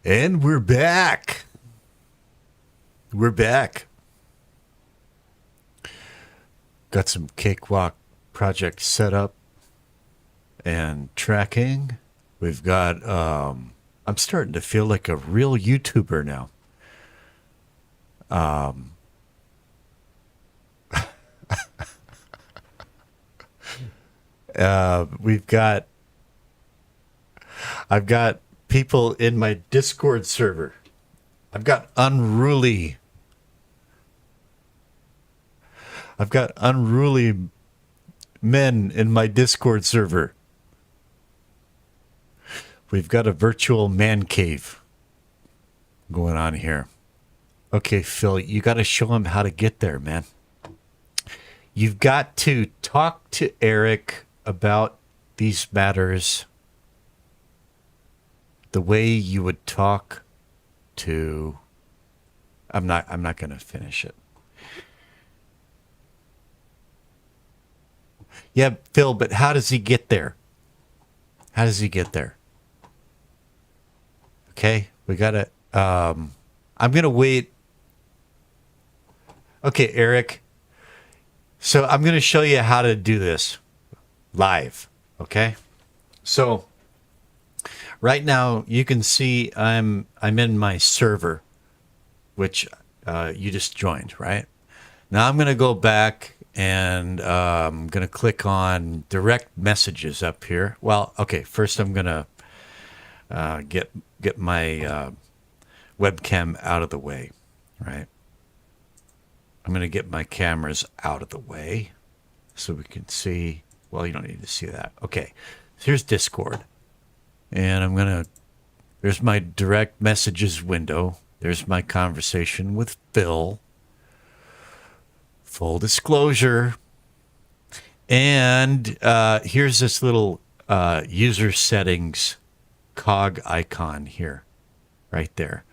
And we're back. We're back. Got some Cakewalk project set up and tracking. We've got, I'm starting to feel like a real YouTuber now. We've got, I've got people in my Discord server. I've got unruly men in my Discord server. We've got a virtual man cave going on here. Okay, Phil, you got to show him how to get there, man. You've got to talk to Eric about these matters the way you would talk to. I'm not going to finish it. Yeah, Phil, but how does he get there? How does he get there? Okay, we got to, I'm going to wait. Okay, Eric. So I'm going to show you how to do this live. Okay. So right now you can see I'm in my server, which you just joined, right? Now I'm going to go back and I'm going to click on direct messages up here. Well, okay, first I'm going to get my webcam out of the way, right? I'm going to get my cameras out of the way so we can see. Well, you don't need to see that. Okay, so here's Discord. And I'm going to, there's my direct messages window. There's my conversation with Phil. Full disclosure. And here's this little user settings cog icon here, right there,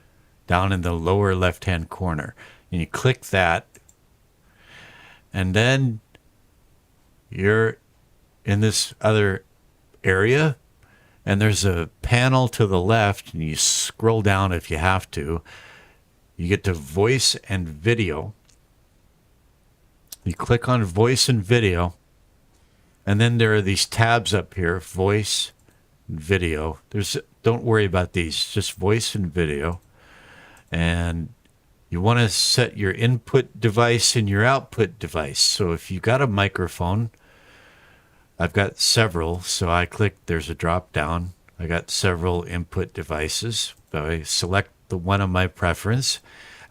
down in the lower left-hand corner. And you click that, and then you're in this other area, and there's a panel to the left, and you scroll down if you have to. You get to voice and video. You click on voice and video, and then there are these tabs up here, voice and video. Don't worry about these, just voice and video. And you want to set your input device and your output device. So if you got a microphone, I've got several. So I click, there's a drop down. I got several input devices. So I select the one of my preference.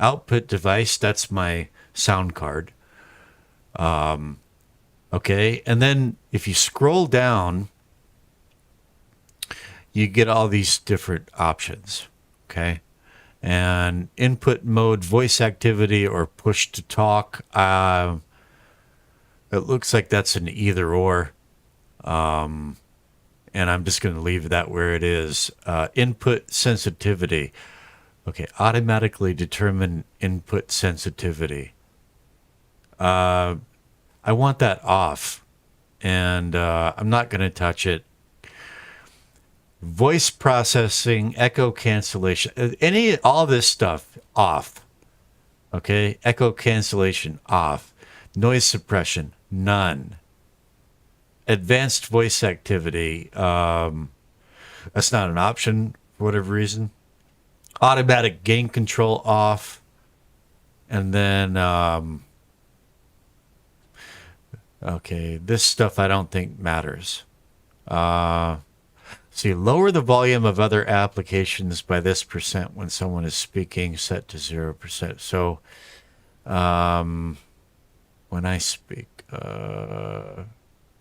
Output device, that's my sound card. Okay. And then if you scroll down, you get all these different options. Okay. And input mode, voice activity, or push to talk. It looks like that's an either or. And I'm just going to leave that where it is. Input sensitivity. Okay, automatically determine input sensitivity. I want that off. And I'm not going to touch it. Voice processing, echo cancellation, all this stuff off. Okay, echo cancellation off. Noise suppression, none. Advanced voice activity, that's not an option for whatever reason. Automatic gain control off. And then, okay, this stuff I don't think matters. See, lower the volume of other applications by this % when someone is speaking, set to 0%. So when I speak,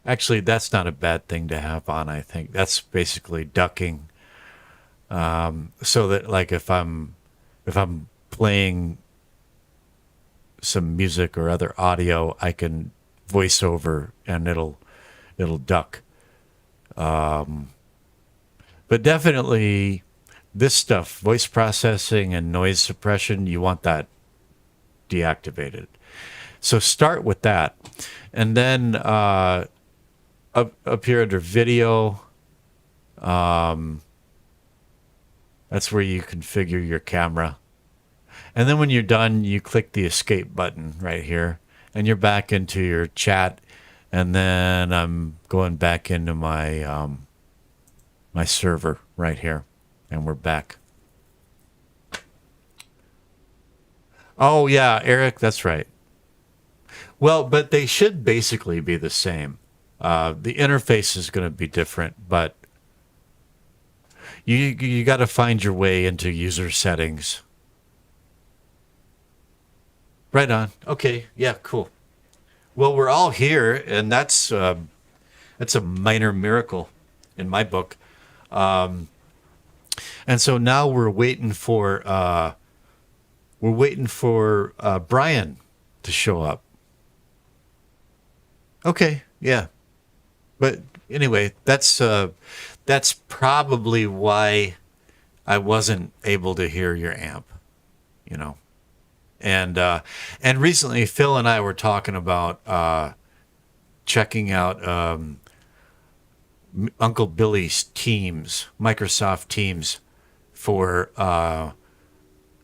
actually, that's not a bad thing to have on, I think. That's basically ducking. So that, like, if I'm playing some music or other audio, I can voice over and it'll duck. But definitely this stuff, voice processing and noise suppression, you want that deactivated. So start with that. And then up here under video, That's where you configure your camera. And then when you're done, you click the escape button right here, and you're back into your chat. And then I'm going back into my my server right here, and we're back. Oh yeah, Eric, that's right. Well, but they should basically be the same. The interface is going to be different, but you got to find your way into user settings. Right on. Okay. Yeah. Cool. Well, we're all here, and that's a minor miracle in my book. And so now we're waiting for Brian to show up. Okay. Yeah. But anyway, that's probably why I wasn't able to hear your amp, you know. And recently Phil and I were talking about checking out Uncle Billy's Teams, Microsoft Teams, for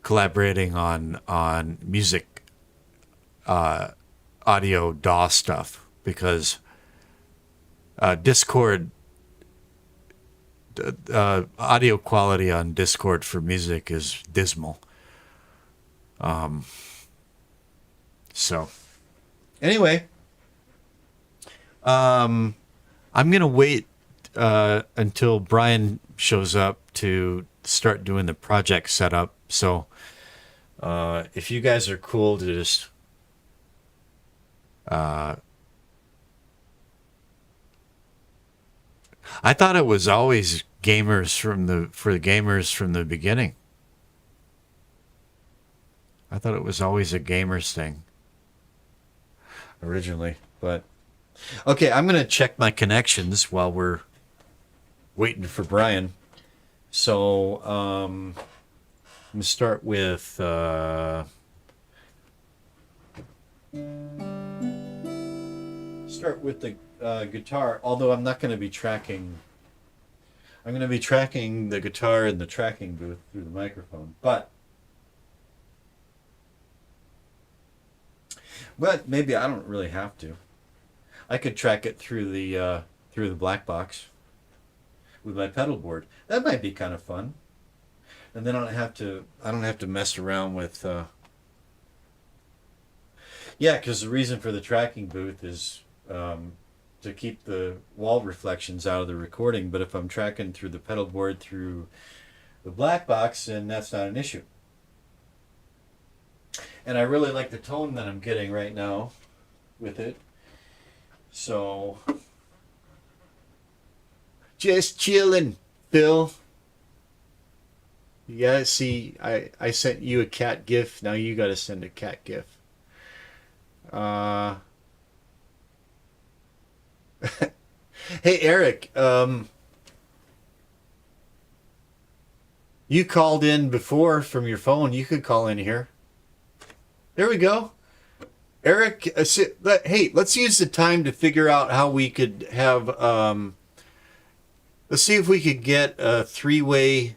collaborating on music audio DAW stuff, because Discord audio quality on Discord for music is dismal. So anyway, I'm gonna wait until Brian shows up to start doing the project setup. So if you guys are cool to just I thought it was always gamers for the gamers from the beginning. I thought it was always a gamers thing originally, but okay, I'm gonna check my connections while we're waiting for Brian. So I'm gonna start with the guitar. Although I'm not gonna be tracking. I'm gonna be tracking the guitar in the tracking booth through the microphone, but maybe I don't really have to. I could track it through the black box with my pedal board. That might be kind of fun. And then I don't have to mess around with yeah, because the reason for the tracking booth is to keep the wall reflections out of the recording. But if I'm tracking through the pedal board through the black box, then that's not an issue. And I really like the tone that I'm getting right now with it. So, just chilling, Phil. Yeah, see, I sent you a cat gif. Now you got to send a cat gif. Hey, Eric. You called in before from your phone. You could call in here. There we go. Eric, hey, let's use the time to figure out how we could have, let's see if we could get a three-way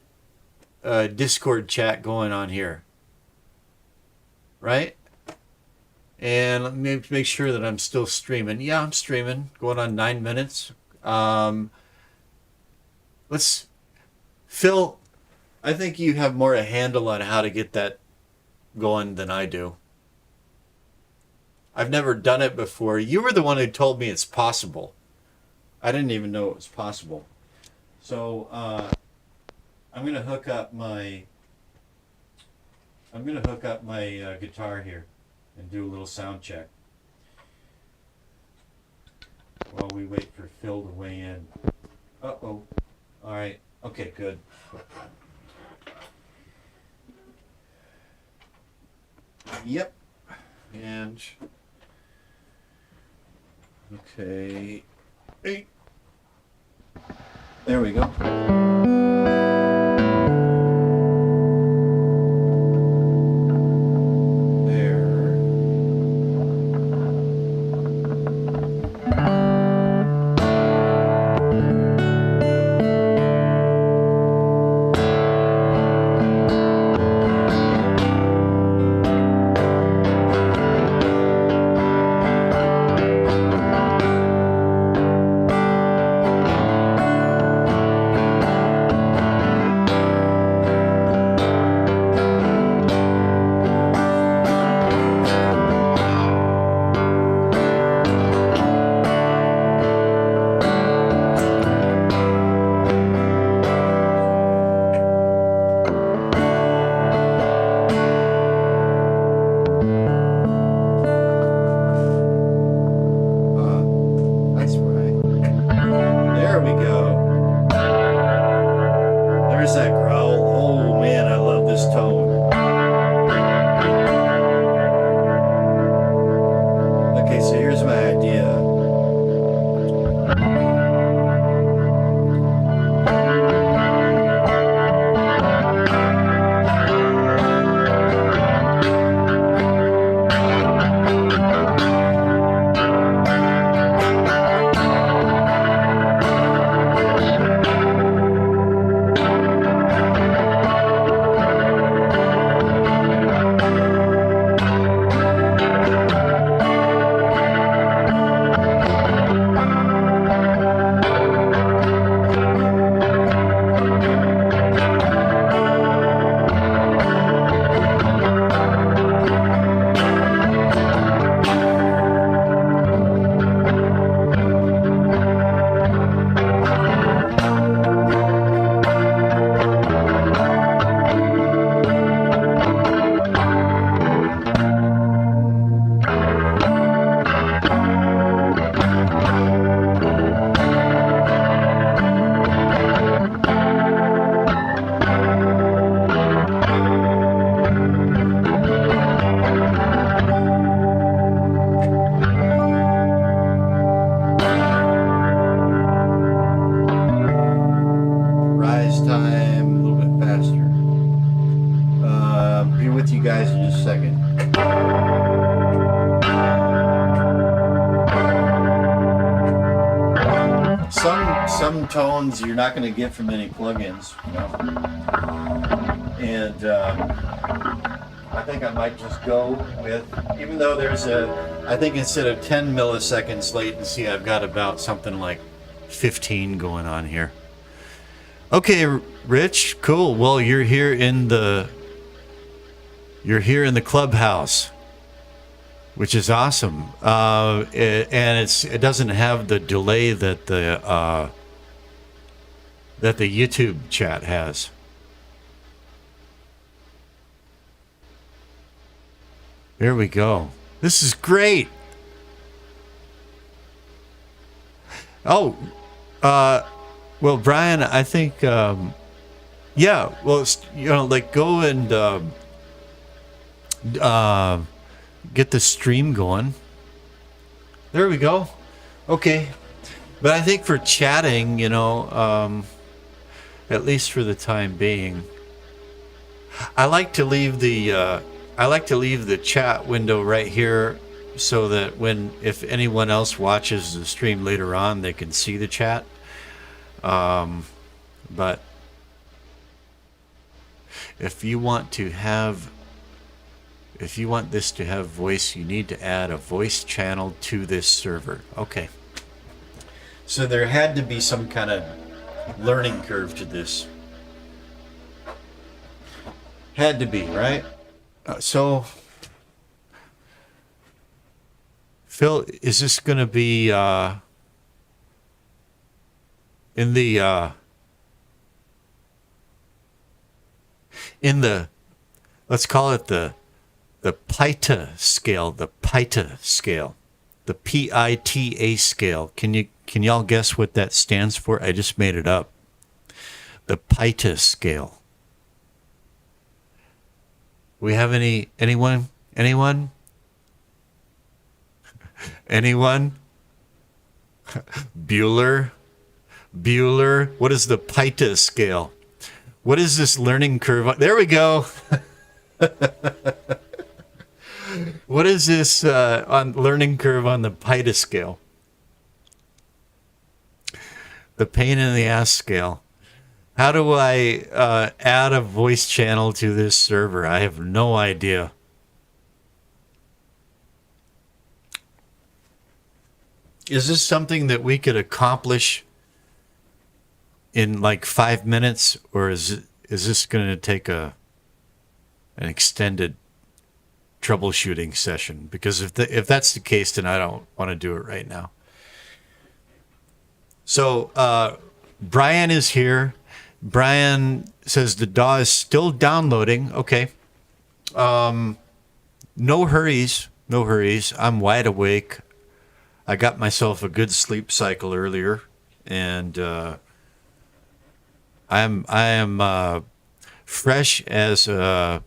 Discord chat going on here. Right? And let me make sure that I'm still streaming. Yeah, I'm streaming, going on 9 minutes. Phil, I think you have more a handle on how to get that going than I do. I've never done it before. You were the one who told me it's possible. I didn't even know it was possible. So I'm gonna hook up my guitar here and do a little sound check while we wait for Phil to weigh in. Uh-oh. All right. Okay, good. Yep. And okay. Hey. There we go. time a little bit faster. Be with you guys in just a second. Some tones you're not going to get from any plugins, you know. And I think I might just go with, even though there's I think instead of 10 milliseconds latency, I've got about something like 15 going on here. Okay, Rich, cool. Well, you're here in the clubhouse, which is awesome. And it doesn't have the delay that the YouTube chat has. There we go. This is great. Oh, well, Brian, I think, yeah, well, you know, like go and get the stream going. There we go. Okay. But I think for chatting, you know, at least for the time being, I like to leave the chat window right here so that if anyone else watches the stream later on, they can see the chat. But if you want this to have voice, you need to add a voice channel to this server. Okay. So there had to be some kind of learning curve to this. Had to be, right? So, Phil, is this going to be in the let's call it the PITA scale, the PITA scale, the PITA scale. Can y'all guess what that stands for? I just made it up. The PITA scale. We have anyone? Anyone? Bueller? What is the PITA scale? What is this learning curve? There we go. What is this on learning curve on the PITA scale? The pain in the ass scale. How do I add a voice channel to this server? I have no idea. Is this something that we could accomplish in like 5 minutes, or is this going to take an extended troubleshooting session? Because if that's the case, then I don't want to do it right now. So Brian is here. Brian says the DAW is still downloading. Okay. No hurries. I'm wide awake. I got myself a good sleep cycle earlier, and I am fresh as I'm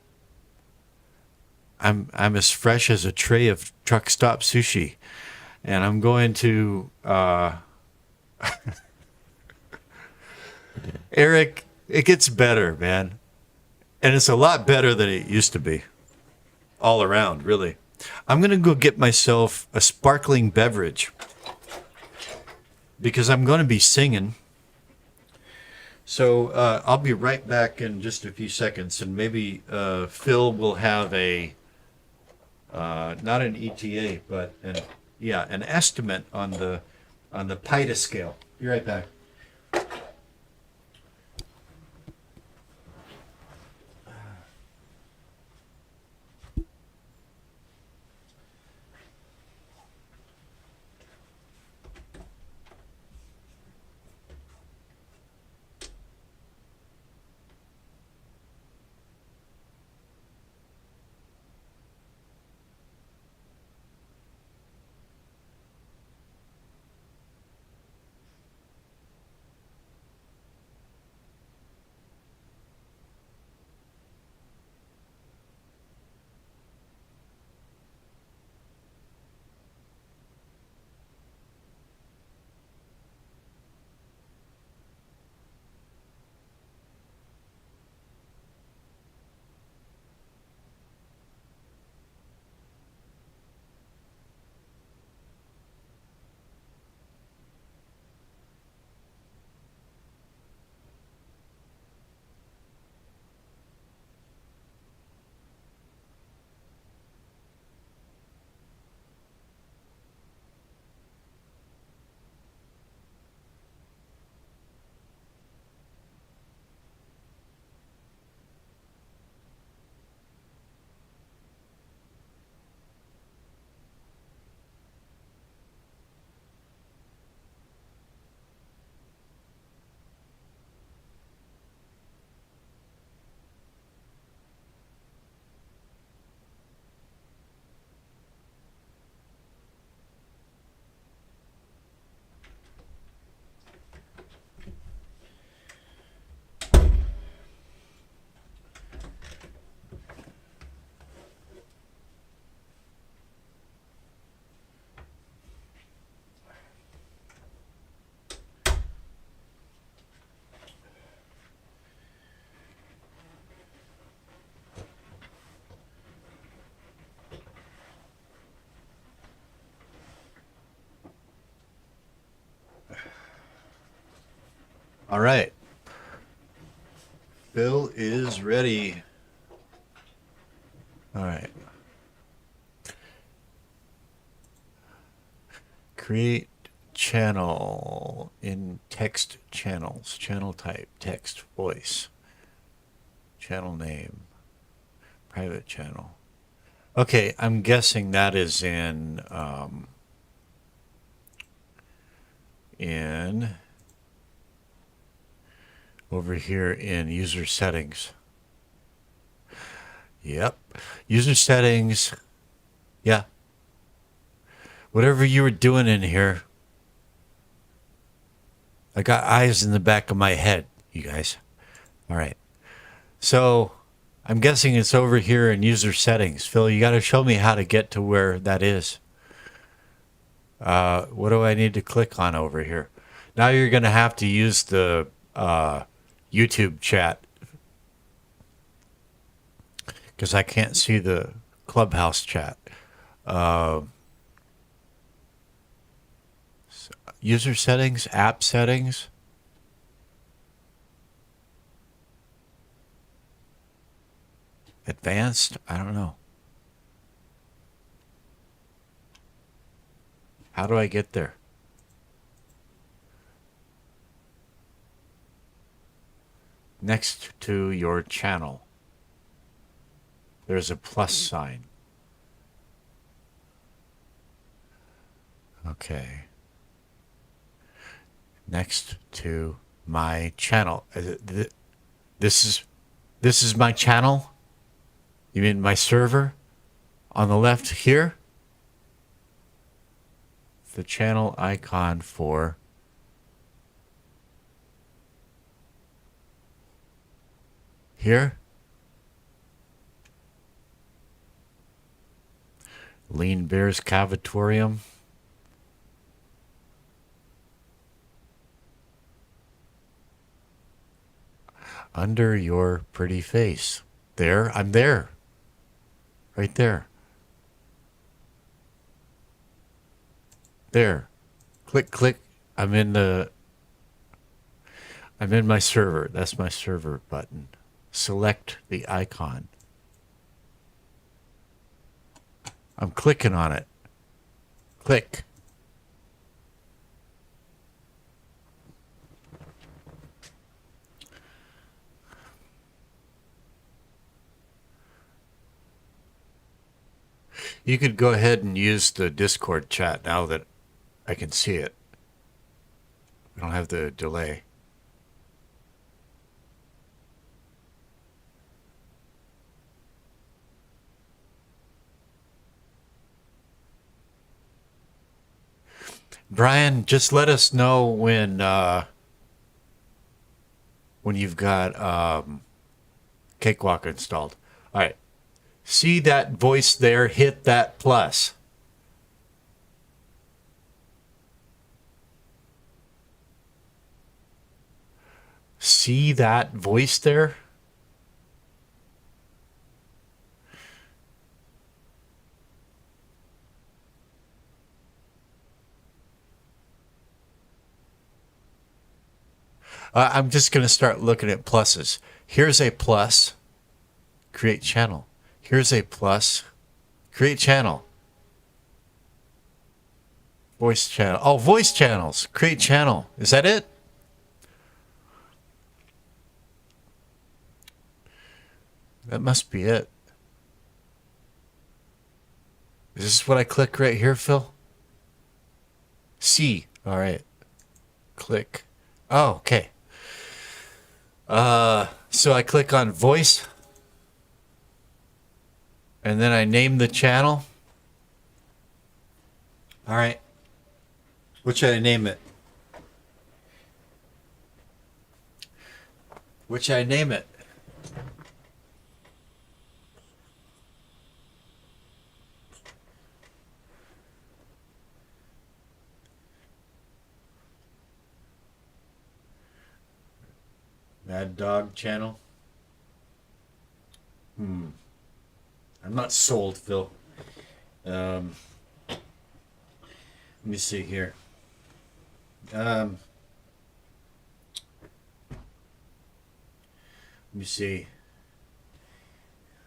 as fresh as a tray of truck stop sushi, and I'm going to Eric, it gets better, man. And it's a lot better than it used to be. All around, really. I'm going to go get myself a sparkling beverage because I'm going to be singing. So I'll be right back in just a few seconds, and maybe Phil will have a, not an ETA, but an estimate on the PITA scale. Be right back. All right. Bill is ready. All right. Create channel in text channels. Channel type, text, voice. Channel name, private channel. Okay, I'm guessing that is in over here in user settings. Yep. User settings. Yeah. Whatever you were doing in here, I got eyes in the back of my head, you guys. All right. So I'm guessing it's over here in user settings. Phil, you got to show me how to get to where that is. What do I need to click on over here? Now you're going to have to use the YouTube chat because I can't see the Clubhouse chat. User settings, app settings. Advanced? I don't know. How do I get there? Next to your channel, there's a plus sign. Okay. Next to my channel. This is my channel? You mean my server? On the left here? The channel icon for here? Lean Bear's Cavatorium. Under your pretty face. There, I'm there. Right there. There. Click, click. I'm in my server. That's my server button. Select the icon. I'm clicking on it. Click. You could go ahead and use the Discord chat now that I can see it. I don't have the delay. Brian, just let us know when you've got Cakewalk installed. All right. See that voice there? Hit that plus. See that voice there? I'm just going to start looking at pluses. Here's a plus. Create channel. Here's a plus. Create channel. Voice channel. Oh, voice channels. Create channel. Is that it? That must be it. Is this what I click right here, Phil? C. All right. Click. Oh, okay. So I click on voice. And then I name the channel. All right. What should I name it? What should I name it? Mad Dog channel. I'm not sold, Phil. Let me see here. Let me see.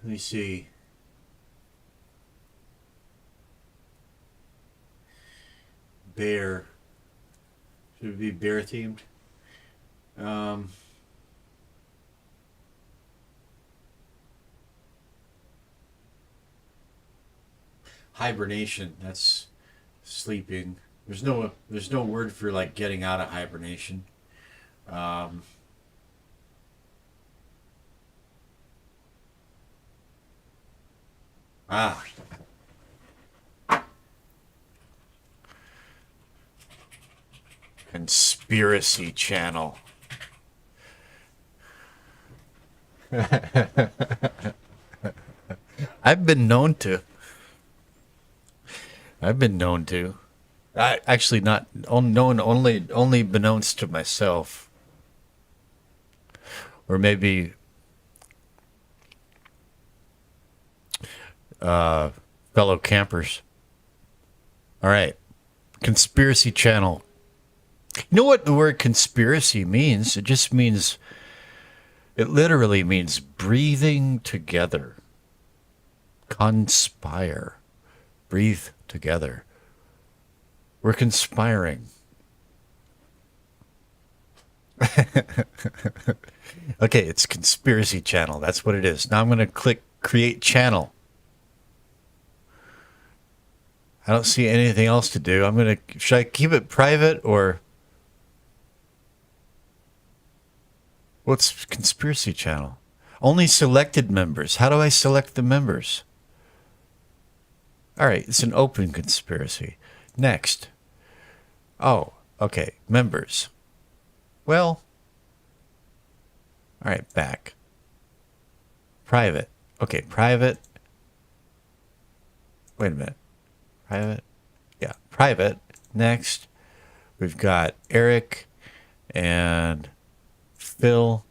Let me see. Bear. Should it be bear themed? Um, hibernation. That's sleeping. There's no word for like getting out of hibernation. Um, ah, conspiracy channel. I've been known to. I've been known to. I actually not known only beknownst to myself, or maybe fellow campers. All right, conspiracy channel. You know what the word conspiracy means? It literally means breathing together. Conspire. Breathe together. We're conspiring. Okay, it's conspiracy channel. That's what it is. Now I'm going to click create channel. I don't see anything else to do. Should I keep it private or what's conspiracy channel? Only selected members. How do I select the members? All right, it's an open conspiracy. Next. Oh, okay, members. Well, all right, back. Private. Okay, private. Wait a minute. Private. Yeah, private. Next, we've got Eric and Phil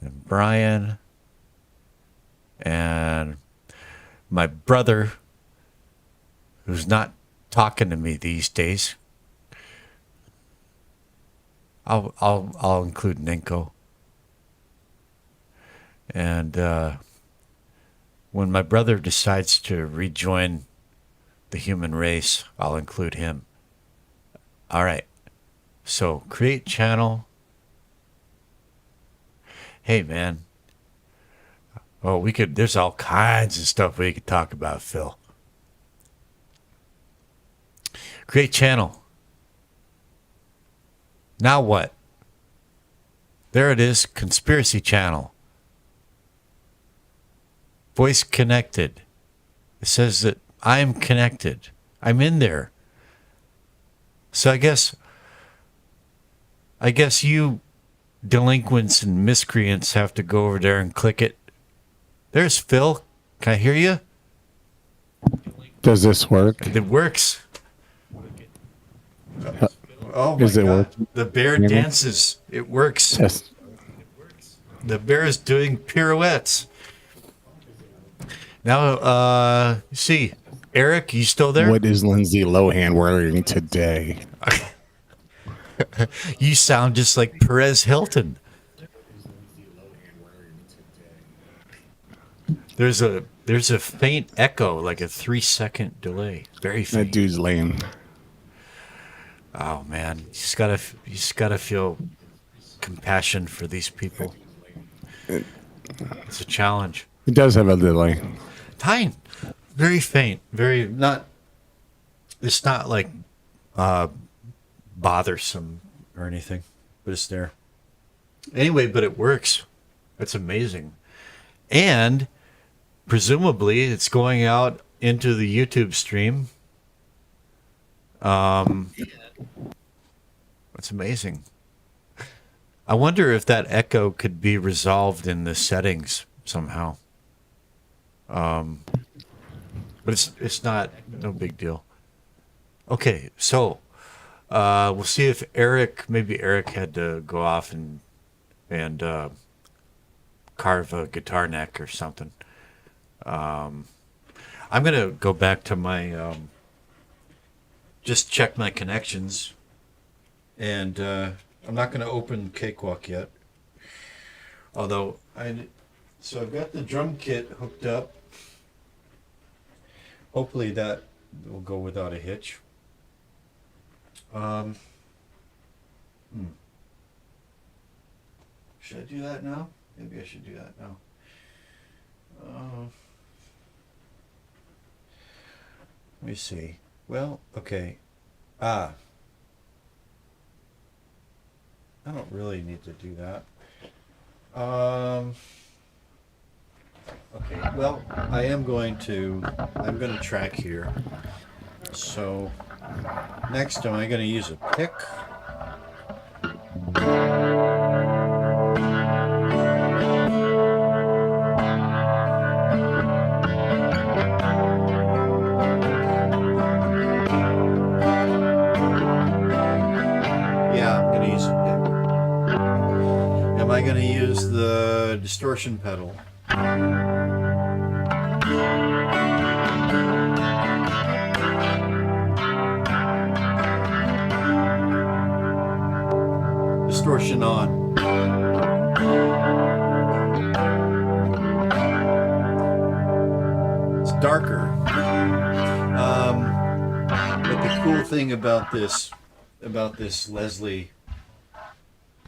and Brian and my brother, who's not talking to me these days. I'll include Ninko. And when my brother decides to rejoin the human race, I'll include him. All right. So create channel. Hey man. Oh, there's all kinds of stuff we could talk about, Phil. Create channel. Now what? There it is, conspiracy channel. Voice connected. It says that I'm connected. I'm in there. So I guess you delinquents and miscreants have to go over there and click it. There's Phil. Can I hear you? Does this work? It works. Oh my Is it God. working? The bear dances. It works. Test. The bear is doing pirouettes. Now, see, Eric, you still there? What is Lindsay Lohan wearing today? You sound just like Perez Hilton. There's a faint echo, like a 3-second delay. Very faint. That dude's lame. Oh man, you just gotta feel compassion for these people. It's a challenge. It does have a delay. Tiny, very faint, very not. It's not like bothersome or anything, but it's there. Anyway, but it works. It's amazing, and presumably it's going out into the YouTube stream. It's amazing. I wonder if that echo could be resolved in the settings somehow. But it's not no big deal. Okay, so we'll see if maybe Eric had to go off and carve a guitar neck or something. I'm gonna go back to my just check my connections, and I'm not gonna open Cakewalk yet. Although so I've got the drum kit hooked up. Hopefully that will go without a hitch. Should I do that now? Maybe I should do that now. Let me see. Well, okay. I don't really need to do that. Okay, well, I'm going to track here. So, next am I going to use a pick? Yeah, I'm going to use a pick. Am I going to use the distortion pedal? Distortion on. It's darker. But the cool thing about this Leslie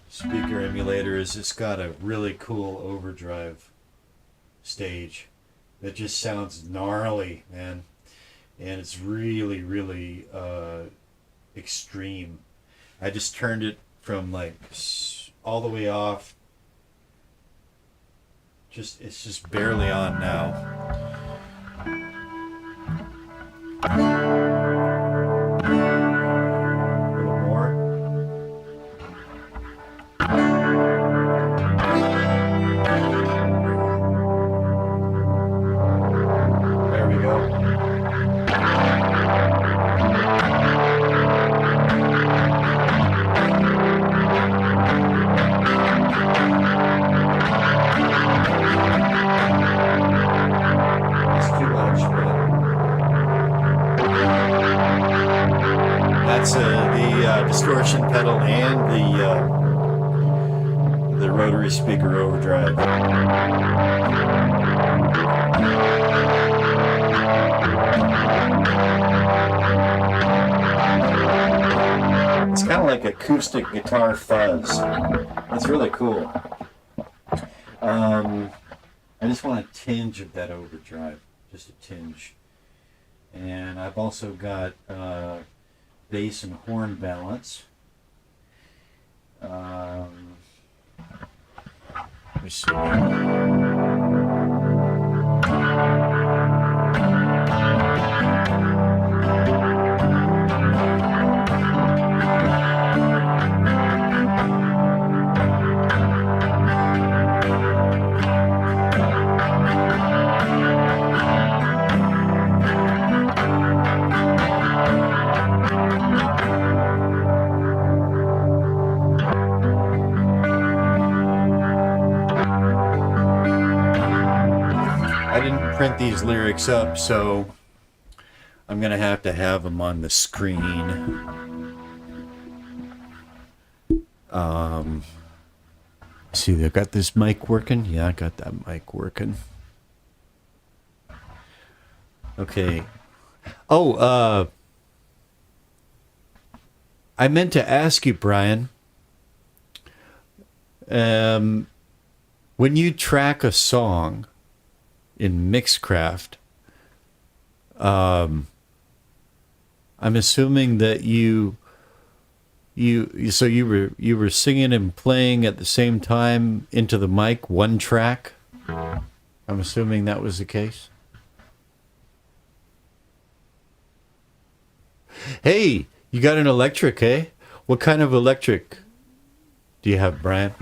speaker emulator is it's got a really cool overdrive stage that just sounds gnarly, man, and it's really, really extreme. I just turned it from like all the way off. It's just barely on now. A little more. There we go. It's too much, but that's the distortion pedal and the rotary speaker overdrive. It's kind of like acoustic guitar fuzz. It's really cool. I just want a tinge of that overdrive, just a tinge. And I've also got bass and horn balance. Let me see. I didn't print these lyrics up, so I'm going to have them on the screen. See, I got this mic working. Yeah, I got that mic working. Okay. Oh, I meant to ask you, Brian. When you track a song in Mixcraft, I'm assuming that you were singing and playing at the same time into the mic, one track. I'm assuming that was the case. Hey, you got an electric, eh? What kind of electric do you have, Brian?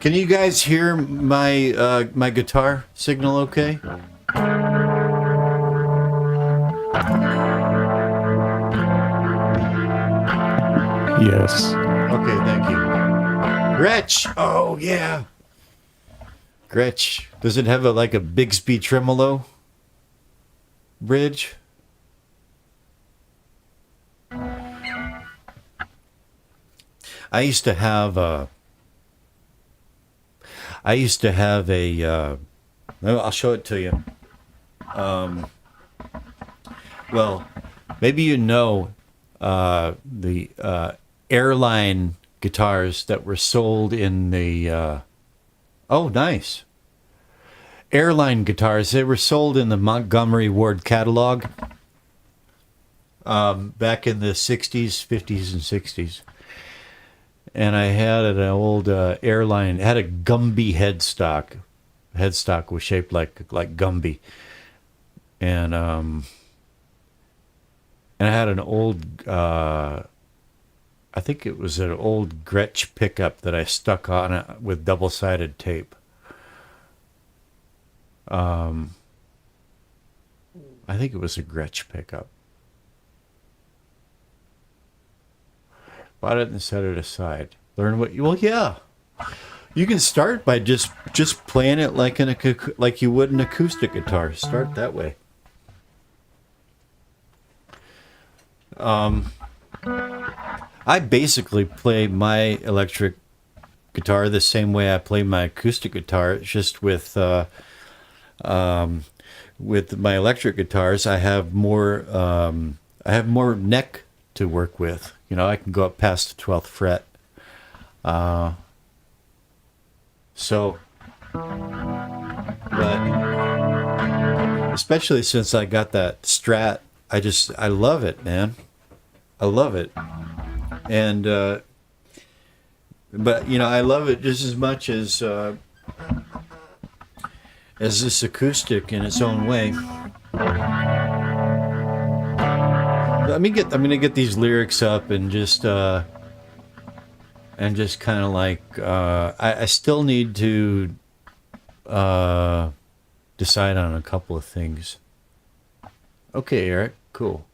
Can you guys hear my my guitar signal okay? Yes. Okay, thank you. Gretsch! Oh, yeah. Gretsch. Does it have like a Bigsby tremolo bridge? I used to have a. I'll show it to you. Well, maybe you know the airline guitars that were sold in the. Oh, nice. Airline guitars. They were sold in the Montgomery Ward catalog back in the 60s, 50s, and 60s. And I had an old airline. It had a Gumby headstock. Headstock was shaped like Gumby. And I had an old, I think it was an old Gretsch pickup that I stuck on it with double-sided tape. I think it was a Gretsch pickup. Bought it and set it aside. Learn what you... Well, yeah. You can start by just playing it like you would an acoustic guitar. Start that way. I basically play my electric guitar the same way I play my acoustic guitar. It's just with my electric guitars, I have more neck to work with. You know, I can go up past the 12th fret. But especially since I got that Strat, I love it, man. I love it. And, but, you know, I love it just as much as this acoustic in its own way. I'm gonna get these lyrics up and just kind of like I still need to decide on a couple of things. Okay, Eric, cool.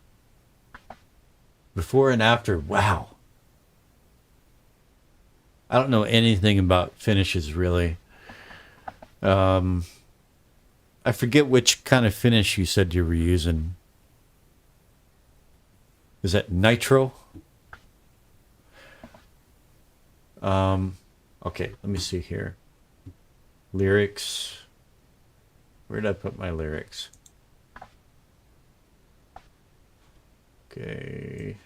Before and after, wow. I don't know anything about finishes really. I forget which kind of finish you said you were using. Is that nitro? Okay, let me see here. Lyrics. Where did I put my lyrics? Okay.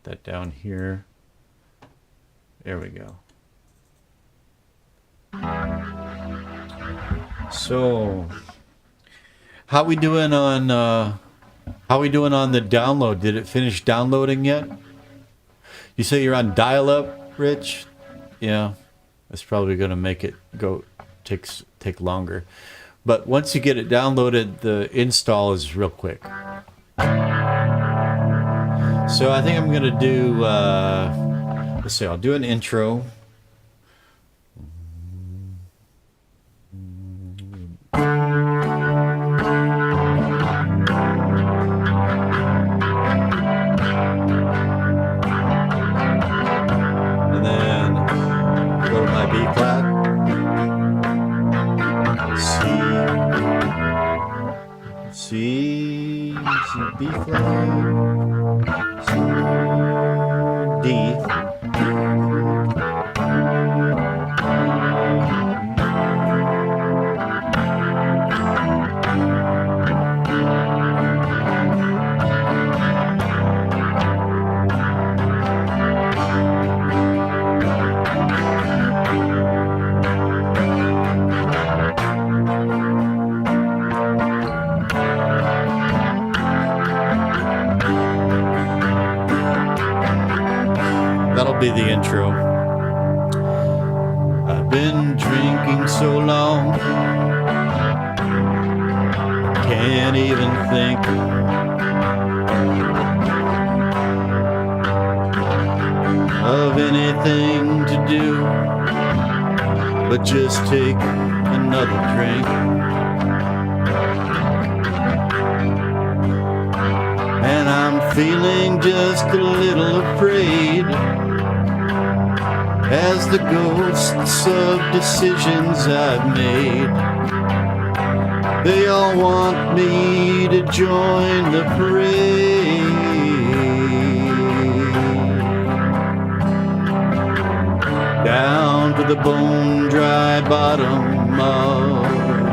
That down here. There we go. So, how we doing on the download? Did it finish downloading yet? You say you're on dial-up, Rich? Yeah, that's probably going to make it take longer. But once you get it downloaded, the install is real quick. So I think I'm going to do, let's see, I'll do an intro. And then go to my B flat. C, B flat, C, D. That'll be the intro. I've been drinking so long, can't even think. Of anything to do but just take another drink. And I'm feeling just a little afraid as the ghosts of decisions I've made, they all want me to join the parade. down to the bone dry bottom of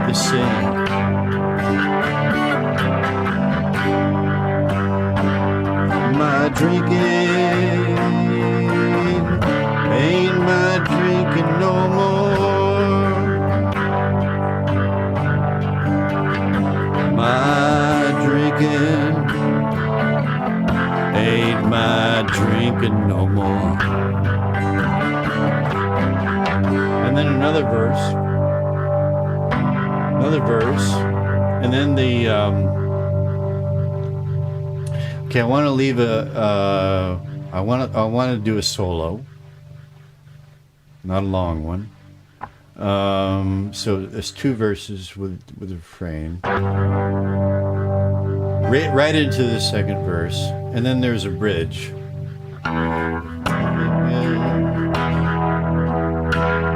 the sink. My drinking ain't my drinking no more. My drinking ain't my drinking no more. And then another verse, and then the okay. I want to leave I want to do a solo, not a long one. So there's two verses with a refrain, right into the second verse, and then there's a bridge.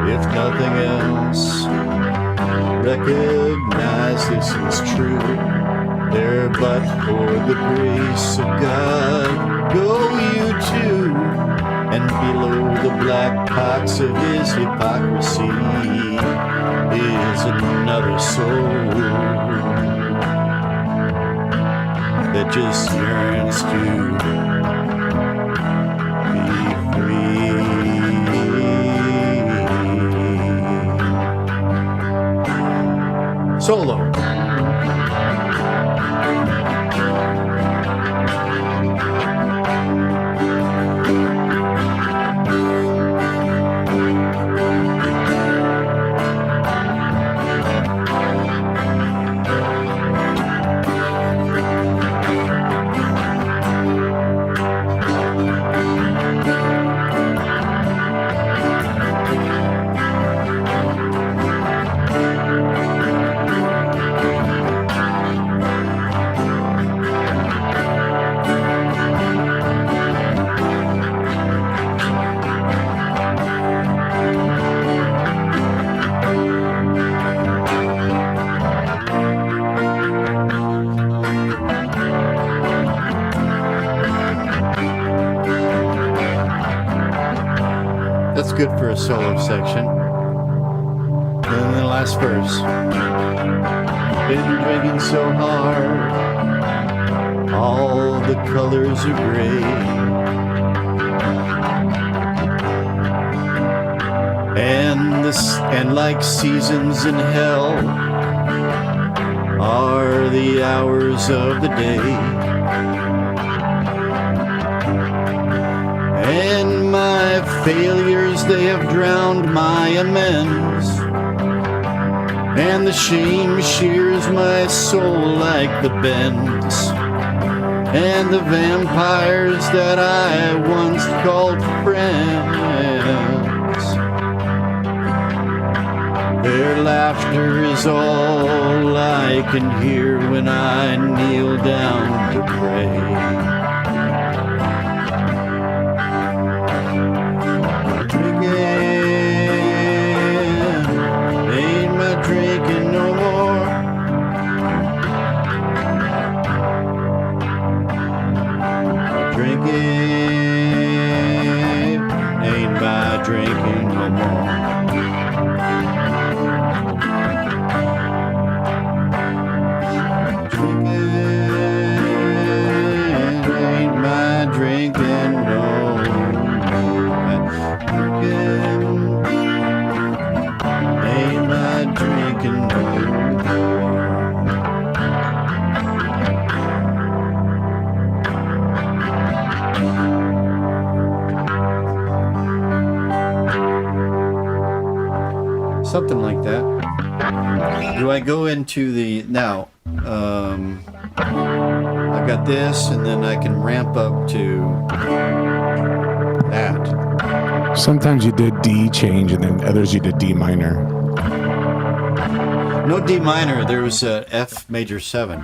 If nothing else, recognize this is true. There but for the grace of God, go you too, and below the black pox of his hypocrisy is another soul that just yearns to be free. Solo. That's good for a solo section. And then the last verse. Been drinking so hard, all the colors are gray. And like seasons in hell are the hours of the day. And my failures, they have drowned my amends. And the shame shears my soul like the bends. And the vampires that I once called friends, their laughter is all I can hear when I kneel down to pray. Something like that. Do I go into the now? I've got this, and then I can ramp up to that. Sometimes you did D change, and then others you did D minor. No D minor. There was a F major 7,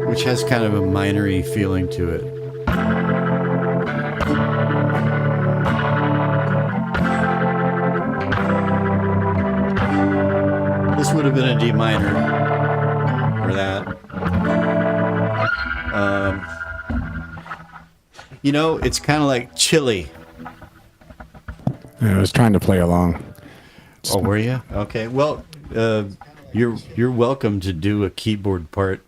which has kind of a minory feeling to it. This would have been a D minor for that. You know, it's kind of like chili. I was trying to play along. Oh, were you? Okay. Well, you're welcome to do a keyboard part.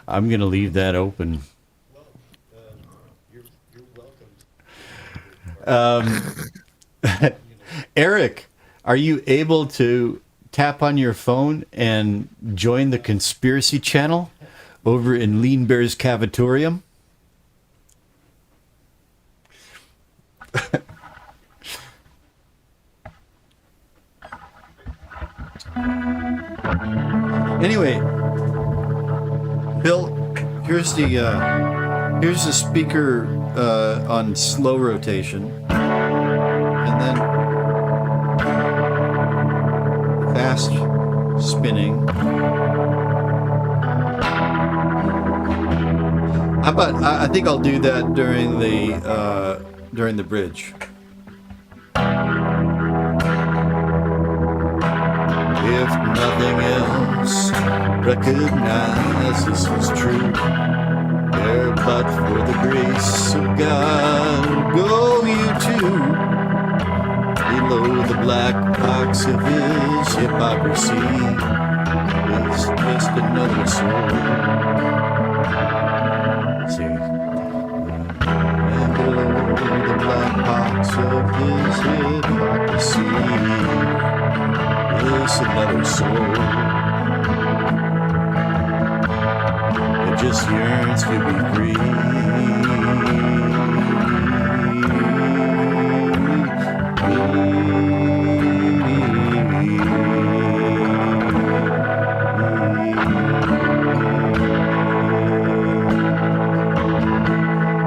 I'm going to leave that open. Eric, are you able to tap on your phone and join the conspiracy channel over in Lean Bear's Cavatorium? Anyway, Bill, here's the speaker on slow rotation, and then fast spinning. How about I think I'll do that during the bridge. If nothing else, recognize this was true. There, but for the grace of God, go you too. Below the black box of his hypocrisy is just another soul. See, and below the black box of his hypocrisy is another soul. It just yearns to be free.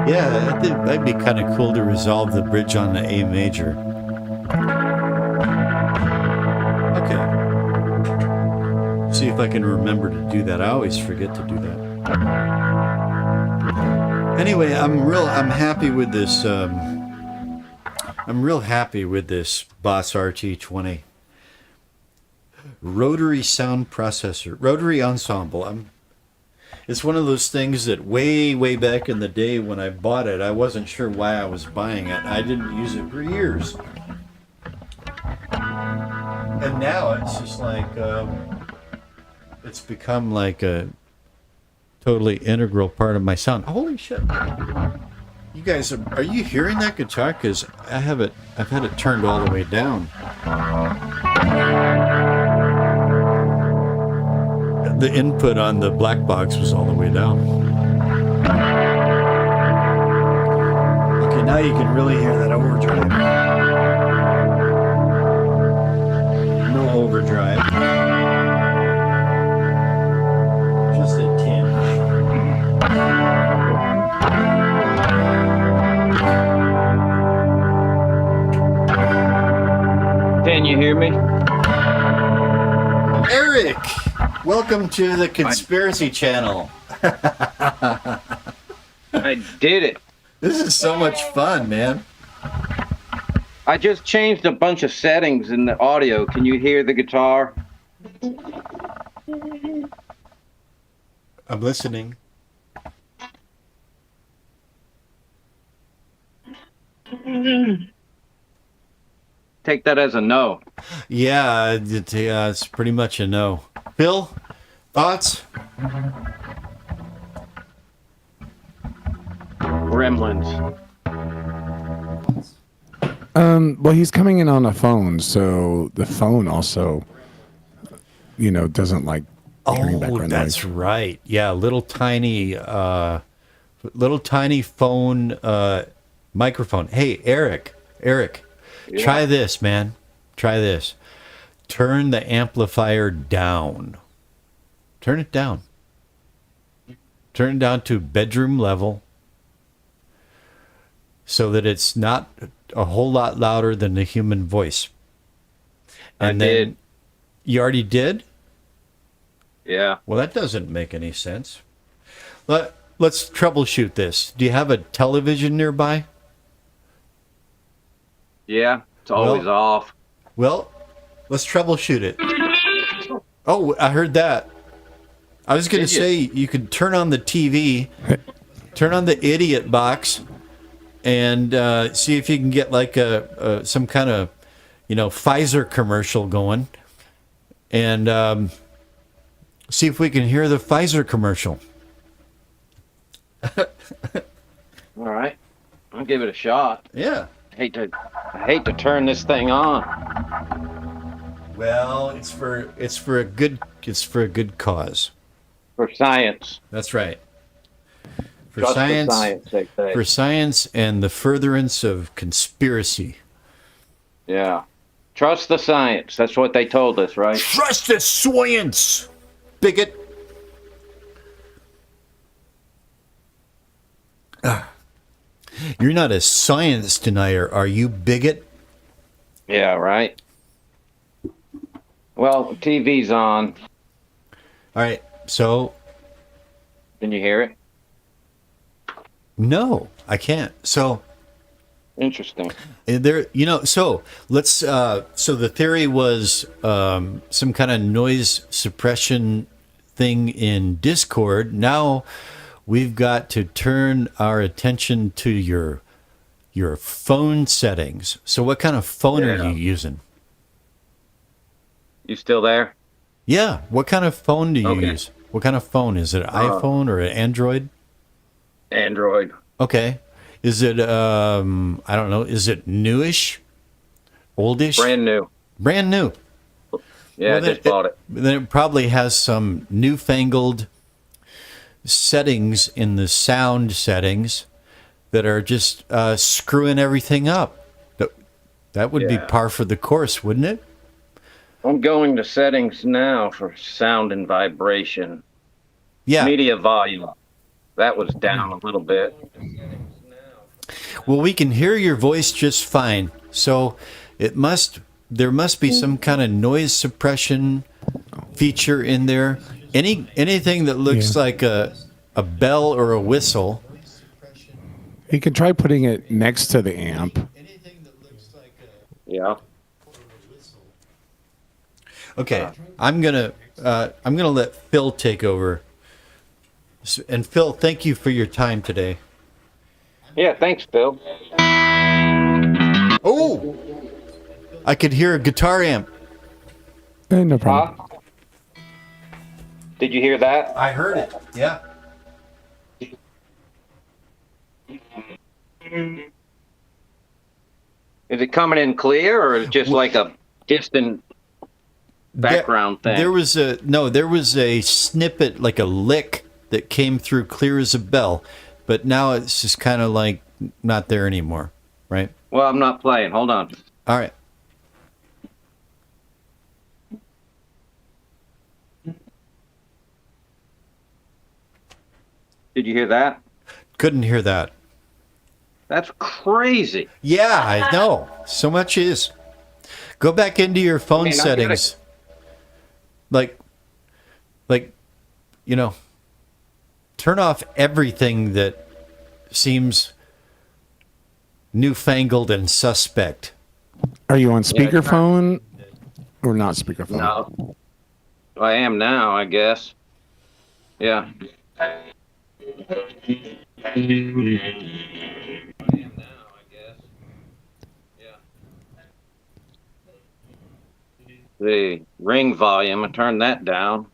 Yeah, I think that'd be kind of cool to resolve the bridge on the A major. Okay. See if I can remember to do that. I always forget to do that. Anyway, I'm happy with this. I'm real happy with this Boss RT20 rotary sound processor, rotary ensemble. It's one of those things that way back in the day when I bought it, I wasn't sure why I was buying it. I didn't use it for years. And now it's just like, it's become like a totally integral part of my sound. Holy shit. You guys, are you hearing that guitar? Because I've had it turned all the way down. The input on the black box was all the way down. Okay, now you can really hear that overdrive. No overdrive. Just a tinge. Can you hear me? Eric! Welcome to the Conspiracy Channel. I did it. This is so much fun, man. I just changed a bunch of settings in the audio. Can you hear the guitar? I'm listening. Take that as a no. Yeah, it's pretty much a no. Phil, thoughts? Gremlins. Well, he's coming in on a phone, so the phone also, doesn't like hearing background that's noise. right. Yeah, little tiny phone microphone. Hey, Eric, Yeah. try this, man. Try this. Turn the amplifier down. Turn it down. Turn it down to bedroom level so that it's not a whole lot louder than the human voice. And I then did. You already did? Yeah. Well, that doesn't make any sense. Let's troubleshoot this. Do you have a television nearby? Yeah. It's always off. Well, let's troubleshoot it. Oh, I heard that. I was going to Did you? say you could turn on the TV, turn on the idiot box, and see if you can get like some kind of, Pfizer commercial going, and see if we can hear the Pfizer commercial. All right, I'll give it a shot. Yeah. I hate to turn this thing on. Well, it's for a good cause. For science. That's right. For Just science, for science, they say. for science and the furtherance of conspiracy. Yeah. Trust the science. That's what they told us, right? Trust the science, bigot. You're not a science denier, are you, bigot? Yeah, right. Well, TV's on. All right, so Can you hear it? no, I can't. So Interesting. there, so let's. So the theory was some kind of noise suppression thing in Discord. Now we've got to turn our attention to your phone settings. So what kind of phone are Yeah. you using? You still there? Yeah, what kind of phone do you Okay. use? What kind of phone is it? An iPhone or an Android? Android. Okay. Is it I don't know, is it newish? Oldish? Brand new. Brand new. Yeah, Well, I just bought it. Then it probably has some newfangled settings in the sound settings that are just screwing everything up. That would be Yeah. par for the course, wouldn't it? I'm going to settings now for sound and vibration. Yeah. Media volume. That was down a little bit. Well, we can hear your voice just fine. So there must be some kind of noise suppression feature in there. Anything that looks like a bell or a whistle. You could try putting it next to the amp. Yeah. Okay, I'm gonna let Phil take over. And Phil, thank you for your time today. Yeah, thanks, Phil. Oh, I could hear a guitar amp. No problem. Huh? Did you hear that? I heard it. Yeah. Is it coming in clear, or is it just like a distant background thing? There was a snippet, like a lick that came through clear as a bell, but now it's just kind of like not there anymore, right? Well, I'm not playing. Hold on. All right. Did you hear that? Couldn't hear that. That's crazy. Yeah, I know. So much is. Go back into your phone I get settings. Like, turn off everything that seems newfangled and suspect. Are you on speakerphone or not speakerphone? No. I am now, I guess. Yeah. The ring volume, I turned that down.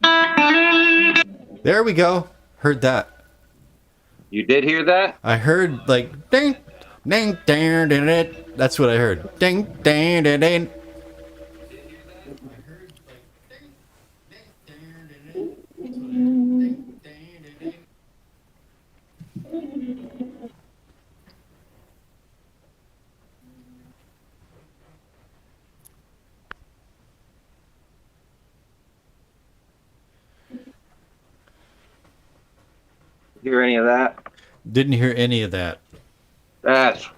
There we go. Heard that. You did hear that? I heard like ding, ding, ding, ding, ding. That's what I heard. Ding, ding, ding, ding. Hear any of that? Didn't hear any of that. That's.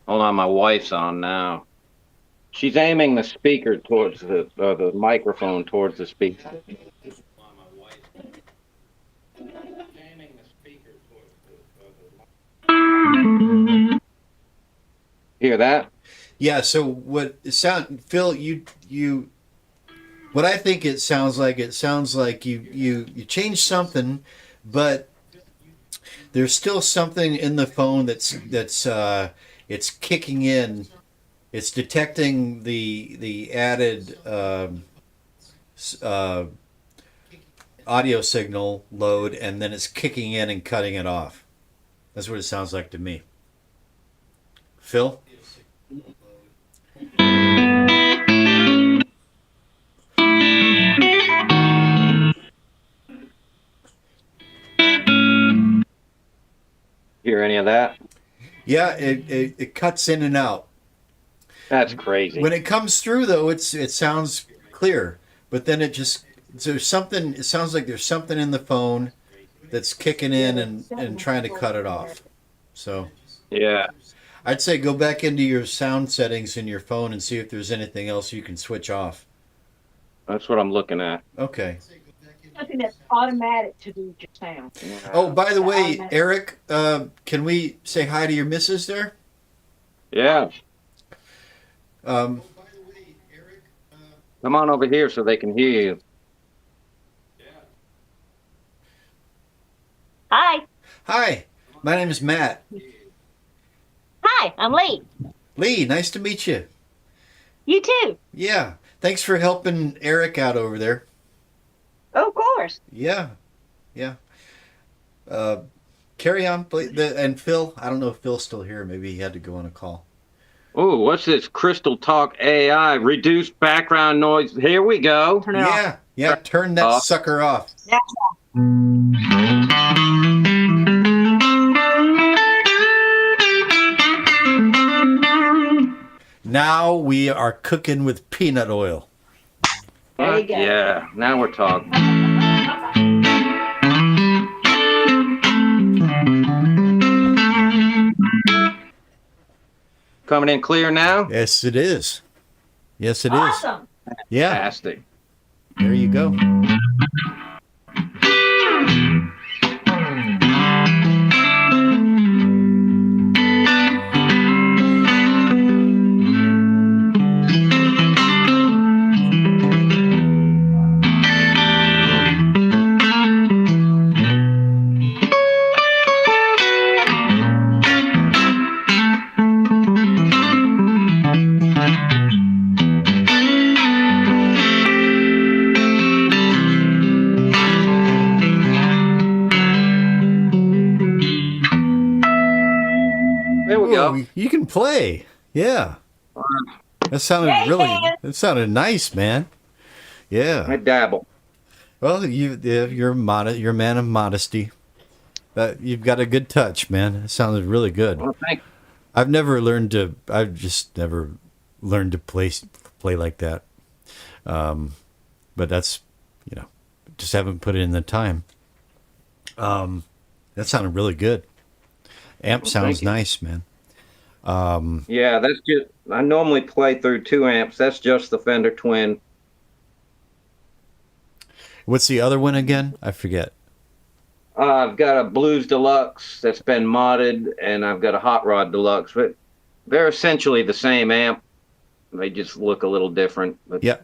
Hold on, my wife's on now. She's aiming the speaker towards the microphone towards the speaker. Hear that? Yeah. So what it sound, Phil? You. What I think it sounds like you changed something, but there's still something in the phone that's it's kicking in. It's detecting the added audio signal load, and then it's kicking in and cutting it off. That's what it sounds like to me. Phil? Hear any of that? Yeah, it cuts in and out. That's crazy. When it comes through, though, it sounds clear. But then it sounds like there's something in the phone that's kicking in and trying to cut it off. So Yeah. I'd say go back into your sound settings in your phone and see if there's anything else you can switch off. That's what I'm looking at. Okay. Something that's automatic to do your sound. Oh, by the way, Eric, can we say hi to your missus there? Yeah. Um, Come on over here so they can hear you. Hi. Hi, my name is Matt. Hi, I'm Lee. Lee, nice to meet you. You too. Yeah, thanks for helping Eric out over there. Of course. Yeah. Carry on, please. And Phil, I don't know if Phil's still here. Maybe he had to go on a call. Oh, what's this? Crystal Talk AI. Reduce background noise. Here we go. Turn it off. Yeah, turn that Off. sucker off. That's Now we are cooking with peanut oil. There you go. Yeah, now we're talking. Coming in clear now? Yes, it is. Yes, it is. Awesome. Yeah, Fantastic. there you go. There we go. Ooh, you can play. Yeah. That sounded that sounded nice, man. Yeah. I dabble. Well, you're you're a man of modesty. You've got a good touch, man. It sounded really good. Well, thank you. I've just never learned to play like that. But that's, just haven't put it in the time. That sounded really good. Amp Well, sounds thank you. nice, man. Yeah, that's just, I normally play through 2 amps. That's just the Fender Twin. What's the other one again? I forget. I've got a Blues Deluxe that's been modded, and I've got a Hot Rod Deluxe. But they're essentially the same amp. They just look a little different. But Yeah.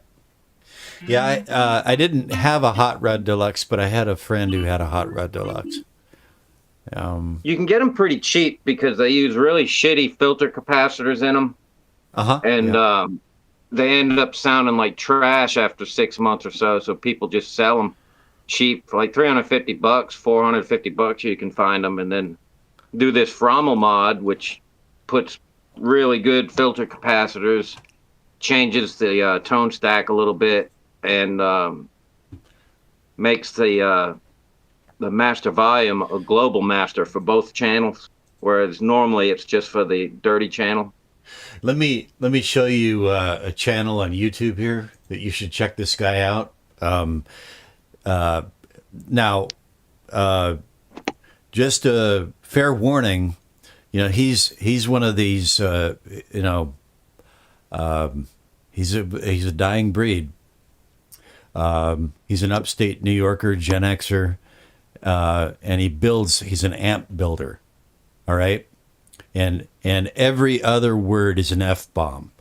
Yeah, I didn't have a Hot Rod Deluxe, but I had a friend who had a Hot Rod Deluxe. you can get them pretty cheap because they use really shitty filter capacitors in them. Uh-huh. And yeah. they end up sounding like trash after 6 months or so. So people just sell them cheap for like $350, $450. You can find them, and then do this Frommel mod, which puts really good filter capacitors, changes the tone stack a little bit, and makes the master volume a global master for both channels, whereas normally it's just for the dirty channel. Let me show you a channel on YouTube here that you should check this guy out. Now, just a fair warning, he's one of these, he's a dying breed. He's an upstate New Yorker, Gen Xer, and he's an amp builder. All right. And every other word is an F-bomb.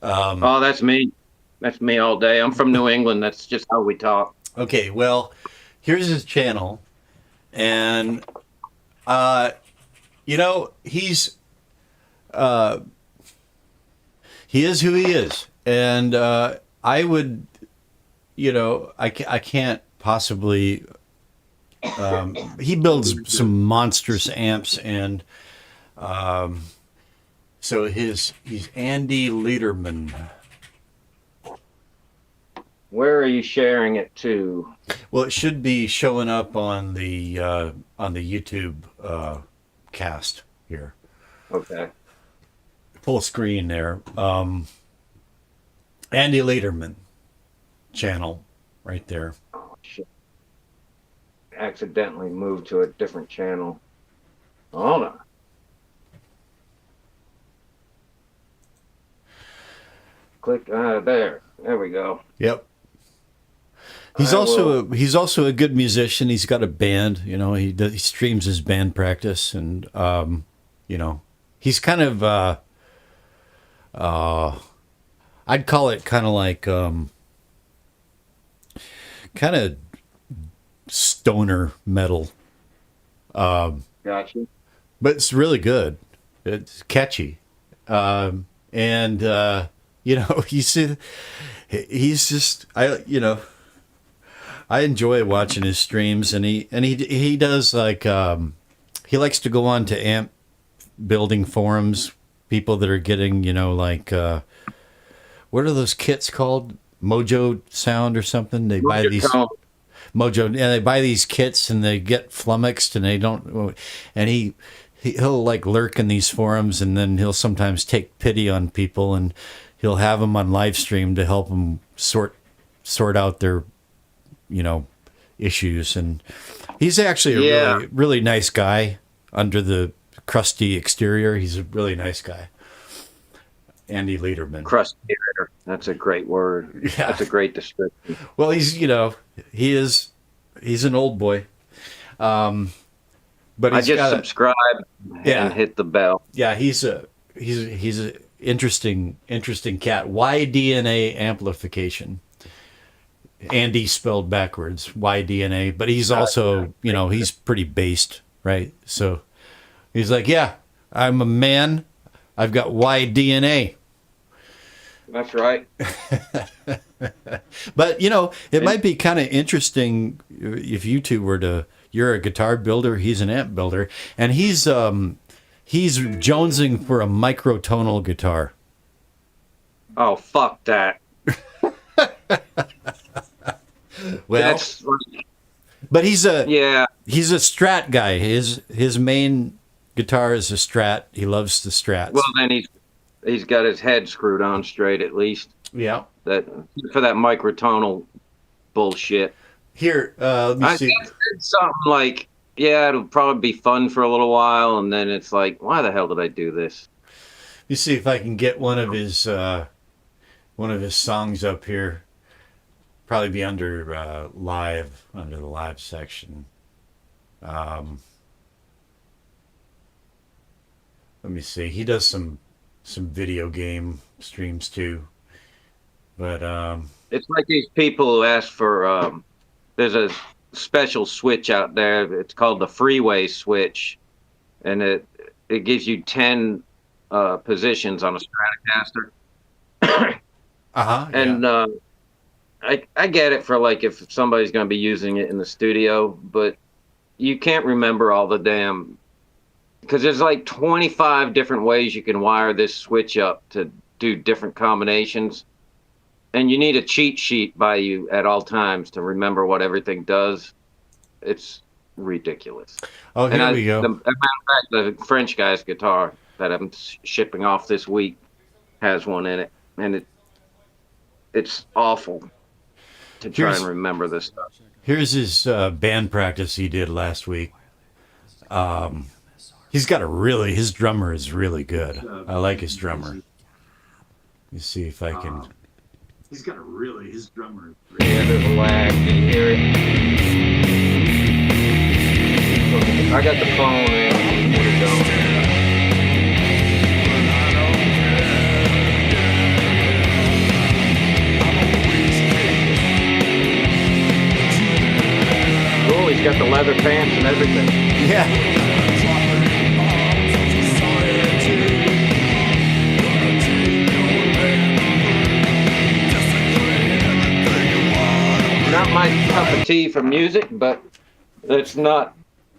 Oh, that's me. That's me all day. I'm from New England. That's just how we talk. Okay, well, here's his channel, and You know, he is who he is, and I would, you know, I can't possibly. He builds some monstrous amps, and so he's Andy Lederman. Where are you sharing it to? Well, it should be showing up on the YouTube cast here. Okay. Full screen there. Andy Lederman channel right there. Oh, shit. Accidentally moved to a different channel. Hold on. Click there. There we go. Yep. He's also a good musician. He's got a band. You know, he streams his band practice, and you know, he's kind of I'd call it kind of like kind of stoner metal. Gotcha. But it's really good. It's catchy. And you know, he's just I enjoy watching his streams, and he does like he likes to go on to amp building forums, people that are getting, you know, like what are those kits called? Mojo Sound or something. They buy these Mojo, and they buy these kits and they get flummoxed and they don't, and he'll like lurk in these forums, and then he'll sometimes take pity on people, and he'll have them on live stream to help them sort out their, you know, issues. And he's actually a really nice guy under the crusty exterior. He's a really nice guy. Andy Lederman. Crusty. That's a great word. Yeah. That's a great description. Well, he's an old boy. But I just subscribe and hit the bell. Yeah, he's a interesting cat. Y-DNA amplification. Andy spelled backwards, Y-DNA, but he's also, you know, he's pretty based, right? So he's like, yeah, I'm a man. I've got Y-DNA. That's right. But, you know, it might be kind of interesting if you two you're a guitar builder, he's an amp builder, and he's jonesing for a microtonal guitar. Oh, fuck that. Well, but he's a Strat guy. His main guitar is a Strat. He loves the Strats. Well, then he's got his head screwed on straight at least. Yeah. That for that microtonal bullshit. Here, let me see. It's something like, yeah, it'll probably be fun for a little while, and then it's like, why the hell did I do this? You see if I can get one of his songs up here. Probably be under the live section. Let me see. He does some video game streams too, but it's like these people who ask for. There's a special switch out there. It's called the freeway switch, and it gives you 10 positions on a Stratocaster. And I get it for like if somebody's going to be using it in the studio, but you can't remember all the damn, because there's like 25 different ways you can wire this switch up to do different combinations, and you need a cheat sheet by you at all times to remember what everything does. It's ridiculous. Oh, here we go. As a matter of fact, the French guy's guitar that I'm shipping off this week has one in it, and it's awful to try and remember this stuff. Here's his band practice he did last week. His drummer is really good. I like his drummer. Let me see if I can. His drummer. Yeah, there's a lag. Can you hear it? I got the phone in. Put it down. Holy He's got the leather pants and everything. Yeah. Not my cup of tea for music, but it's not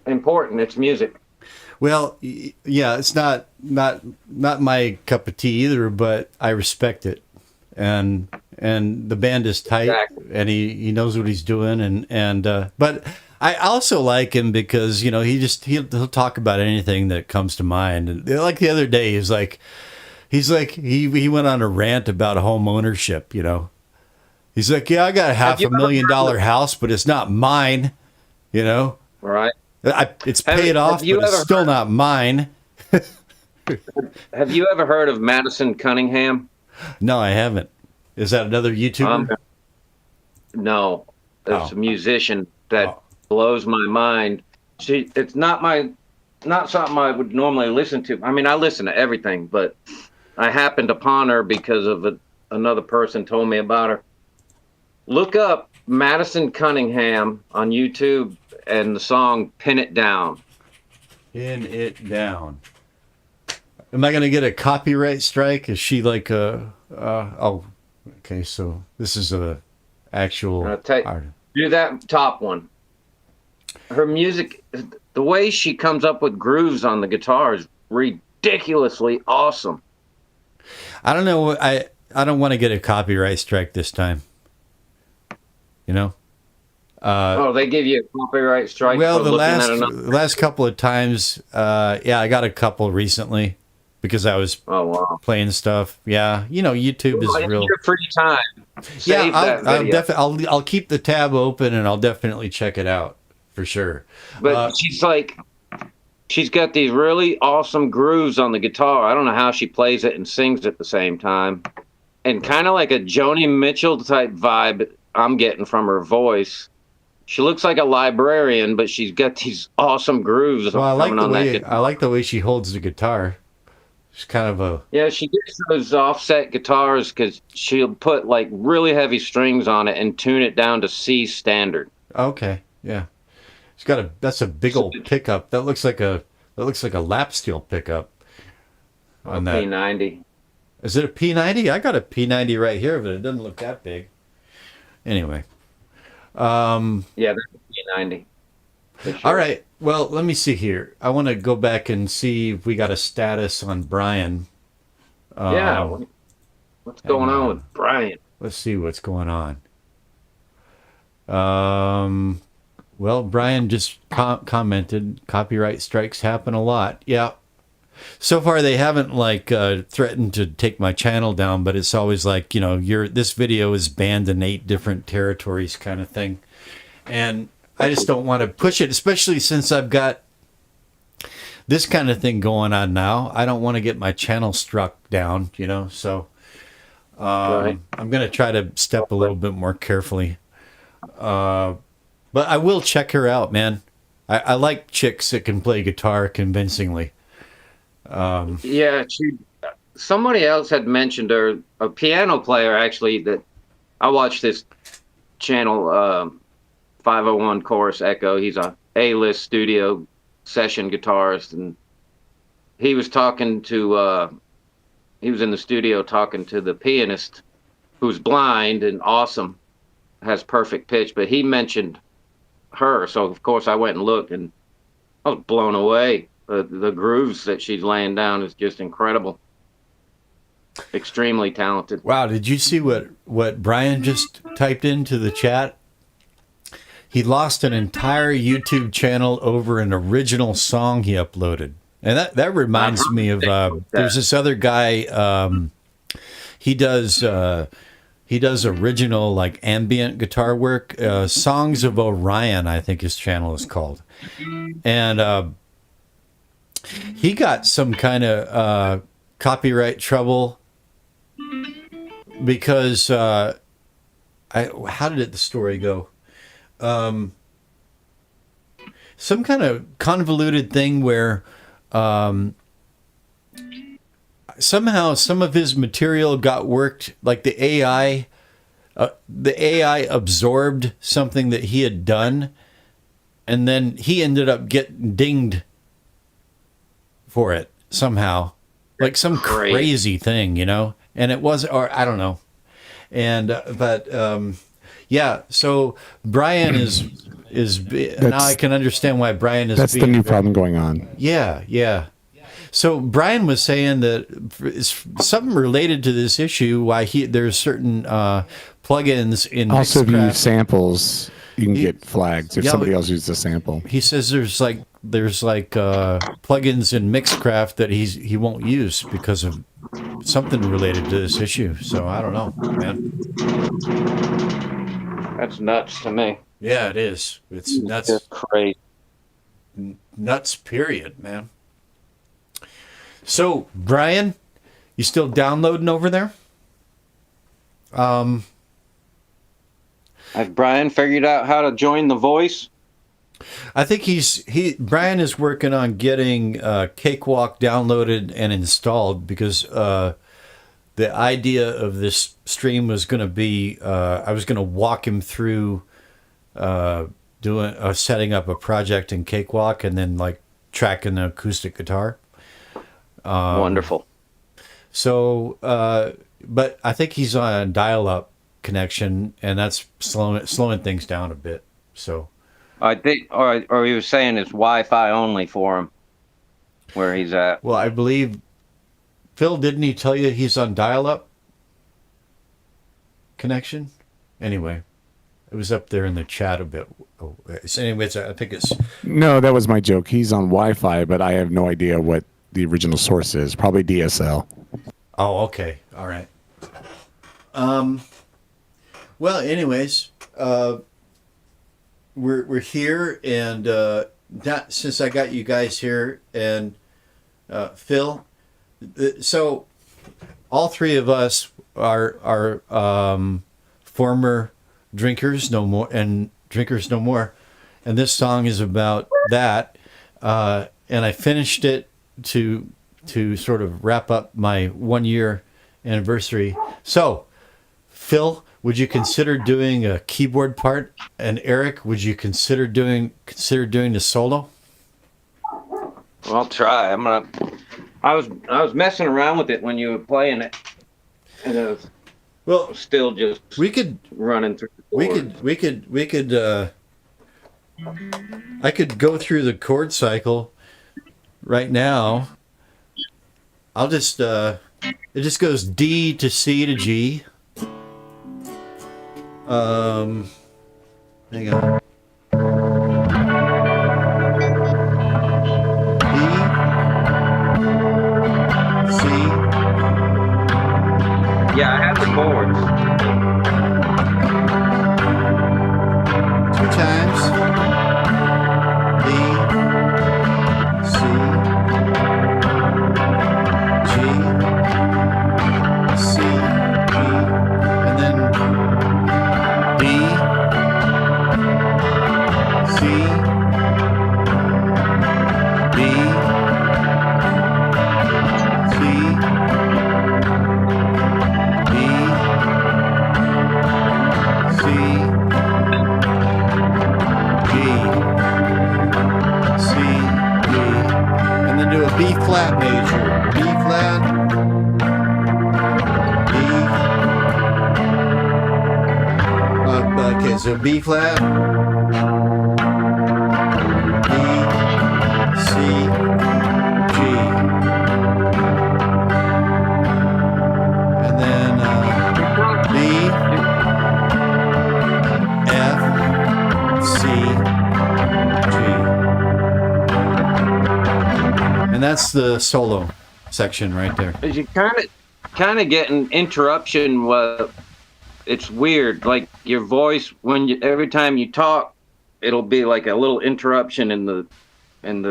important. It's music. Well, yeah, it's not my cup of tea either, but I respect it, and the band is tight, Exactly. and he knows what he's doing, and but I also like him because he'll talk about anything that comes to mind, and like the other day he went on a rant about home ownership, He's like, yeah, I got a $500,000 house, but it's not mine, Right. It's paid off, but it's still not mine. Have you ever heard of Madison Cunningham? No, I haven't. Is that another YouTuber? No, it's Oh. a musician that blows my mind. It's not something I would normally listen to. I mean, I listen to everything, but I happened upon her because of another person told me about her. Look up Madison Cunningham on YouTube and the song "Pin It Down." Pin it down. Am I going to get a copyright strike? Is she like oh, okay. So this is a actual. Do that top one. Her music, the way she comes up with grooves on the guitar is ridiculously awesome. I don't know. I don't want to get a copyright strike this time. They give you a copyright strike. Well, for the looking at last couple of times, yeah, I got a couple recently because I was playing stuff. Yeah, YouTube is real. Your free time. Save that video. I'll keep the tab open and I'll definitely check it out for sure. But she's got these really awesome grooves on the guitar. I don't know how she plays it and sings at the same time, and kind of like a Joni Mitchell type vibe I'm getting from her voice. She looks like a librarian, but she's got these awesome grooves. Well, I like the way she holds the guitar. She's kind of she gets those offset guitars because she'll put like really heavy strings on it and tune it down to C standard. Okay, yeah. That's a big old pickup. That looks like a lap steel pickup. On that P90. Is it a P90? I got a P90 right here, but it doesn't look that big. Anyway. Yeah, that's a P90. Sure. All right. Well, let me see here. I want to go back and see if we got a status on Brian. What's going on with Brian? Let's see what's going on. Well, Brian just commented, copyright strikes happen a lot. Yeah. So far, they haven't threatened to take my channel down, but it's always like, this video is banned in 8 different territories kind of thing. And I just don't want to push it, especially since I've got this kind of thing going on now. I don't want to get my channel struck down, so Right. I'm going to try to step a little bit more carefully. But I will check her out, man. I like chicks that can play guitar convincingly. Somebody else had mentioned her, a piano player actually, that I watched this channel, 501 Chorus Echo. He's a A-list studio session guitarist, and he was he was in the studio talking to the pianist who's blind and awesome, has perfect pitch, but he mentioned her. So of course I went and looked and I was blown away. The grooves that she's laying down is just incredible. Extremely talented. Wow, did you see what Brian just typed into the chat? He lost an entire YouTube channel over an original song he uploaded. And that reminds me of there's this other guy, he does original like ambient guitar work, Songs of Orion, I think his channel is called. And he got some kind of copyright trouble because how did the story go? Some kind of convoluted thing where somehow some of his material got worked, like the AI absorbed something that he had done, and then he ended up getting dinged for it somehow, like some Great. crazy thing, you know. And it was, or I don't know. And yeah. So Brian is now I can understand why Brian is. That's the new problem going on. Yeah, yeah. So Brian was saying that it's something related to this issue. Why there's certain plugins in Also, if you Mixcraft. use samples, you can get flagged if Yeah, somebody but- else uses a sample. He says there's plugins in Mixcraft that he won't use because of something related to this issue. So I don't know, man. That's nuts to me. Yeah, it is. It's nuts. Just crazy. Nuts. Period, man. So Brian, you still downloading over there? Has Brian figured out how to join The Voice? I think Brian is working on getting Cakewalk downloaded and installed because the idea of this stream was going to be I was going to walk him through setting up a project in Cakewalk and then like tracking the acoustic guitar. Wonderful. So, but I think he's on a dial-up connection, and that's slowing things down a bit. So. I think, or he was saying it's Wi-Fi only for him, where he's at. Well, I believe, Phil, didn't he tell you he's on dial-up connection? Anyway, it was up there in the chat a bit. Oh, so anyways, I think it's... No, that was my joke. He's on Wi-Fi, but I have no idea what the original source is. Probably DSL. Oh, okay. All right. Well, anyways, we're here, and since I got you guys here, and Phil, so all three of us are former drinkers no more, and drinkers no more, and this song is about that, and I finished it to sort of wrap up my 1 year anniversary. So, Phil, would you consider doing a keyboard part? And Eric, would you consider doing the solo? Well, I'll try. I was messing around with it when you were playing it, and it was still just We could running through. I could go through the chord cycle right now. I'll just it just goes D to C to G. Hang on. D, C. Yeah, I have the chords. 2 times. D, C, G, C, E, and then D, C, D, C, D, C, G, C, D, and then do a B flat major. B flat, D. Okay, so B flat, D, C, G, and then B, F, C, G, and that's the solo section right there. Is you kind of get an interruption. It's weird. Like your voice every time you talk, it'll be like a little interruption in the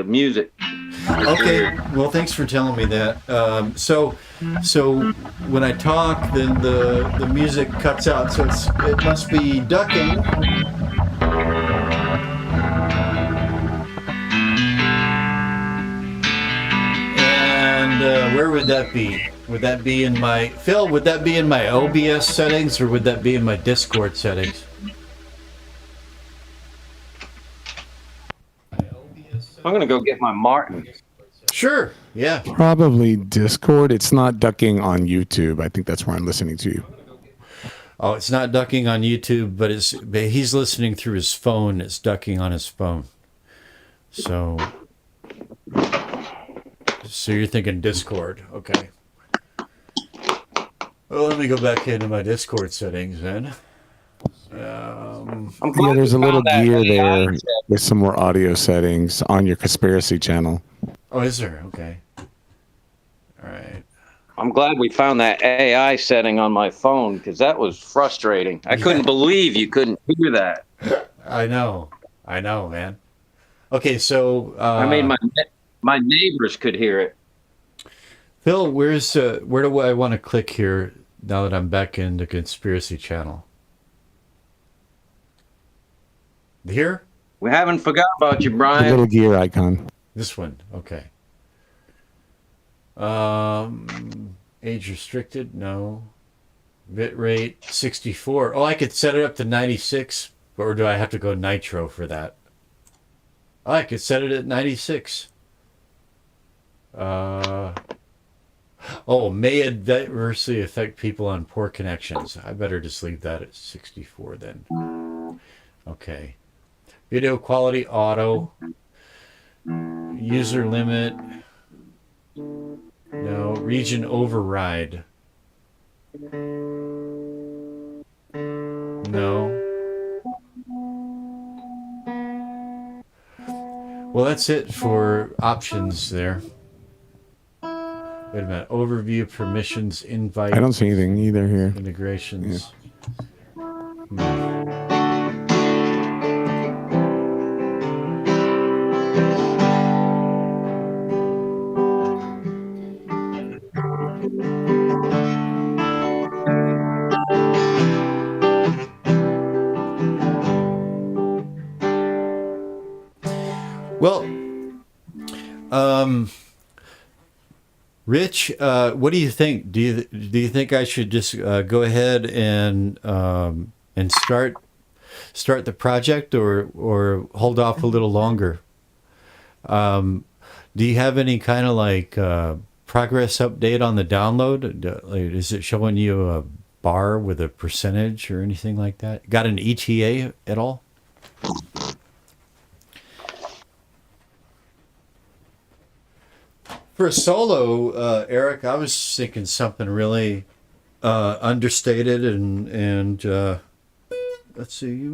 music. Okay, well, thanks for telling me that. So when I talk, then the music cuts out. So it must be ducking. And where would that be? Would that be in my Phil? Would that be in my OBS settings, or would that be in my Discord settings? I'm gonna go get my Martin. Sure. Yeah. Probably Discord. It's not ducking on YouTube. I think that's where I'm listening to you. Oh, it's not ducking on YouTube, but he's listening through his phone. It's ducking on his phone. So you're thinking Discord. Okay. Well, let me go back into my Discord settings then. I'm Yeah, glad there's a we little found that gear AI there with some more audio settings on your conspiracy channel. Oh, is there? Okay. All right. I'm glad we found that AI setting on my phone because that was frustrating. I couldn't believe you couldn't hear that. I know, man. Okay, so I mean, my neighbors could hear it. Phil, where do I want to click here now that I'm back in the conspiracy channel? Here? We haven't forgot about you, The Brian. little gear icon. This one, okay. Age restricted, no. Bit rate 64. Oh, I could set it up to 96, or do I have to go nitro for that? Oh, I could set it at 96. May adversely affect people on poor connections. I better just leave that at 64 then. Okay. Video quality auto. User limit. No. Region override. No. Well, that's it for options there. Wait a minute. Overview, permissions, invite. I don't see anything either here. Integrations. Well, Rich, what do you think? Do you think I should just go ahead and start the project, or hold off a little longer? Do you have any kind of like progress update on the download? Is it showing you a bar with a percentage or anything like that? Got an ETA at all? For a solo, Eric, I was thinking something really understated and let's see.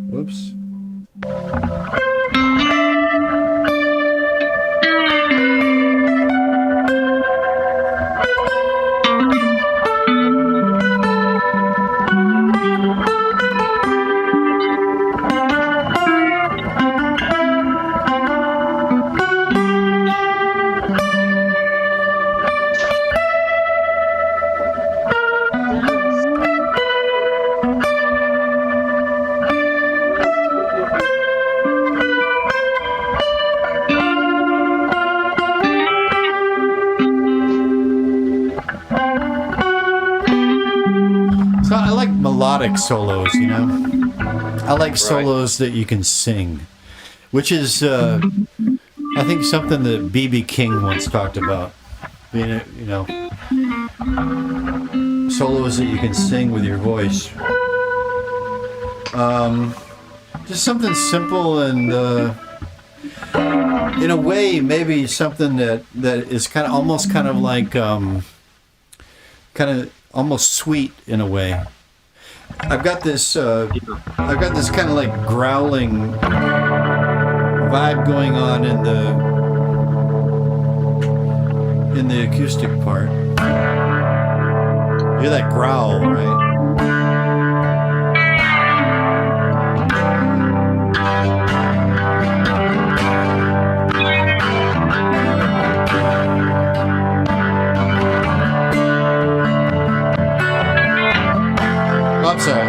Whoops. So I like melodic solos, you know. I like solos that you can sing, which is, I think, something that B.B. King once talked about. Being, you know, solos that you can sing with your voice. Just something simple and, in a way, maybe something that is kind of almost kind of like, kind of almost sweet in a way. I've got this kind of like growling vibe going on in the acoustic part. You hear that growl, right? I'm sorry.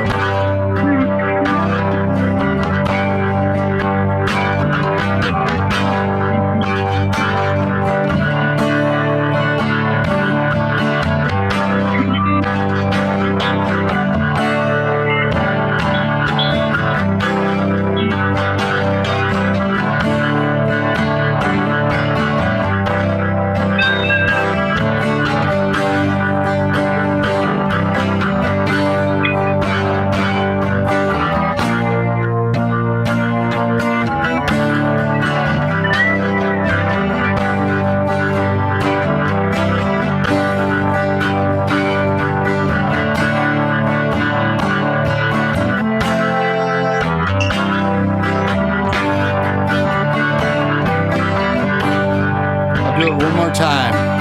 more time.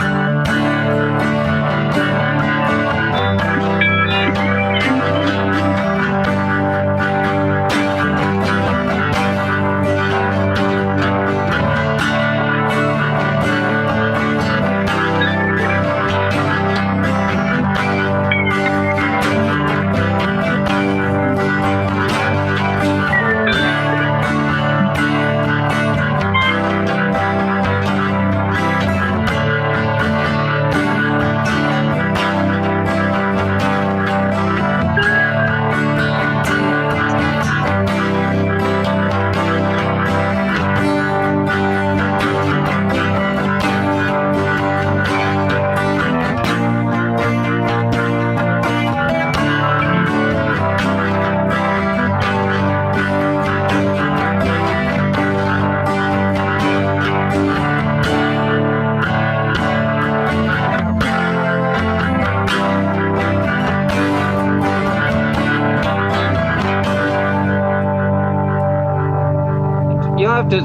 You have to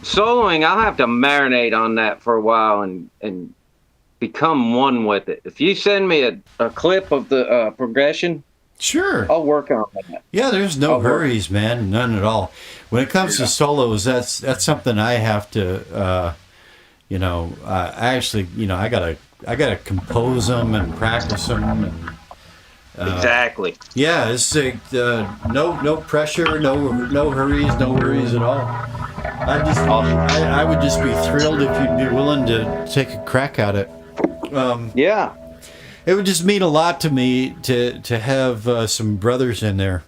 soloing. I'll have to marinate on that for a while and become one with it. If you send me a clip of the progression, Sure. I'll work on that. Yeah, there's no I'll work. hurries, man. None at all. When it comes to solos, that's something I have to, I actually, I gotta compose them and practice them. And, Exactly. yeah, it's like, no pressure, no hurries, no worries at all. I would just be thrilled if you'd be willing to take a crack at it. Yeah. It would just mean a lot to me to have some brothers in there.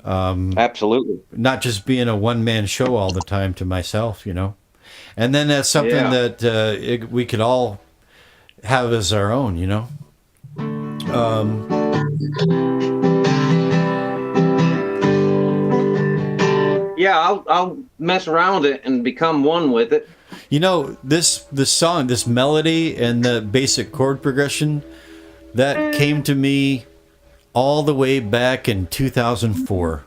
Absolutely. Not just being a one-man show all the time to myself, And then that's something Yeah. that we could all have as our own, Yeah, I'll mess around with it and become one with it. This song, this melody and the basic chord progression, that came to me all the way back in 2004.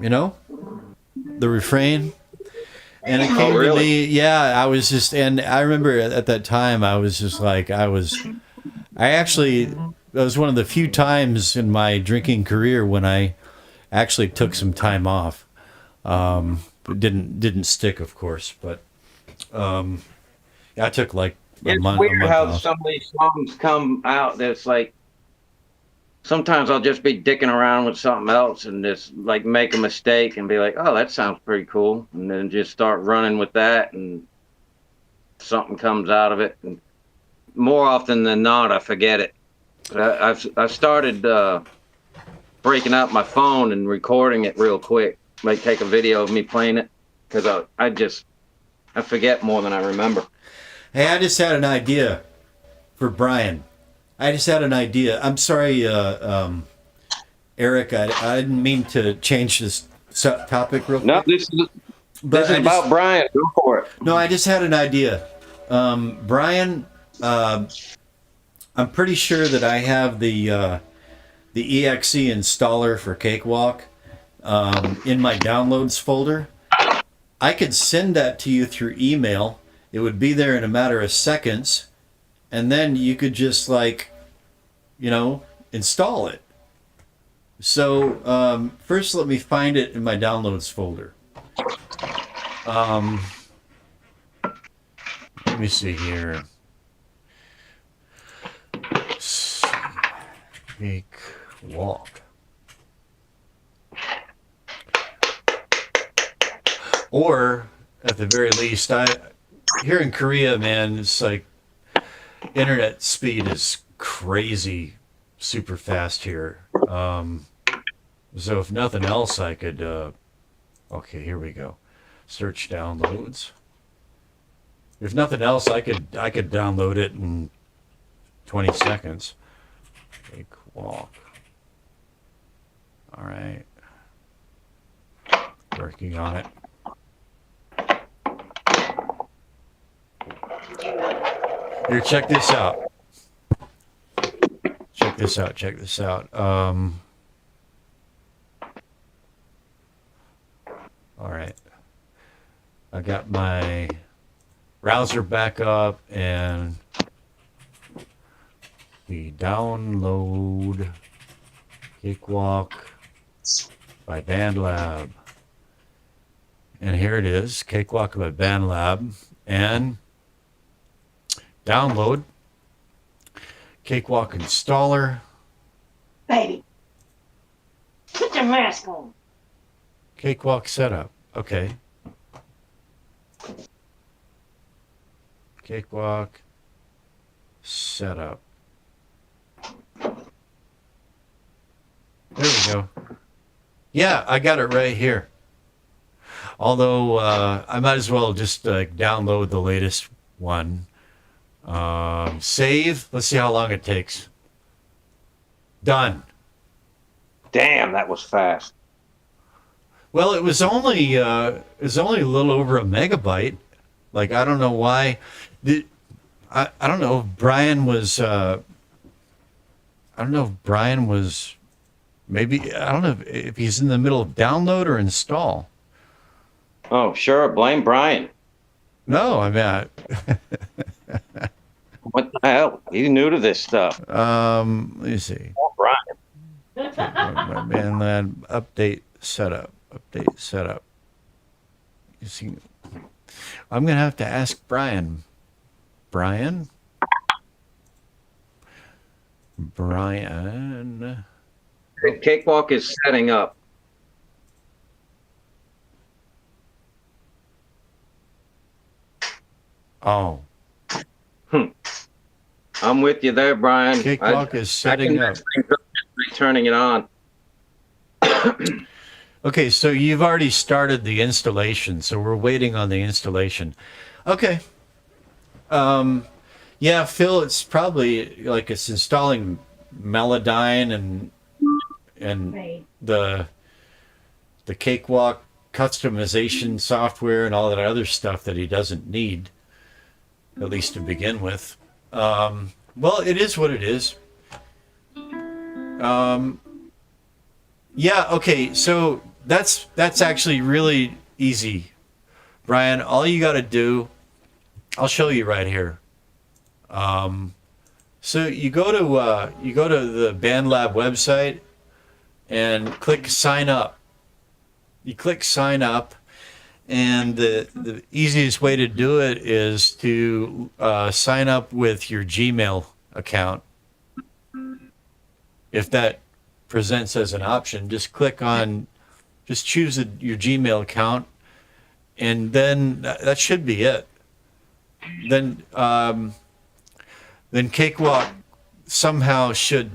The refrain. And it came to really? me, yeah, I was just, and I remember at that time, I was just like, it was one of the few times in my drinking career when I actually took some time off. It didn't stick, of course, but I took like a It's month. weird how off. some of these songs come out that's like, sometimes I'll just be dicking around with something else and just like make a mistake and be like, oh, that sounds pretty cool. And then just start running with that and something comes out of it. And more often than not, I forget it. But I've started breaking out my phone and recording it real quick. Like take a video of me playing it because I forget more than I remember. Hey, I just had an idea for Brian. I just had an idea. I'm sorry, Eric. I didn't mean to change this topic real quick. No, this is But about Brian. Go for it. No, I just had an idea. Brian, I'm pretty sure that I have the exe installer for Cakewalk in my downloads folder. I could send that to you through email. It would be there in a matter of seconds, and then you could just install it. So first, let me find it in my downloads folder. Let me see here. Cakewalk. Or at the very least, here in Korea, man, it's like internet speed is crazy, super fast here. So if nothing else, I could. Okay, here we go. Search downloads. If nothing else, I could download it in 20 seconds. Cakewalk. All right. Working on it. Here, check this out. Check this out. All right. I got my browser back up, and we download Cakewalk by BandLab. And here it is, Cakewalk by BandLab, and download Cakewalk installer, Baby, put your mask on. Cakewalk setup. Okay. Cakewalk setup. There we go. Yeah, I got it right here. Although I might as well just download the latest one. Save. Let's see how long it takes. Done. Damn, that was fast. Well, it was only a little over a megabyte. Like, I don't know why. I don't know if Brian was. I don't know if Brian was. Maybe I don't know if he's in the middle of download or install. Oh, sure. Blame Brian. No, I mean, What the hell? He's new to this stuff. let me see. Oh, Brian. My BandLab update setup. Update setup. You see, I'm gonna have to ask Brian. Brian. Cakewalk is setting up. Oh, I'm with you there, Brian. Cakewalk is setting up. Turning it on. Okay, so you've already started the installation, so we're waiting on the installation. Okay. Yeah, Phil, it's probably like it's installing Melodyne and Right. the Cakewalk customization software and all that other stuff that he doesn't need, at least to begin with. Well, it is what it is. Yeah, okay, so that's actually really easy, Brian. All you got to do, I'll show you right here. So you go to the BandLab website and click sign up. You click sign up, and the easiest way to do it is to sign up with your Gmail account. If that presents as an option, just choose your Gmail account, and then that should be it. Then Cakewalk somehow should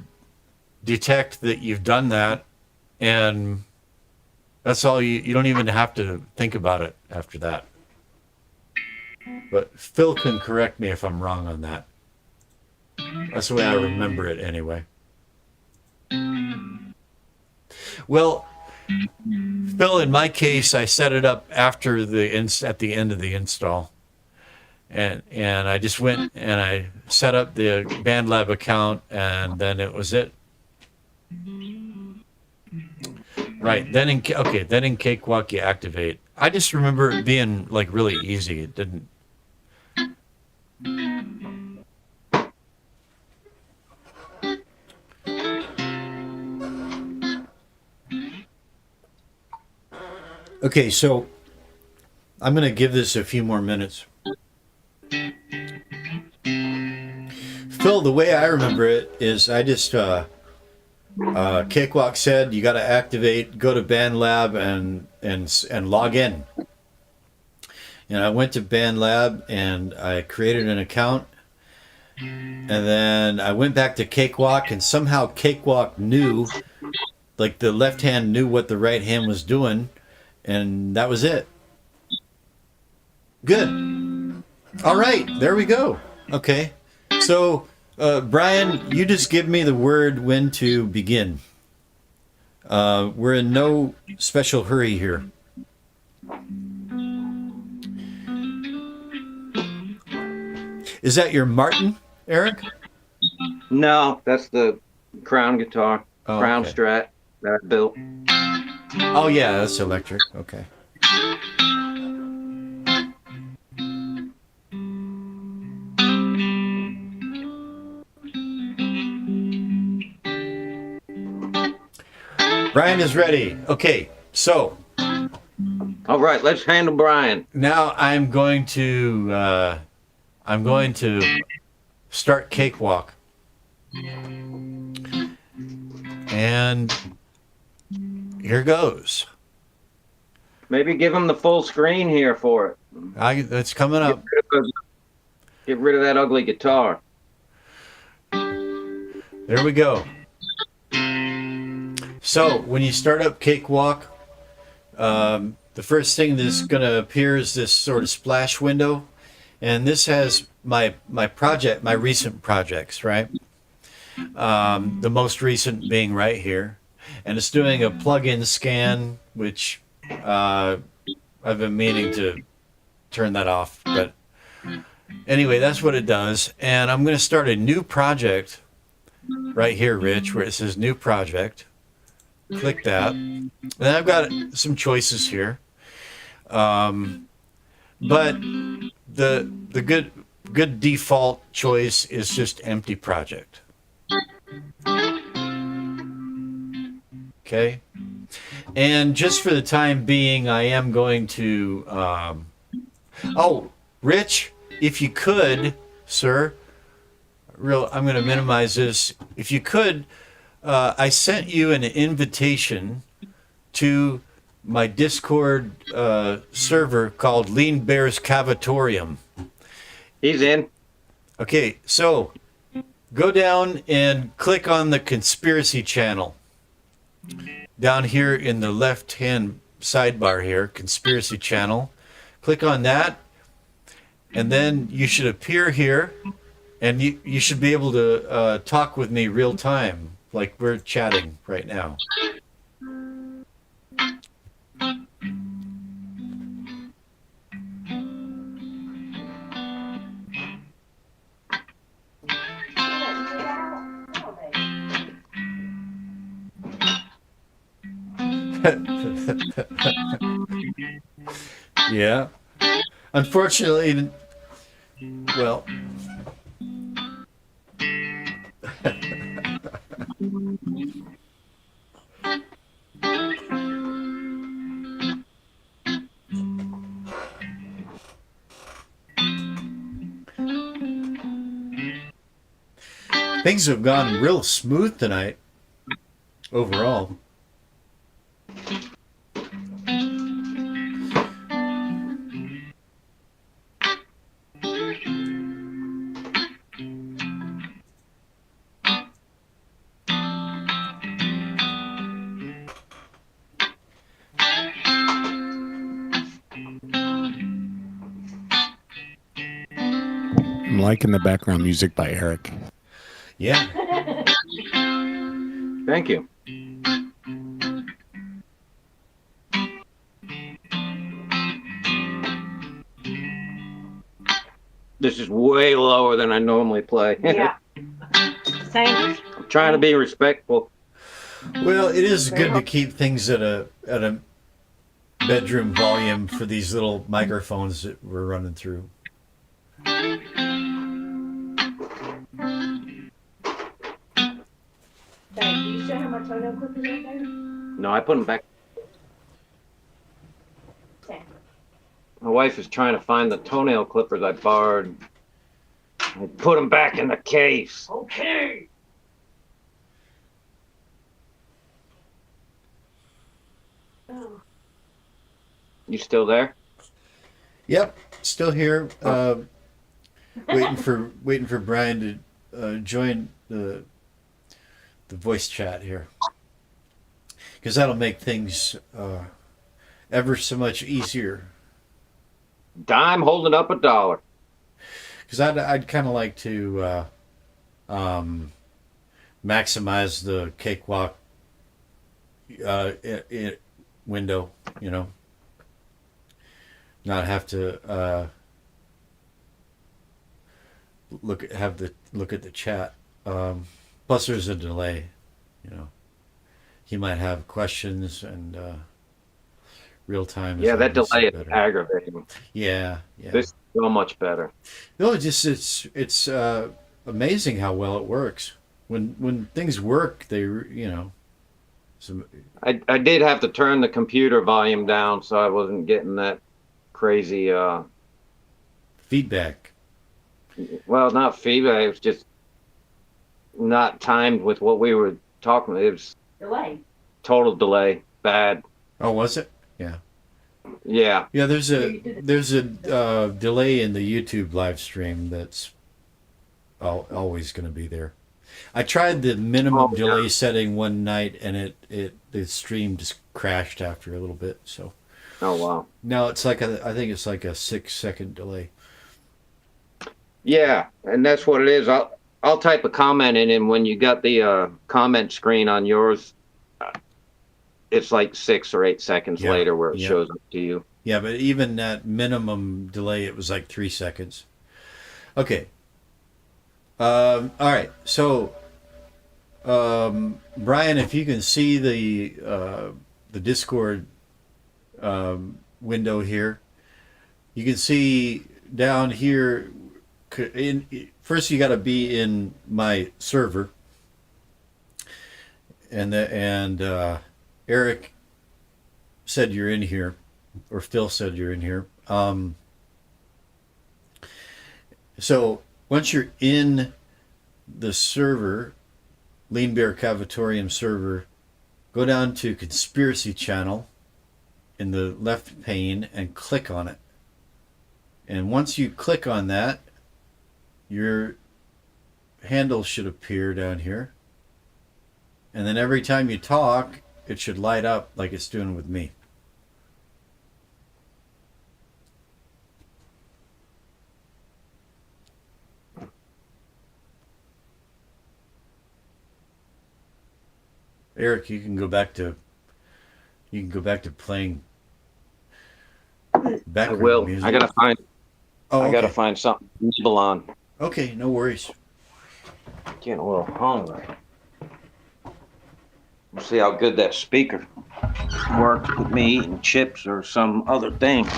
detect that you've done that, and that's all. You don't even have to think about it after that. But Phil can correct me if I'm wrong on that. That's the way I remember it anyway. Well, Phil, in my case, I set it up after at the end of the install. And I just went and I set up the BandLab account, and then it was it. Right. Then in Cakewalk you activate. I just remember it being like really easy. It didn't. Okay, so I'm going to give this a few more minutes. Phil, the way I remember it is I just Cakewalk said you got to activate, go to BandLab and log in. And I went to BandLab and I created an account, and then I went back to Cakewalk, and somehow Cakewalk knew, like the left hand knew what the right hand was doing, and that was it. Good. All right, there we go. Okay, so Brian, you just give me the word when to begin. We're in no special hurry here. Is that your Martin, Eric? No, that's the Crown guitar, Oh, Crown okay. Strat that I built. Oh yeah, that's electric. Okay. Brian is ready. Okay, so All right, let's handle Brian. now I'm going to start Cakewalk. And here goes. Maybe give him the full screen here for it. That's coming up. Get rid of that ugly guitar. There we go. So when you start up Cakewalk, the first thing that's going to appear is this sort of splash window, and this has my recent projects, right? The most recent being right here, and it's doing a plug-in scan, which I've been meaning to turn that off, but anyway, that's what it does. And I'm going to start a new project right here, Rich, where it says new project. Click that. And then I've got some choices here. But the good default choice is just empty project. Okay. And just for the time being, I am going to oh, Rich, if you could, sir, I'm going to minimize this. If you could, I sent you an invitation to my Discord server called Lean Bear's Cavatorium. He's in. Okay, so go down and click on the conspiracy channel. Down here in the left-hand sidebar here, conspiracy channel. Click on that, and then you should appear here, and you should be able to talk with me real time, like we're chatting right now. Yeah. Unfortunately, well, things have gone real smooth tonight overall. I'm liking the background music by Eric. Yeah. Thank you. This is way lower than I normally play. Yeah. Same. I'm trying to be respectful. Well, it is good to keep things at a bedroom volume for these little microphones that we're running through. Thank you. You still have my toenail clippers right there? No, I put them back. Okay. My wife is trying to find the toenail clippers I borrowed. I put them back in the case. Okay. Oh. You still there? Yep, still here. Waiting for Brian to join the voice chat here, because that'll make things ever so much easier. Dime holding up $1. Because I'd kind of like to maximize the Cakewalk window, you know, not have to look at the chat. Plus, there's a delay, you know. He might have questions, and real time. Yeah, that delay is better. aggravating. Yeah. This is so much better. No, it's amazing how well it works. When things work, Some, I did have to turn the computer volume down so I wasn't getting that crazy. feedback. Well, not feedback. It was just not timed with what we were talking. It was Delay. total delay. Bad. Oh, was it? Yeah. Yeah. Yeah, there's a delay in the YouTube live stream that's always going to be there. I tried the minimum delay setting one night, and the stream just crashed after a little bit. So Oh wow. now it's like I think it's like a 6-second delay. Yeah, and that's what it is. I'll type a comment in, and when you got the comment screen on yours, it's like 6 or 8 seconds Yeah, later where it yeah. shows up to you. Yeah, but even that minimum delay, it was like 3 seconds. Okay. All right. So, Brian, if you can see the Discord window here, you can see down here. First, you got to be in my server, and Eric said you're in here, or Phil said you're in here. So once you're in the server, Lean Bear Cavatorium server, go down to Conspiracy Channel in the left pane and click on it. And once you click on that, your handle should appear down here. And then every time you talk, it should light up like it's doing with me. Eric, you can go back to playing I background will. music. I gotta find. Oh, I gotta okay. find something to nibble on. Okay, no worries. Getting a little hungry. We'll see how good that speaker works with me eating chips or some other thing.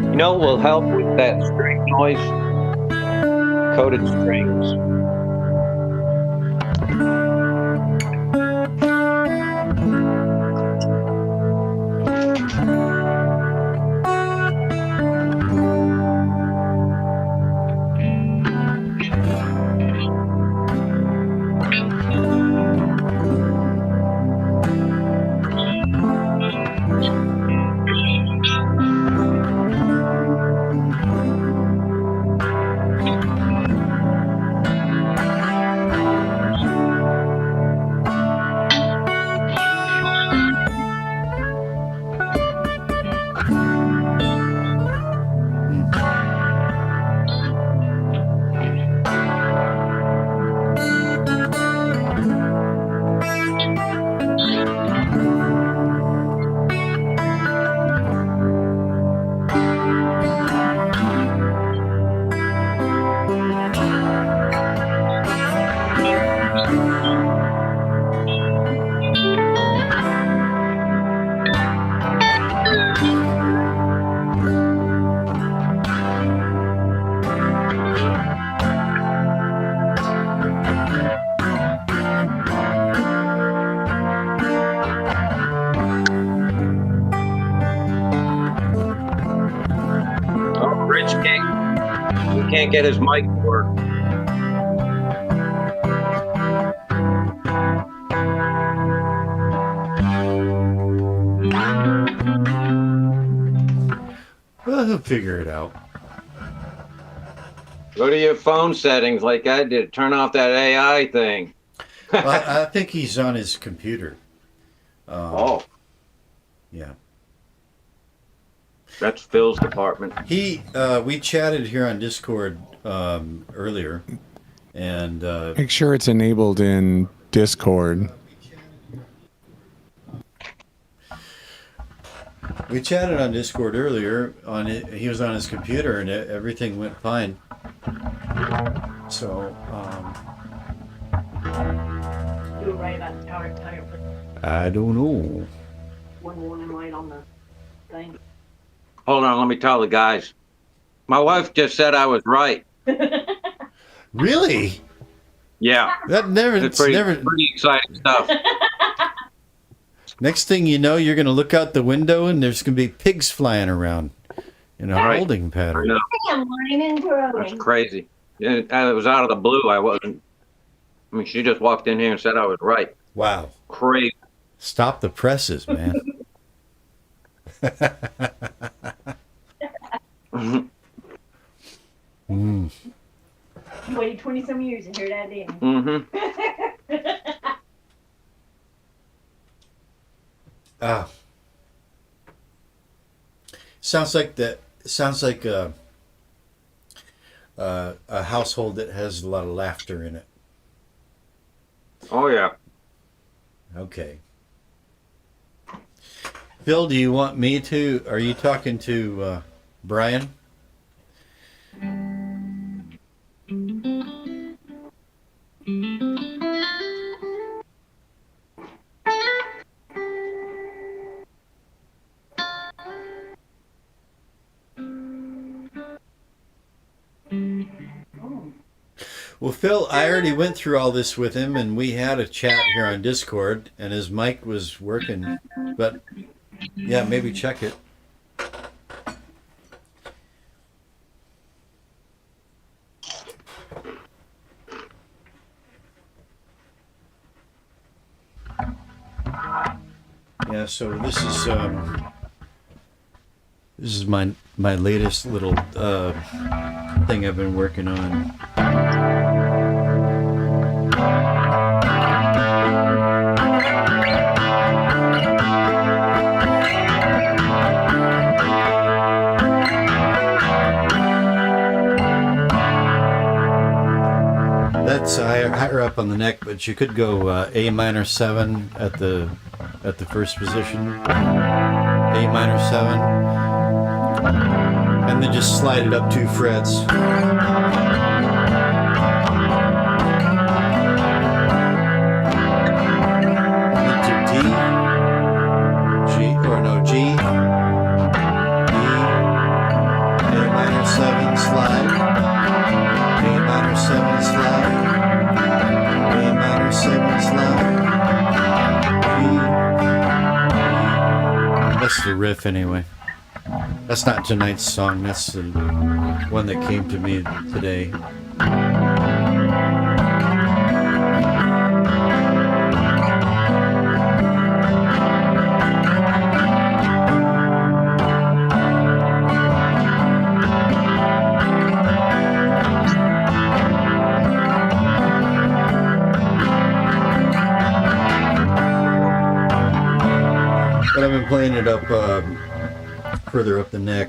You know what will help with that string noise? Coated strings. Oh, Rich can't get his mic to work. Well, he'll figure it out. Go to your phone settings like I did. Turn off that AI thing. Well, I think he's on his computer. Oh, Yeah. that's Phil's department. We chatted here on Discord earlier, and Make sure it's enabled in Discord. we chatted on Discord earlier. He was on his computer, and everything went fine. So, You were right about the tire put I don't know. one warning light on the thing. Hold on, let me tell the guys. My wife just said I was right. Really? Yeah, That never. it's pretty exciting stuff. Next thing you know, you're going to look out the window, and there's going to be pigs flying around in a Right. holding I pattern. know, I'm lying and growing. that's crazy. It was out of the blue. I wasn't. I mean, she just walked in here and said I was right. Wow. Crazy. Stop the presses, man. Mm. You waited 20 some years to hear that, didn't you? Mm-hmm. Ah. Sounds like a household that has a lot of laughter in it. Oh yeah. Okay. Phil, do you want me to? Are you talking to Brian? Well, Phil, I already went through all this with him, and we had a chat here on Discord, and his mic was working. But yeah, maybe check it. Yeah, so this is my latest little thing I've been working on. That's higher up on the neck, but you could go A minor 7 at the first position, A minor 7, and then just slide it up 2 frets. Into D, G, or no, G, E, A minor 7 slide, A minor 7 slide, A minor 7 slide, B. That's the riff anyway. That's not tonight's song, that's the one that came to me today. But I've been playing it up further up the neck,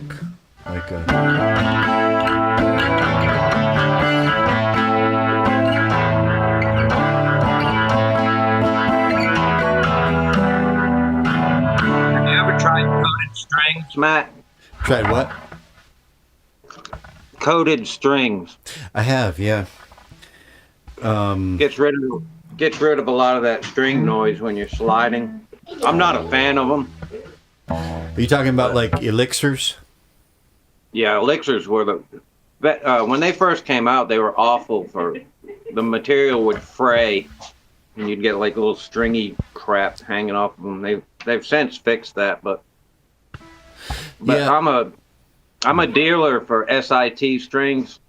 like Have you ever tried coated strings, Matt? tried what? Coated strings. I have, yeah. Gets rid of a lot of that string noise when you're sliding. I'm not a fan of them. Are you talking about like elixirs? Yeah, elixirs were when they first came out, they were awful. For the material would fray, and you'd get like little stringy crap hanging off of them. They've since fixed that, but Yeah. I'm a dealer for SIT strings,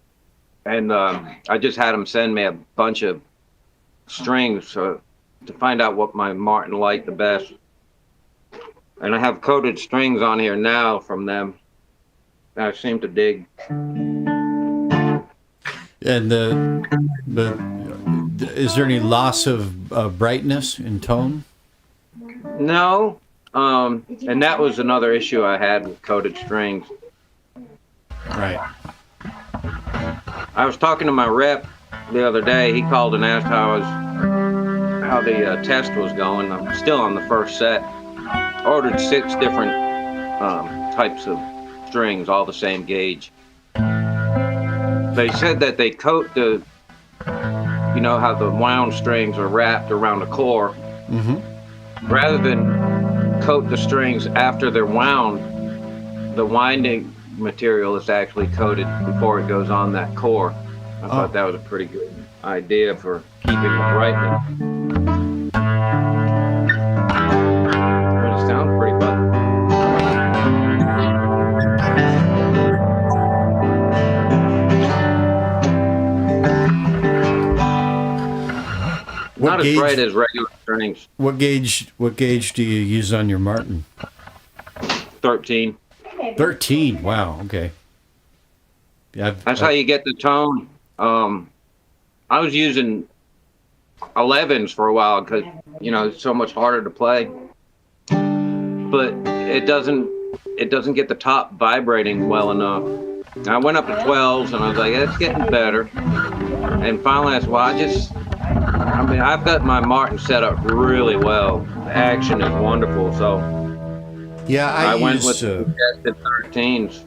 and I just had them send me a bunch of strings to find out what my Martin liked the best. And I have coated strings on here now from them. I seem to dig. And is there any loss of brightness in tone? No, and that was another issue I had with coated strings. Right. I was talking to my rep the other day. He called and asked how the test was going. I'm still on the first set. Ordered 6 different types of strings, all the same gauge. They said that they coat you know how the wound strings are wrapped around the core. Mm-hmm. Rather than coat the strings after they're wound, the winding material is actually coated before it goes on that core. I thought that was a pretty good idea for keeping the brightness. But it sounds pretty good. Not as bright as regular strings. What gauge do you use on your Martin? 13. 13. Wow. Okay. Yeah. That's how you get the tone. I was using 11s for a while because it's so much harder to play. But it doesn't get the top vibrating well enough. I went up to 12s and I was like, it's getting better. And finally I said, well, I've got my Martin set up really well. The action is wonderful, so yeah, I went with the 13s.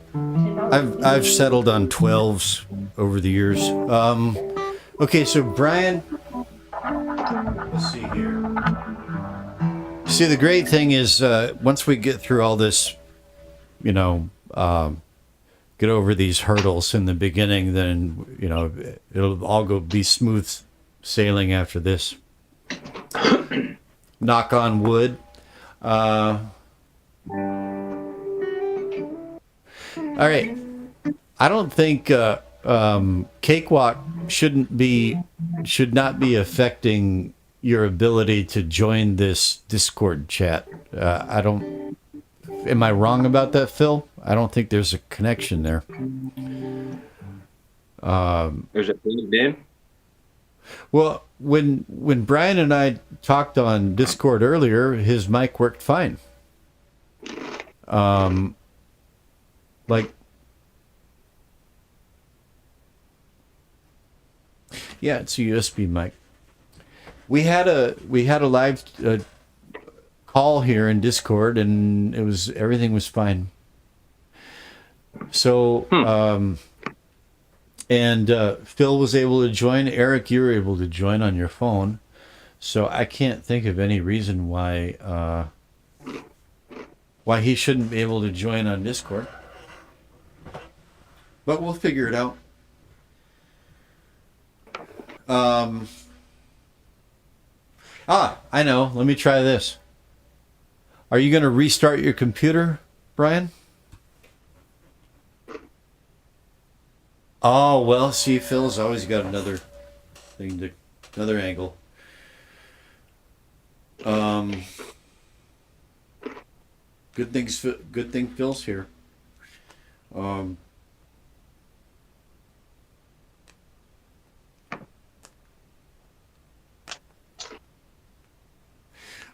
I've settled on 12s over the years. Okay, so Brian, let's see here. See, the great thing is once we get through all this, get over these hurdles in the beginning, then it'll all be smooth sailing after this. Knock on wood. All right. I don't think Cakewalk should not be affecting your ability to join this Discord chat. Am I wrong about that, Phil? I don't think there's a connection there. Is it plugged in? Well, when Brian and I talked on Discord earlier, his mic worked fine. Yeah, it's a USB mic. We had a live call here in Discord, and everything was fine. So, Phil was able to join. Eric, you were able to join on your phone. So I can't think of any reason why he shouldn't be able to join on Discord. But we'll figure it out. I know. Let me try this. Are you going to restart your computer, Brian? Oh, well, see, Phil's always got another angle. Good thing Phil's here.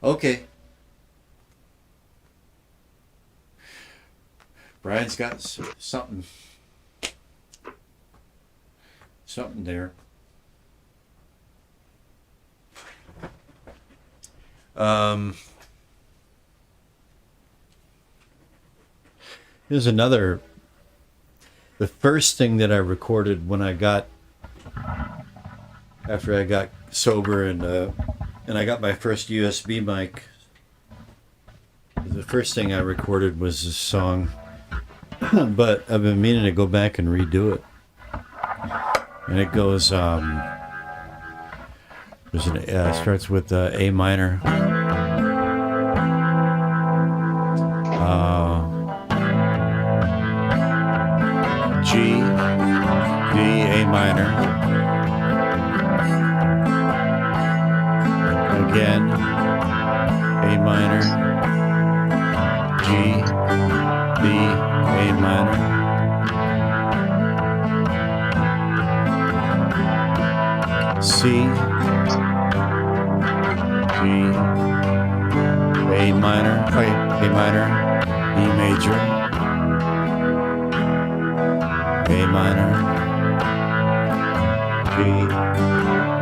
Okay. Brian's got something there. Here's another. The first thing that I recorded after I got sober and I got my first USB mic. The first thing I recorded was this song, but I've been meaning to go back and redo it. And it goes, starts with A minor. G, D, A minor. Again, A minor, G, D, A minor. C, G, A minor, A minor, E major, A minor, G,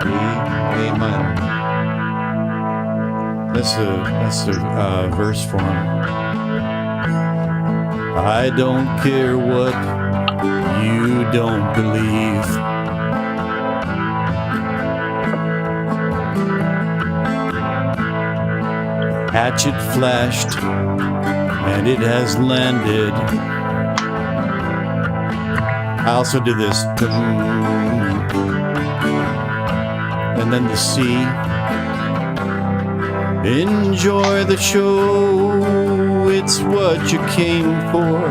E, A minor. That's the verse form. I don't care what you don't believe. Hatchet flashed and it has landed. I also do this. And then the C. Enjoy the show, it's what you came for.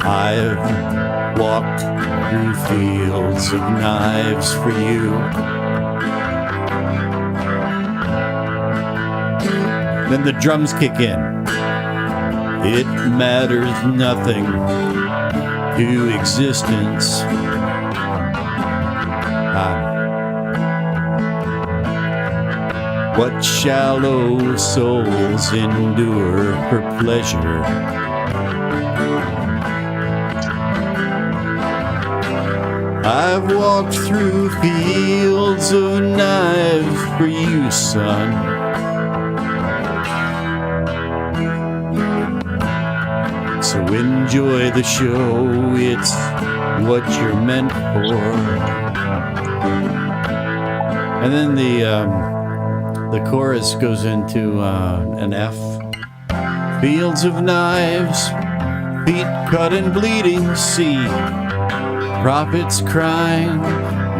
I've walked through fields of knives for you. Then the drums kick in. It matters nothing to existence. What shallow souls endure for pleasure. I've walked through fields of knives for you, son. So enjoy the show, it's what you're meant for. And then the chorus goes into an F. Fields of knives, feet cut and bleeding, C. Prophets crying,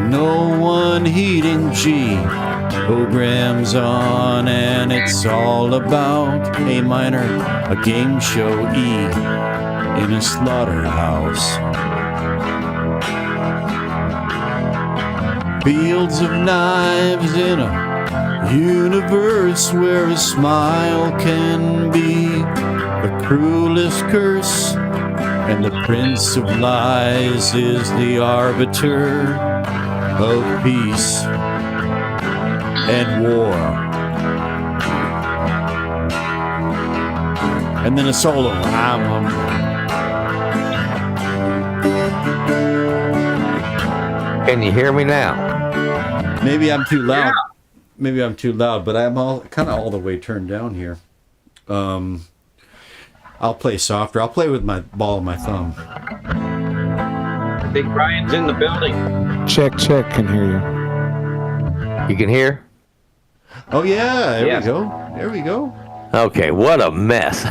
no one heeding, G. Programs on and it's all about A minor, a game show, E. In a slaughterhouse. Fields of knives in a universe where a smile can be the cruelest curse, and the Prince of Lies is the arbiter of peace and war. And then a solo. Can you hear me now? Maybe I'm too loud. Maybe I'm too loud, but I'm kind of all the way turned down here. I'll play softer. I'll play with my ball of my thumb. I think Brian's in the building. Check, can hear you. You can hear? Oh yeah, there Yes. we go. There we go. Okay, what a mess.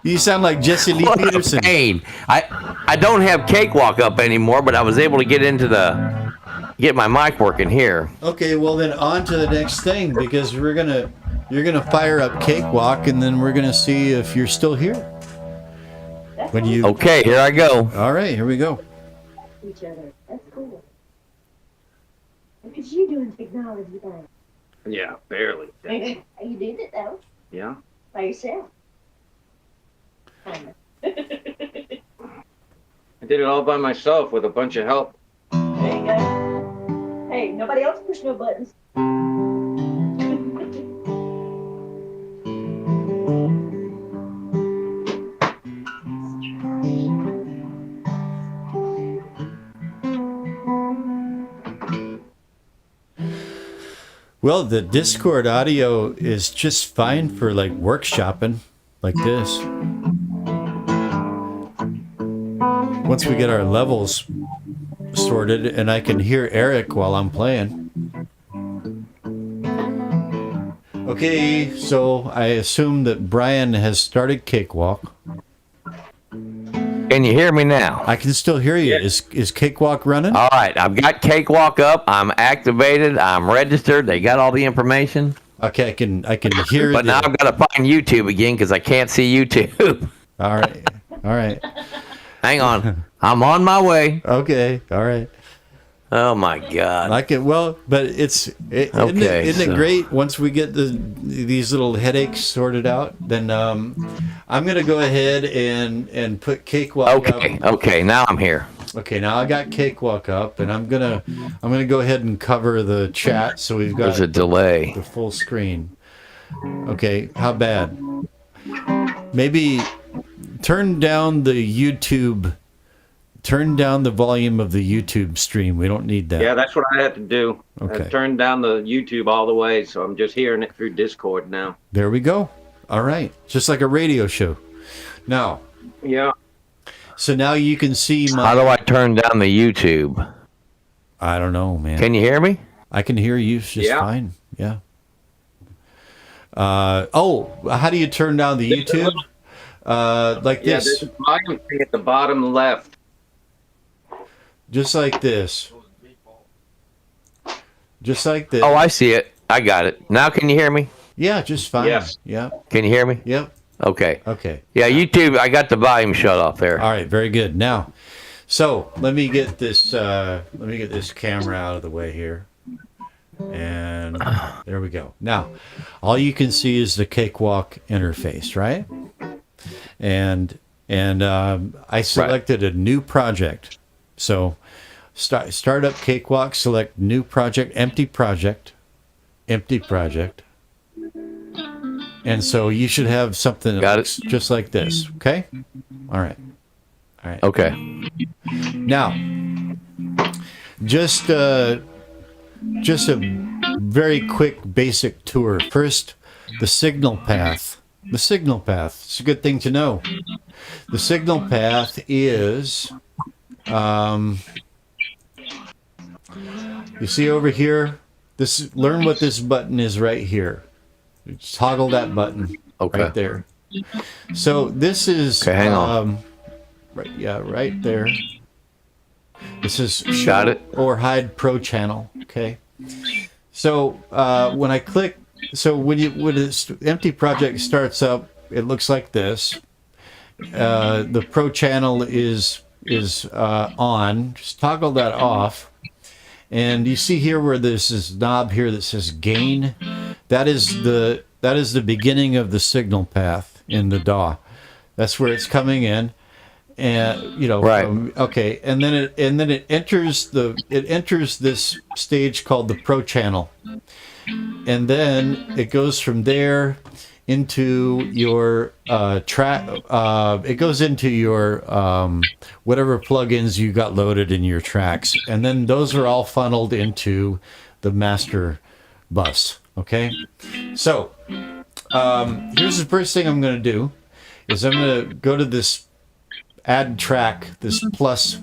You sound like Jesse Lee What Peterson. a pain. I don't have Cakewalk up anymore, but I was able to get my mic working here. Okay, well then on to the next thing, because you're gonna fire up Cakewalk, and then we're gonna see if you're still here. When you Okay, here I go. All right, here we go. Each other. That's cool. Look at you doing technology thing. Yeah, barely. You did it though, Yeah. by yourself. Kinda. I did it all by myself with a bunch of help. There you go. Hey, nobody else pushed no buttons. Well, the Discord audio is just fine for like workshopping like this. Once we get our levels sorted and I can hear Eric while I'm playing. Okay, so I assume that Brian has started Cakewalk. Can you hear me now? I can still hear you. Yes. Is Cakewalk running? All right, I've got Cakewalk up. I'm activated. I'm registered. They got all the information. Okay, I can hear. But now I've got to find YouTube again because I can't see YouTube. All right. Hang on. I'm on my way. Okay. All right. Oh my God. Like it well, but Okay, isn't it so- great once we get these little headaches sorted out? Then I'm gonna go ahead and put Cakewalk Okay. up. Okay. Now I'm here. Okay, now I got Cakewalk up, and I'm gonna go ahead and cover the chat so we've got There's a delay. the full screen. Okay, how bad? Maybe turn down the YouTube. Turn down the volume of the YouTube stream. We don't need that. Yeah, that's what I had to do. Okay. I turned down the YouTube all the way, so I'm just hearing it through Discord now. There we go. All right. Just like a radio show. Now, Yeah. so now you can see How do I turn down the YouTube? I don't know, man. Can you hear me? I can hear you just Yeah. fine. Yeah. How do you turn down the YouTube? Like Yeah, this. there's a volume thing at the bottom left. Just like this. Just like this. Oh, I see it. I got it. Now can you hear me? Yeah, just fine. Yes. Yeah. Can you hear me? Yep. Okay. Okay. Yeah, YouTube. I got the volume shut off there. All right, very good. Now, so let me get this camera out of the way here, and there we go. Now, all you can see is the Cakewalk interface, right? And I selected a new project. So, start up Cakewalk. Select new project, empty project. And so you should have something that Got it. looks just like this. Okay. All right. Okay. Now, just a very quick basic tour. First, the signal path. The signal path. It's a good thing to know. The signal path is, you see over here. Learn what this button is right here. Toggle that button Okay. right there. So this is Okay, hang on. right there. This is show Got it. or hide pro channel. Okay. So when I click, when this empty project starts up, it looks like this. The pro channel is on. Just toggle that off, and you see here where there's this knob here that says gain. That is the beginning of the signal path in the DAW. That's where it's coming in, and Right. okay, and then it enters this stage called the pro channel, and then it goes from there into your track. It goes into your whatever plugins you got loaded in your tracks, and then those are all funneled into the master bus. Okay, so here's the first thing I'm going to do is I'm going to go to this add track, this plus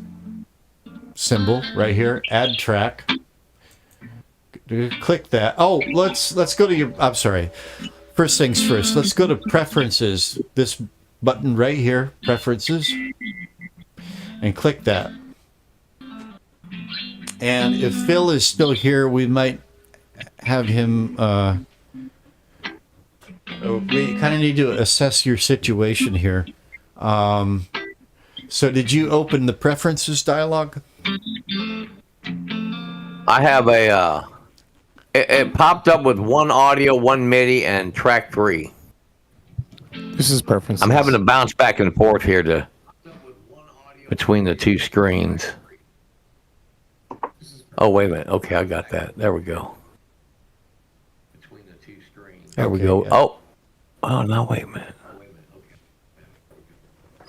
symbol right here, add track. Click that. Oh, let's go to your. I'm sorry. First things first. Let's go to preferences. This button right here, preferences, and click that. And if Phil is still here, we might have him. We kind of need to assess your situation here. So, did you open the preferences dialog? I have a. It popped up with one audio, one MIDI, and track 3. This is preferences. I'm having to bounce back and forth here between the two screens. Oh, wait a minute. Okay, I got that. There we go. There we Okay, go. yeah. Oh, no, wait a minute.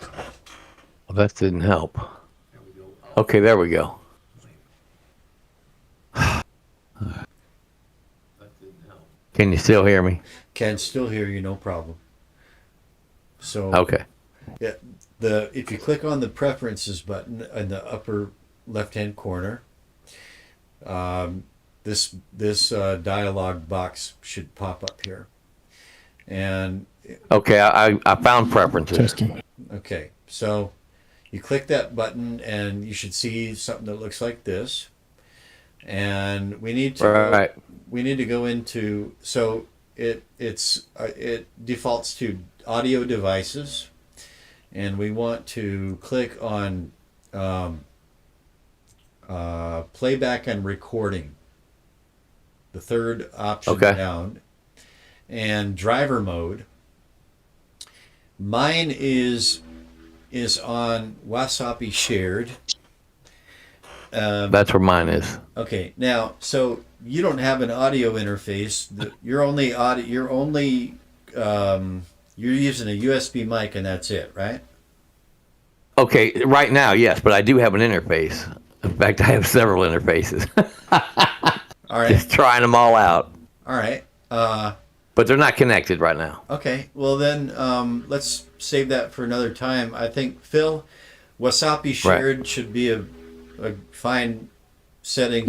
Well, that didn't help. Okay, there we go. Can you still hear me? Can still hear you, no problem. So, Okay. yeah, if you click on the preferences button in the upper left-hand corner, this dialog box should pop up here. And Okay, I found preferences. Testing. okay, so you click that button and you should see something that looks like this. And we need to Right. we need to go into, so it defaults to audio devices, and we want to click on playback and recording. The third option Okay. down. And driver mode. Mine is on Wasapi shared. That's where mine is. Okay, now so you don't have an audio interface. You're only audio. You're using a USB mic and that's it, right? Okay, right now, yes, but I do have an interface. In fact, I have several interfaces. All right, Just trying them all out. all right. But they're not connected right now. Okay, well then let's save that for another time. I think Phil, Wasapi shared should be a fine setting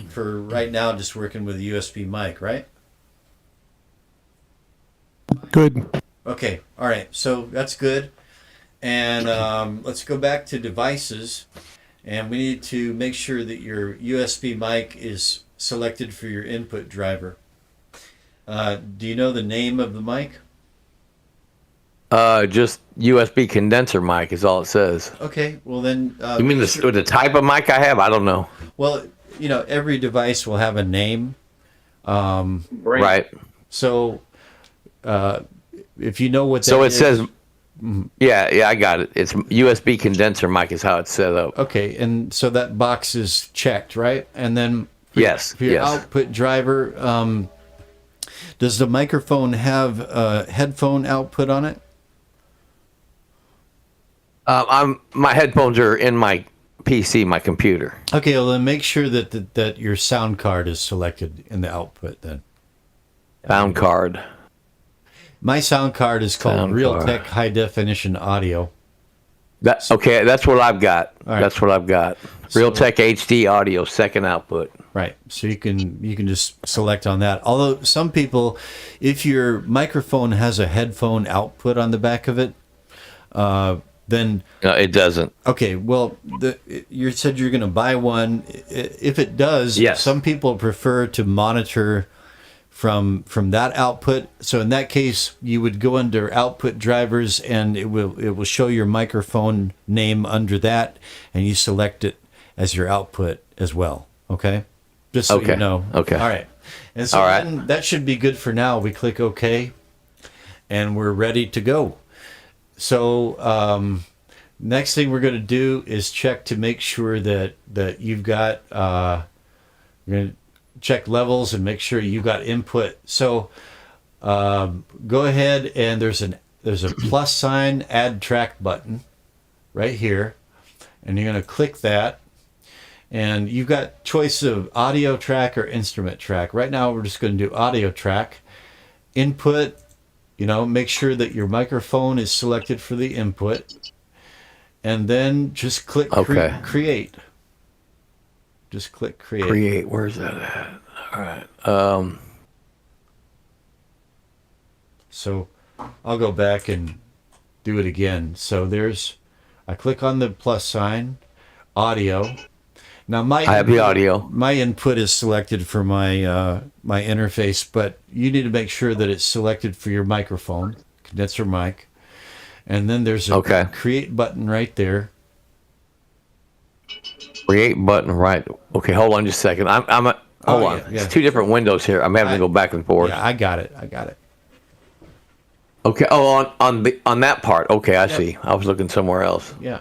for right now. Just working with a USB mic, right? Good. Okay, all right. So that's good. And let's go back to devices, and we need to make sure that your USB mic is selected for your input driver. Do you know the name of the mic? Just USB condenser mic is all it says. Okay, well then. You mean the type of mic I have? I don't know. Well, every device will have a name. Right. So, if you know what that So it is- says, yeah, I got it. It's USB condenser mic is how it's set up. Okay, and so that box is checked, right? And then Yes, for your yes. output driver, does the microphone have a headphone output on it? My headphones are in my PC, my computer. Okay, well then make sure that your sound card is selected in the output then. Sound card. My sound card is called Sound Realtek card. High Definition Audio. Okay, that's what I've got. All right. That's what I've got. So- Realtek HD audio, second output. Right. So you can just select on that. Although some people, if your microphone has a headphone output on the back of it, then No, it doesn't. okay. Well, you said you're going to buy one. If it does, Yes. some people prefer to monitor from that output. So in that case, you would go under output drivers, and it will show your microphone name under that, and you select it as your output as well. Okay. Just so you Okay. know. Okay. All right. And so All right. then that should be good for now. We click OK, and we're ready to go. So next thing we're going to do is check to make sure that you've got. We're going to check levels and make sure you got input. So go ahead, and there's a plus sign, add track button right here, and you're going to click that. And you've got choice of audio track or instrument track. Right now, we're just going to do audio track. Input, make sure that your microphone is selected for the input. And then just click Okay. create. Just click create. Create. Where's that at? All right. So I'll go back and do it again. So I click on the plus sign, audio. Now I have the audio. My input is selected for my my interface, but you need to make sure that it's selected for your microphone, condenser mic. And then there's a Okay. create button right there. Create button. Right. Okay. Hold on just a second. Hold on. yeah. It's two different windows here. I'm having to go back and forth. Yeah, I got it. Okay. Oh, on that part. Okay, I see. I was looking somewhere else. Yeah.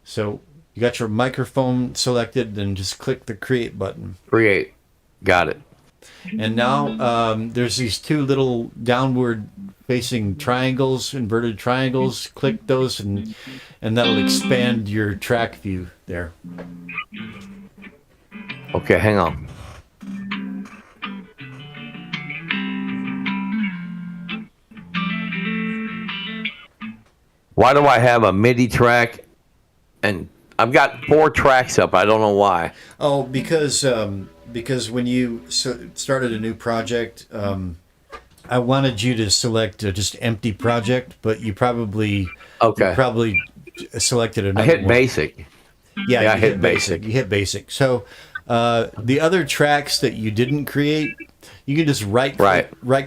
So you got your microphone selected, then just click the create button. Create. Got it. And now there's these two little downward facing triangles, inverted triangles. Click those, and that'll expand your track view there. Okay, hang on. Why do I have a MIDI track? And I've got 4 tracks up. I don't know why. Oh, because when you started a new project, I wanted you to select a just empty project, but you probably selected another I hit one. basic. Yeah, I you hit basic. You hit basic. So the other tracks that you didn't create, you can just right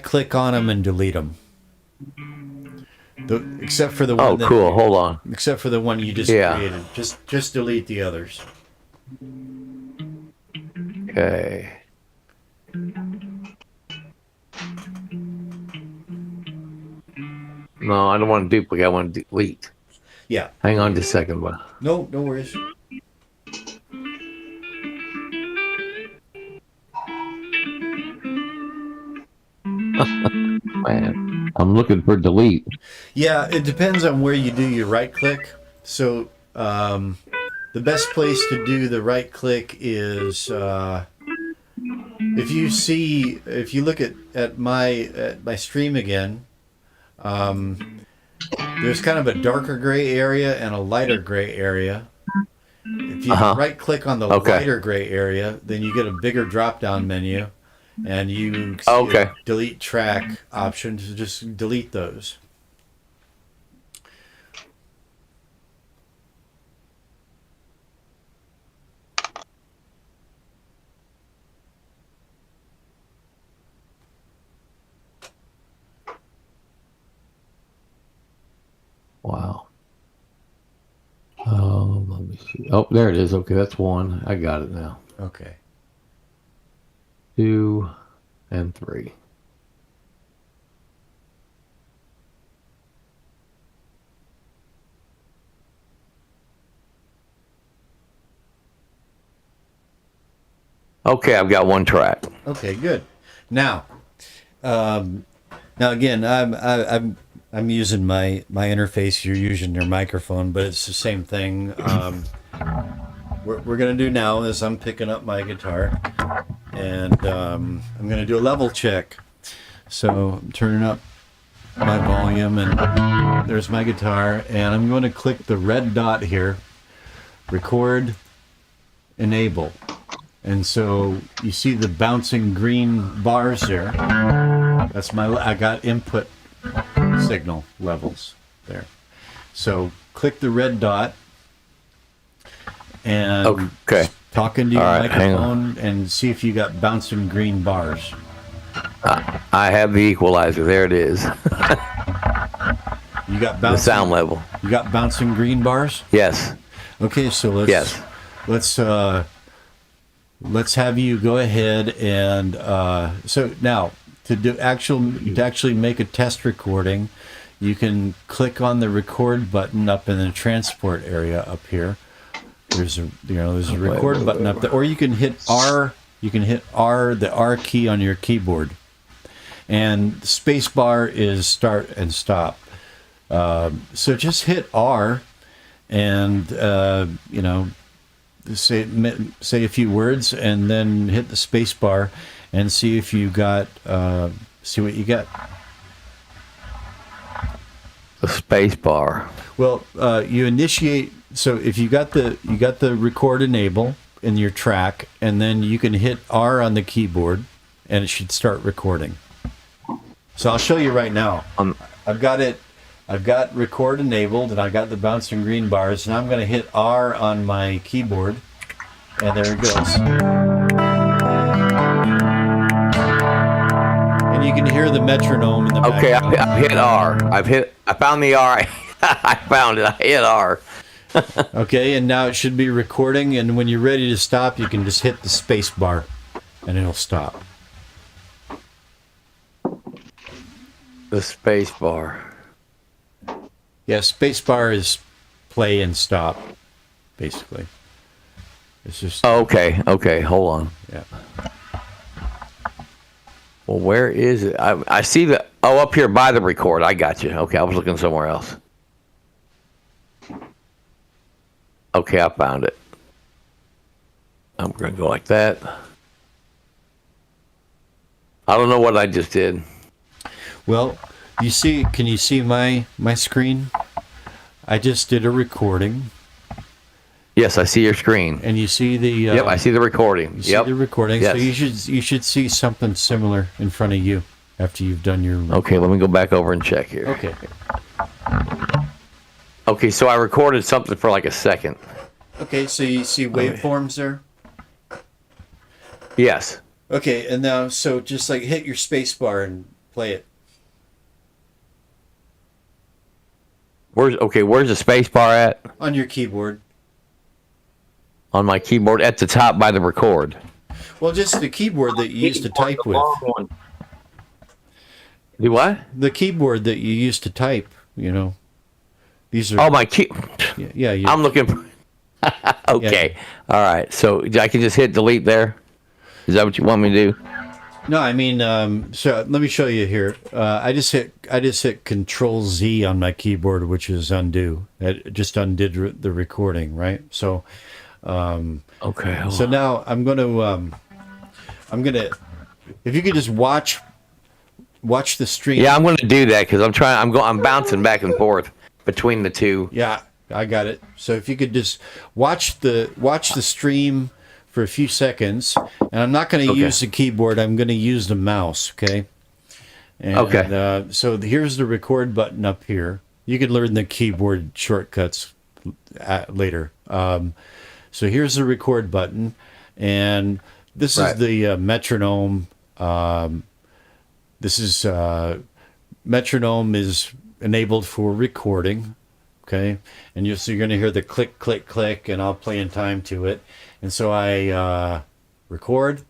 click on them and delete them. Except for the one. Oh, cool. Hold on. Except for the one you just Yeah. created. Just delete the others. Okay. No, I don't want to duplicate. I want to delete. Yeah. Hang on just a second, but No worries. man, I'm looking for delete. Yeah, it depends on where you do your right click. So the best place to do the right click is if you look at my stream again, there's kind of a darker gray area and a lighter gray area. If you right click on the lighter gray area, then you get a bigger drop down menu, and you see a delete track option to just delete those. Wow. Oh, let me see. Oh, there it is. Okay, that's one. I got it now. Okay. 2 and 3. Okay, I've got one track. Okay, good. Now again, I'm using my interface. You're using your microphone, but it's the same thing. What we're gonna do now is I'm picking up my guitar, and I'm gonna do a level check. So I'm turning up my volume, and there's my guitar, and I'm going to click the red dot here, record, enable. And so you see the bouncing green bars there. That's I got input signal levels there. So click the red dot and talk into your microphone and see if you got bouncing green bars. I have the equalizer. There it is. You got the sound level. You got bouncing green bars? Yes. Okay, so let's have you go ahead and so now to actually make a test recording, you can click on the record button up in the transport area up here. There's a record button up there, or you can hit R. You can hit R, the R key on your keyboard, and space bar is start and stop. So just hit R, and say a few words, and then hit the space bar and see if you got see what you get. The space bar. Well, you initiate. So if you got the record enable in your track, and then you can hit R on the keyboard, and it should start recording. So I'll show you right now. I've got record enabled, and I got the bouncing green bars, and I'm going to hit R on my keyboard, and there it goes. And you can hear the metronome in the background. Okay, I've hit R. I found the R. I found it. I hit R. Okay, and now it should be recording, and when you're ready to stop, you can just hit the space bar, and it'll stop. The space bar. Yeah, space bar is play and stop, basically. It's just... Okay, hold on. Yeah. Well, where is it? I see the... Oh, up here by the record. I got you. Okay, I was looking somewhere else. Okay, I found it. I'm going to go like that. I don't know what I just did. Well, can you see my screen? I just did a recording. Yes, I see your screen. And you see the... yep, I see the recording. You see the recording. Yes. So you should see something similar in front of you after you've done your... Okay, let me go back over and check here. Okay. Okay, so I recorded something for like a second. Okay, so you see waveforms there? Yes. Okay, and now, so just like hit your space bar and play it. Where's the space bar at? On your keyboard. on my keyboard at the top by the record. Well, just the keyboard that you used to type The with. long one. Do what? The keyboard that you used to type. These are. Oh, my key. Yeah. I'm looking for. Okay. All right. So I can just hit delete there. Is that what you want me to do? No, I mean, so let me show you here. I just hit Control Z on my keyboard, which is undo. It just undid the recording, right? So, Okay. hold so on. now I'm gonna, if you could just watch the stream. Yeah, I'm going to do that because I'm bouncing back and forth between the two. Yeah, I got it. So if you could just watch the stream for a few seconds, and I'm not going to Okay. use the keyboard. I'm going to use the mouse. Okay. And, Okay. So here's the record button up here. You can learn the keyboard shortcuts later. So here's the record button, and this Right. is the metronome. This is metronome is enabled for recording. Okay, and so you're going to hear the click, click, click, and I'll play in time to it. And so I record.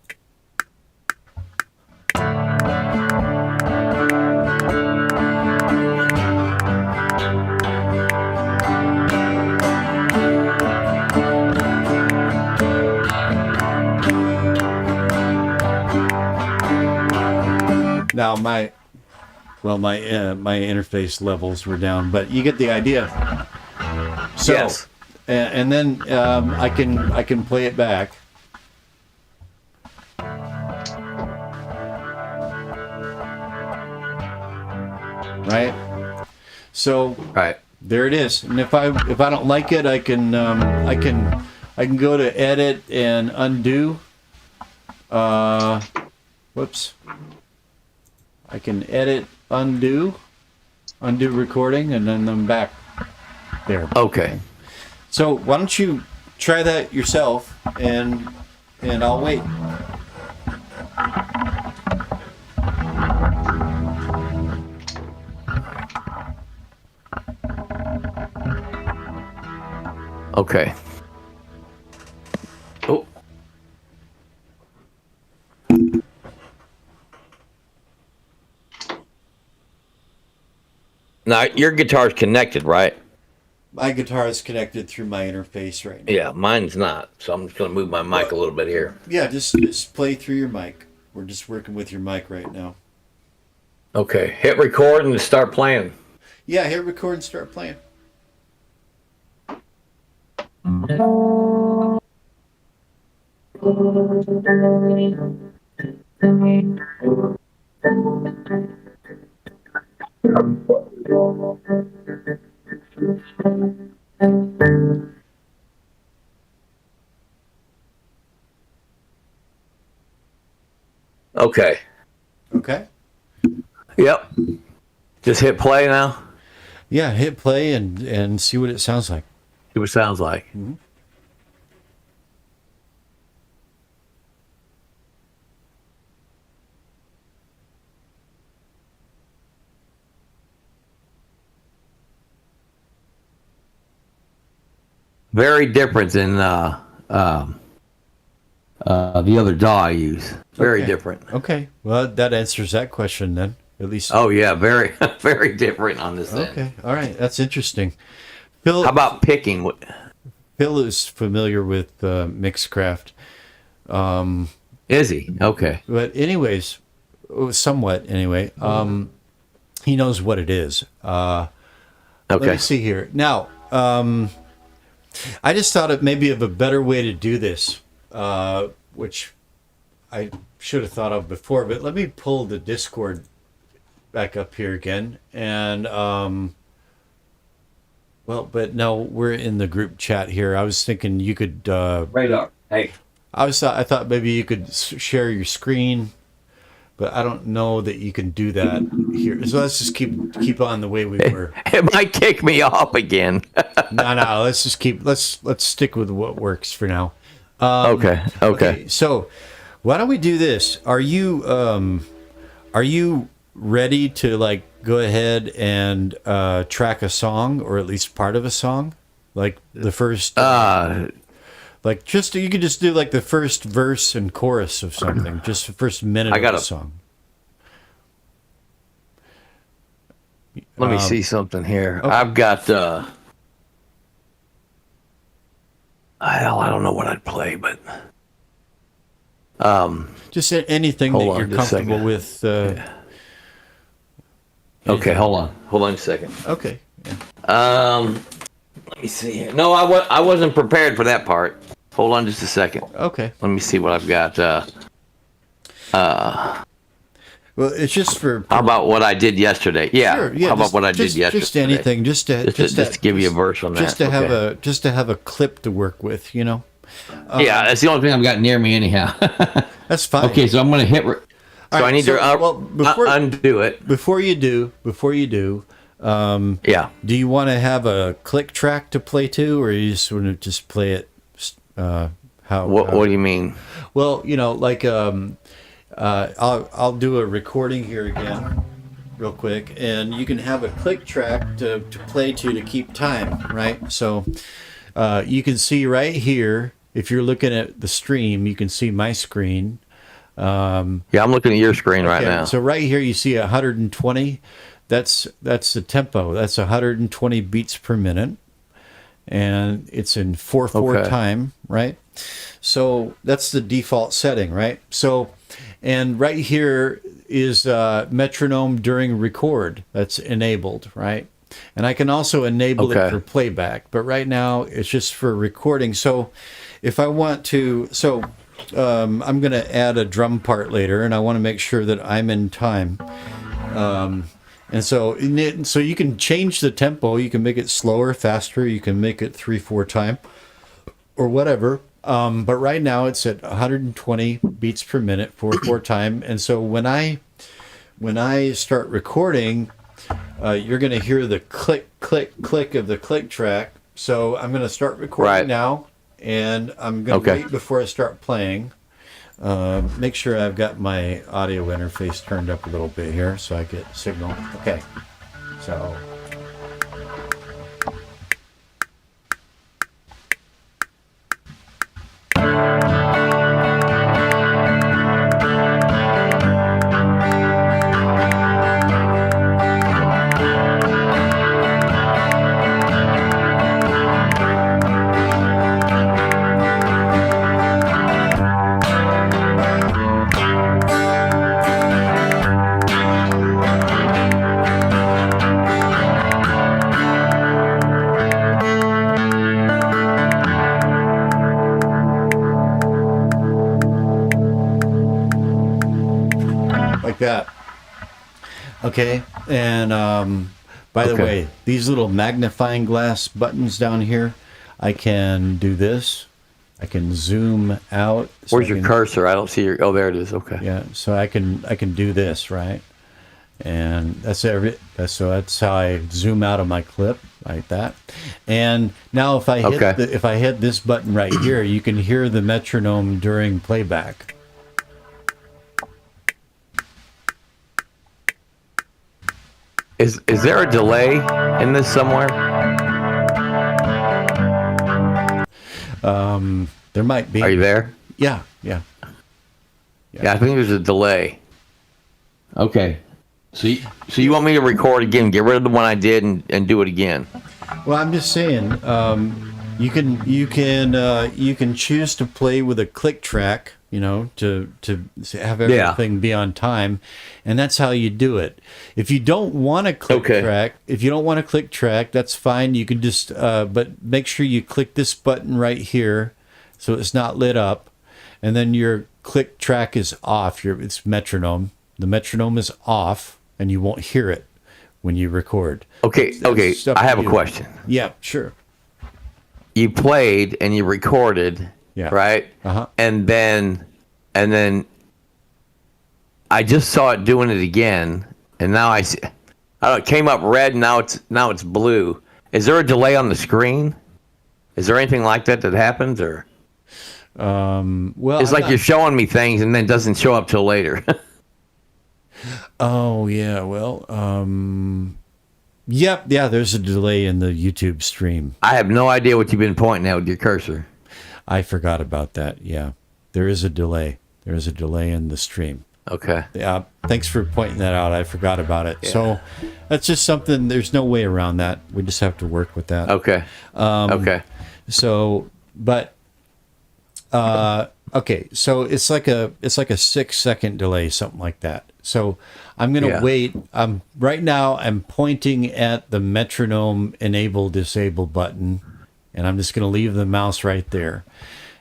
Now my interface levels were down, but you get the idea. So, Yes. and then I can play it back. Right. So Right. there it is. And if I don't like it, I can go to edit and undo. Whoops. I can edit, undo recording, and then I'm back there. Okay. So why don't you try that yourself, and I'll wait. Okay. Oh. Now your guitar's connected, right? My guitar is connected through my interface right now. Yeah, mine's not. So I'm just gonna move my mic a little bit here. Yeah, just play through your mic. We're just working with your mic right now. Okay. Hit record and start playing. Yeah, hit record and start playing. Okay. Okay. Yep. Just hit play now. Yeah, hit play and see what it sounds like. See what it sounds like. Very different than the other DAW I use. Very Okay. different. Okay. Well, that answers that question then. At least. Oh yeah, very very different on this end. Okay. All right. That's interesting. Phil. How about picking? Phil is familiar with Mixcraft. Is he? Okay. But anyways, somewhat anyway. He knows what it is. Let Okay. me see here. Now, I just thought of maybe of a better way to do this, which I should have thought of before. But let me pull the Discord back up here again, and well, but no, we're in the group chat here. I was thinking you could. Radar. Hey. I thought maybe you could share your screen, but I don't know that you can do that here. So let's just keep on the way we were. It might kick me off again. No. Let's just let's stick with what works for now. Okay. So why don't we do this? Are you ready to like go ahead and track a song, or at least part of a song, like the first? Like Like you could just do like the first verse and chorus of something, just the first minute of the song. Let me see something here. Okay. I've got. I don't know what I'd play, but. Just anything Hold that on you're just a comfortable second. with. Okay, hold on a second. Okay. Yeah. Let me see here. No, I wasn't prepared for that part. Hold on just a second. Okay. Let me see what I've got. Well, it's just for. How about what I did yesterday? Yeah. Sure, yeah. How about what I did yesterday? Just anything. Just to give you a verse on that. Just to have a clip to work with. You know. Yeah, that's the only thing I've got near me anyhow. That's fine. Okay, so I'm going to hit. So right, I need to undo it. Before you do. Yeah. Do you want to have a click track to play to, or you just want to just play it? What do you mean? Well, like I'll do a recording here again, real quick, and you can have a click track to play to keep time, right? So you can see right here, if you're looking at the stream, you can see my screen. Yeah, I'm looking at your screen right now. So right here you see 120. That's the tempo. That's 120 beats per minute, and it's in 4/4 time, right? So that's the default setting, right? So, and right here is metronome during record. That's enabled, right? And I can also enable it for playback, but right now it's just for recording. So if I want to, I'm going to add a drum part later, and I want to make sure that I'm in time. And so you can change the tempo. You can make it slower, faster. You can make it 3/4 time or whatever. But right now it's at 120 beats per minute, 4/4 time. And so when I start recording, you're going to hear the click, click, click of the click track. So I'm going to start recording now, and I'm going to wait before I start playing. Make sure I've got my audio interface turned up a little bit here so I get signal. Okay, so. Like that. Okay, and by the way, these little magnifying glass buttons down here, I can do this. I can zoom out. Where's your cursor? I don't see your. Oh, there it is. Okay. Yeah, so I can do this, right? And that's how I zoom out of my clip like that. And now if I hit this button right here, you can hear the metronome during playback. Is there a delay in this somewhere? There might be. Are you there? Yeah. Yeah, I think there's a delay. Okay. So you want me to record again, get rid of the one I did, and do it again? Well, I'm just saying, you can choose to play with a click track, to have everything be on time, and that's how you do it. If you don't want to click track, that's fine. You can just, but make sure you click this button right here, so it's not lit up, and then your click track is off. It's metronome. The metronome is off, and you won't hear it when you record. Okay. I have a question. Yeah, sure. You played and you recorded, right? Uh-huh. And then I just saw it doing it again, and now I see. It came up red, and now it's blue. Is there a delay on the screen? Is there anything like that happens, or? Well, it's like you're showing me things, and then it doesn't show up till later. Oh yeah, well, there's a delay in the YouTube stream. I have no idea what you've been pointing at with your cursor. I forgot about that. Yeah, there is a delay. There is a delay in the stream. Okay. Yeah, thanks for pointing that out. I forgot about it. Yeah. So that's just something. There's no way around that. We just have to work with that. Okay. Okay. So, but okay. So it's like a 6-second delay, something like that. So I'm gonna Yeah. wait. Right now I'm pointing at the metronome enable disable button, and I'm just gonna leave the mouse right there,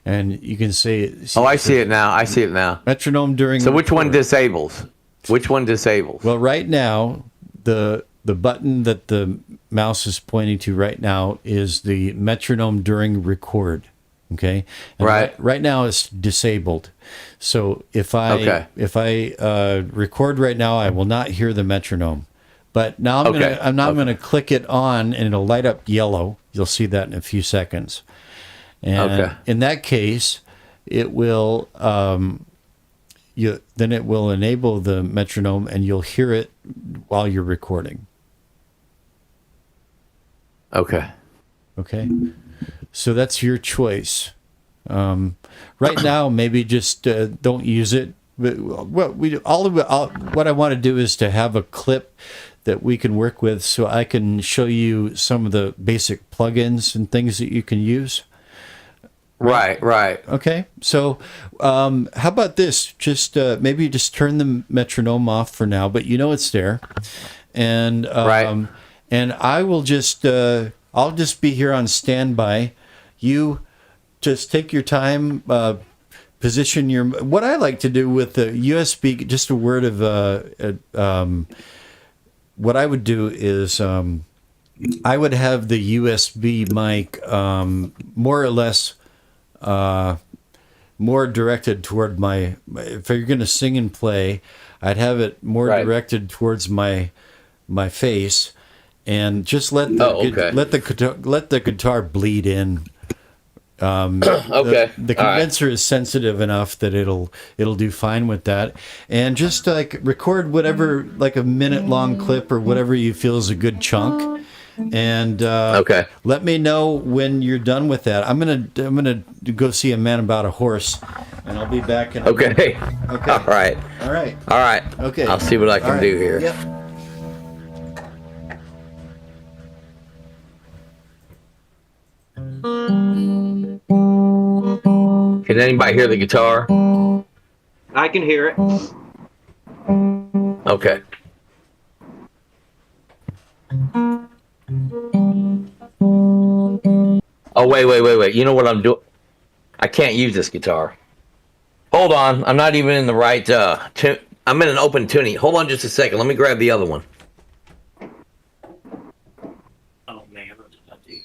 and you can see. Oh, I see it now. I see it now. Metronome during. So which one record. disables? Which one disables? Well, right now, the button that the mouse is pointing to right now is the metronome during record. Okay. And Right. Right now it's disabled. So if I record right now, I will not hear the metronome. But now I'm gonna click it on, and it'll light up yellow. You'll see that in a few seconds. And in that case, it will. Then it will enable the metronome, and you'll hear it while you're recording. Okay. Okay, so that's your choice. Right now, maybe just don't use it. But what I want to do is to have a clip that we can work with, so I can show you some of the basic plugins and things that you can use. Right. Right. Okay, so how about this? Just maybe just turn the metronome off for now, but you know it's there, and Right. and I will just I'll just be here on standby. You just take your time, position your. What I like to do with the USB, just a word of what I would do is I would have the USB mic more or less. More directed toward my. If you're going to sing and play, I'd have it more Right. directed towards my face, and just let the guitar bleed in. Okay. The All right. condenser is sensitive enough that it'll do fine with that, and just like record whatever, like a minute long clip or whatever you feel is a good chunk. And Okay. let me know when you're done with that. I'm gonna go see a man about a horse, and I'll be back in. Okay. Okay. All right. All right. All right. Okay. I'll see what I can All right. do here. Yep. Can anybody hear the guitar? I can hear it. Okay. Oh, wait. You know what I'm doing? I can't use this guitar. Hold on. I'm not even in the right I'm in an open tuning. Hold on just a second. Let me grab the other one. Oh, man. What did I do here?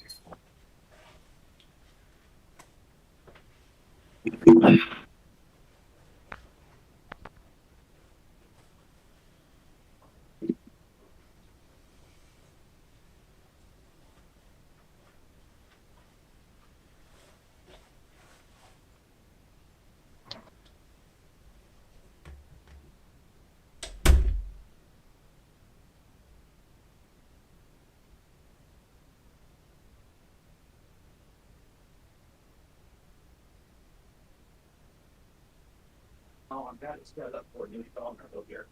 Oh, I've got it set up for a new phone over here.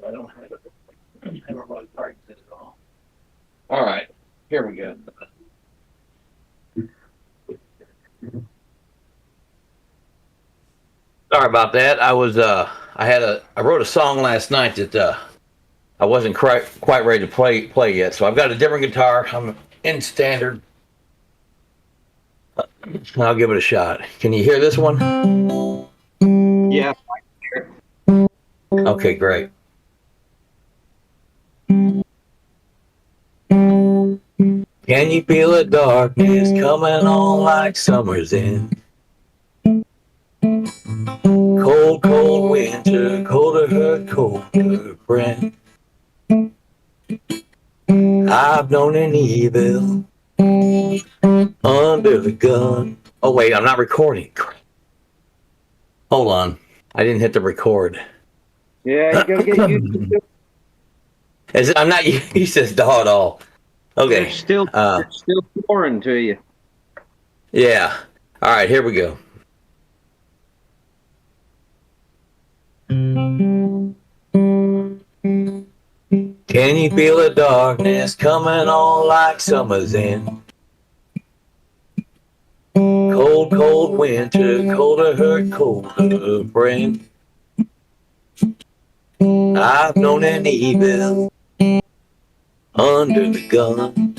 I don't have it. I haven't really practiced it at all. All right. Here we go. Sorry about that. I wrote a song last night that I wasn't quite ready to play yet. So I've got a different guitar. I'm in standard. I'll give it a shot. Can you hear this one? Yeah. Okay, great. Can you feel the darkness coming on like summer's in? Cold, cold winter, colder hurt, colder friend. I've known an evil under the gun. Oh wait, I'm not recording. Hold on, I didn't hit the record. Yeah, you gotta get used to it. I'm not used to this DAW at all. Okay. It's still foreign to you. Yeah. All right, here we go. Can you feel the darkness coming on like summer's in? Cold, cold winter, colder hurt, colder friend. I've known an evil under the gun.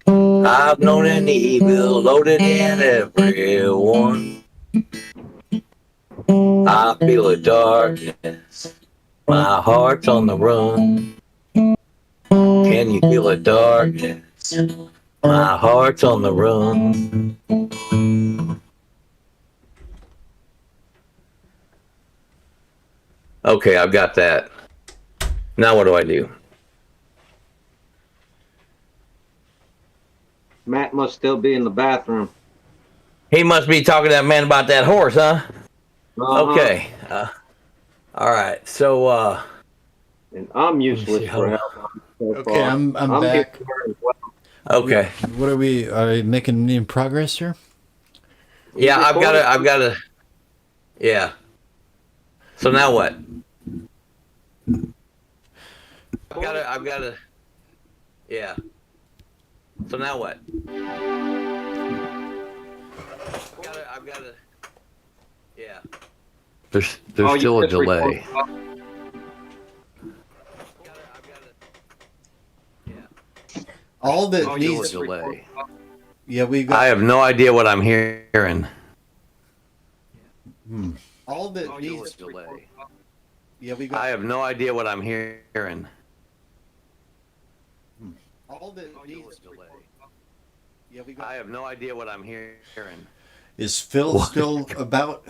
I've known an evil loaded in everyone. I feel a darkness, my heart's on the run. Can you feel a darkness? My heart's on the run. Okay, I've got that. Now what do I do? Matt must still be in the bathroom. He must be talking to that man about that horse, huh? Uh-huh. Okay. All right. So, And I'm useless see for how- help. So Okay, far. I'm here back. for it as well. okay. What are we? Are we making any progress here? Yeah, I've got to. Yeah. So now what? I've got to. Yeah. So now what? I've got to. Yeah. There's Oh, you still a just delay. recorded. All that Oh, you needs. just delay. Yeah, we got. I have no idea what I'm hearing. All that Oh, you needs. just recorded. Yeah, we got. I have no idea what I'm hearing. All that Oh, you needs. just recorded. Yeah, we got. I have no idea what I'm hearing. Is Phil still about?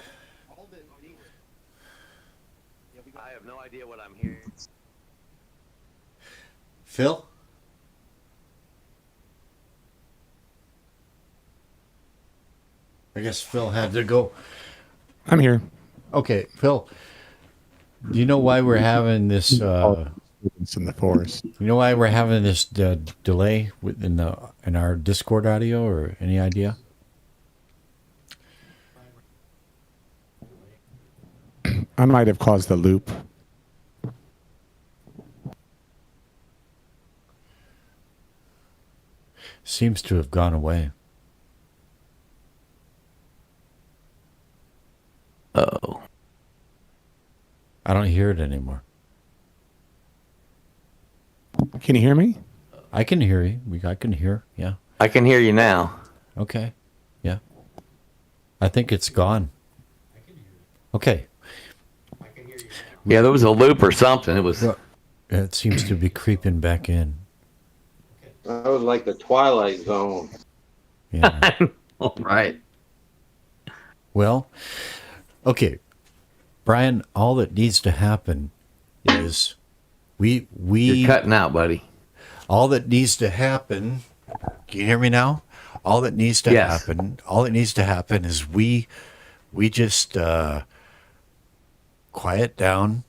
I have no idea what I'm hearing. Phil? I guess Phil had to go. I'm here. Okay, Phil. Do you know why we're having this? It's in the forest. You know why we're having this delay in our Discord audio, or any idea? I might have caused the loop. Seems to have gone away. Oh. I don't hear it anymore. Can you hear me? I can hear you. I can hear. Yeah. I can hear you now. Okay. Yeah. I think it's gone. Okay. Yeah, there was a loop or something. It was. Well, it seems to be creeping back in. That was like the Twilight Zone. Yeah. Right. Well, okay, Brian. All that needs to happen is we. You're cutting out, buddy. All that needs to happen. Can you hear me now? All that needs to Yes. happen. All that needs to happen is we just quiet down,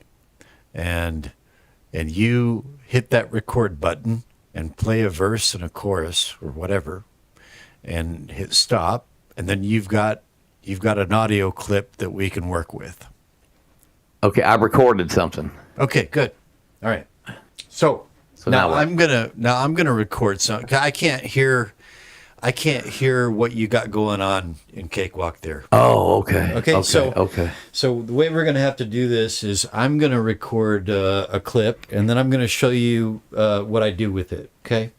and you hit that record button and play a verse and a chorus or whatever, and hit stop, and then you've got an audio clip that we can work with. Okay, I recorded something. Okay, good. All right. So now now what? I'm gonna record some. I can't hear what you got going on in Cakewalk there. Oh, okay. Okay, so- okay. So the way we're going to have to do this is I'm going to record a clip, and then I'm going to show you what I do with it. Okay.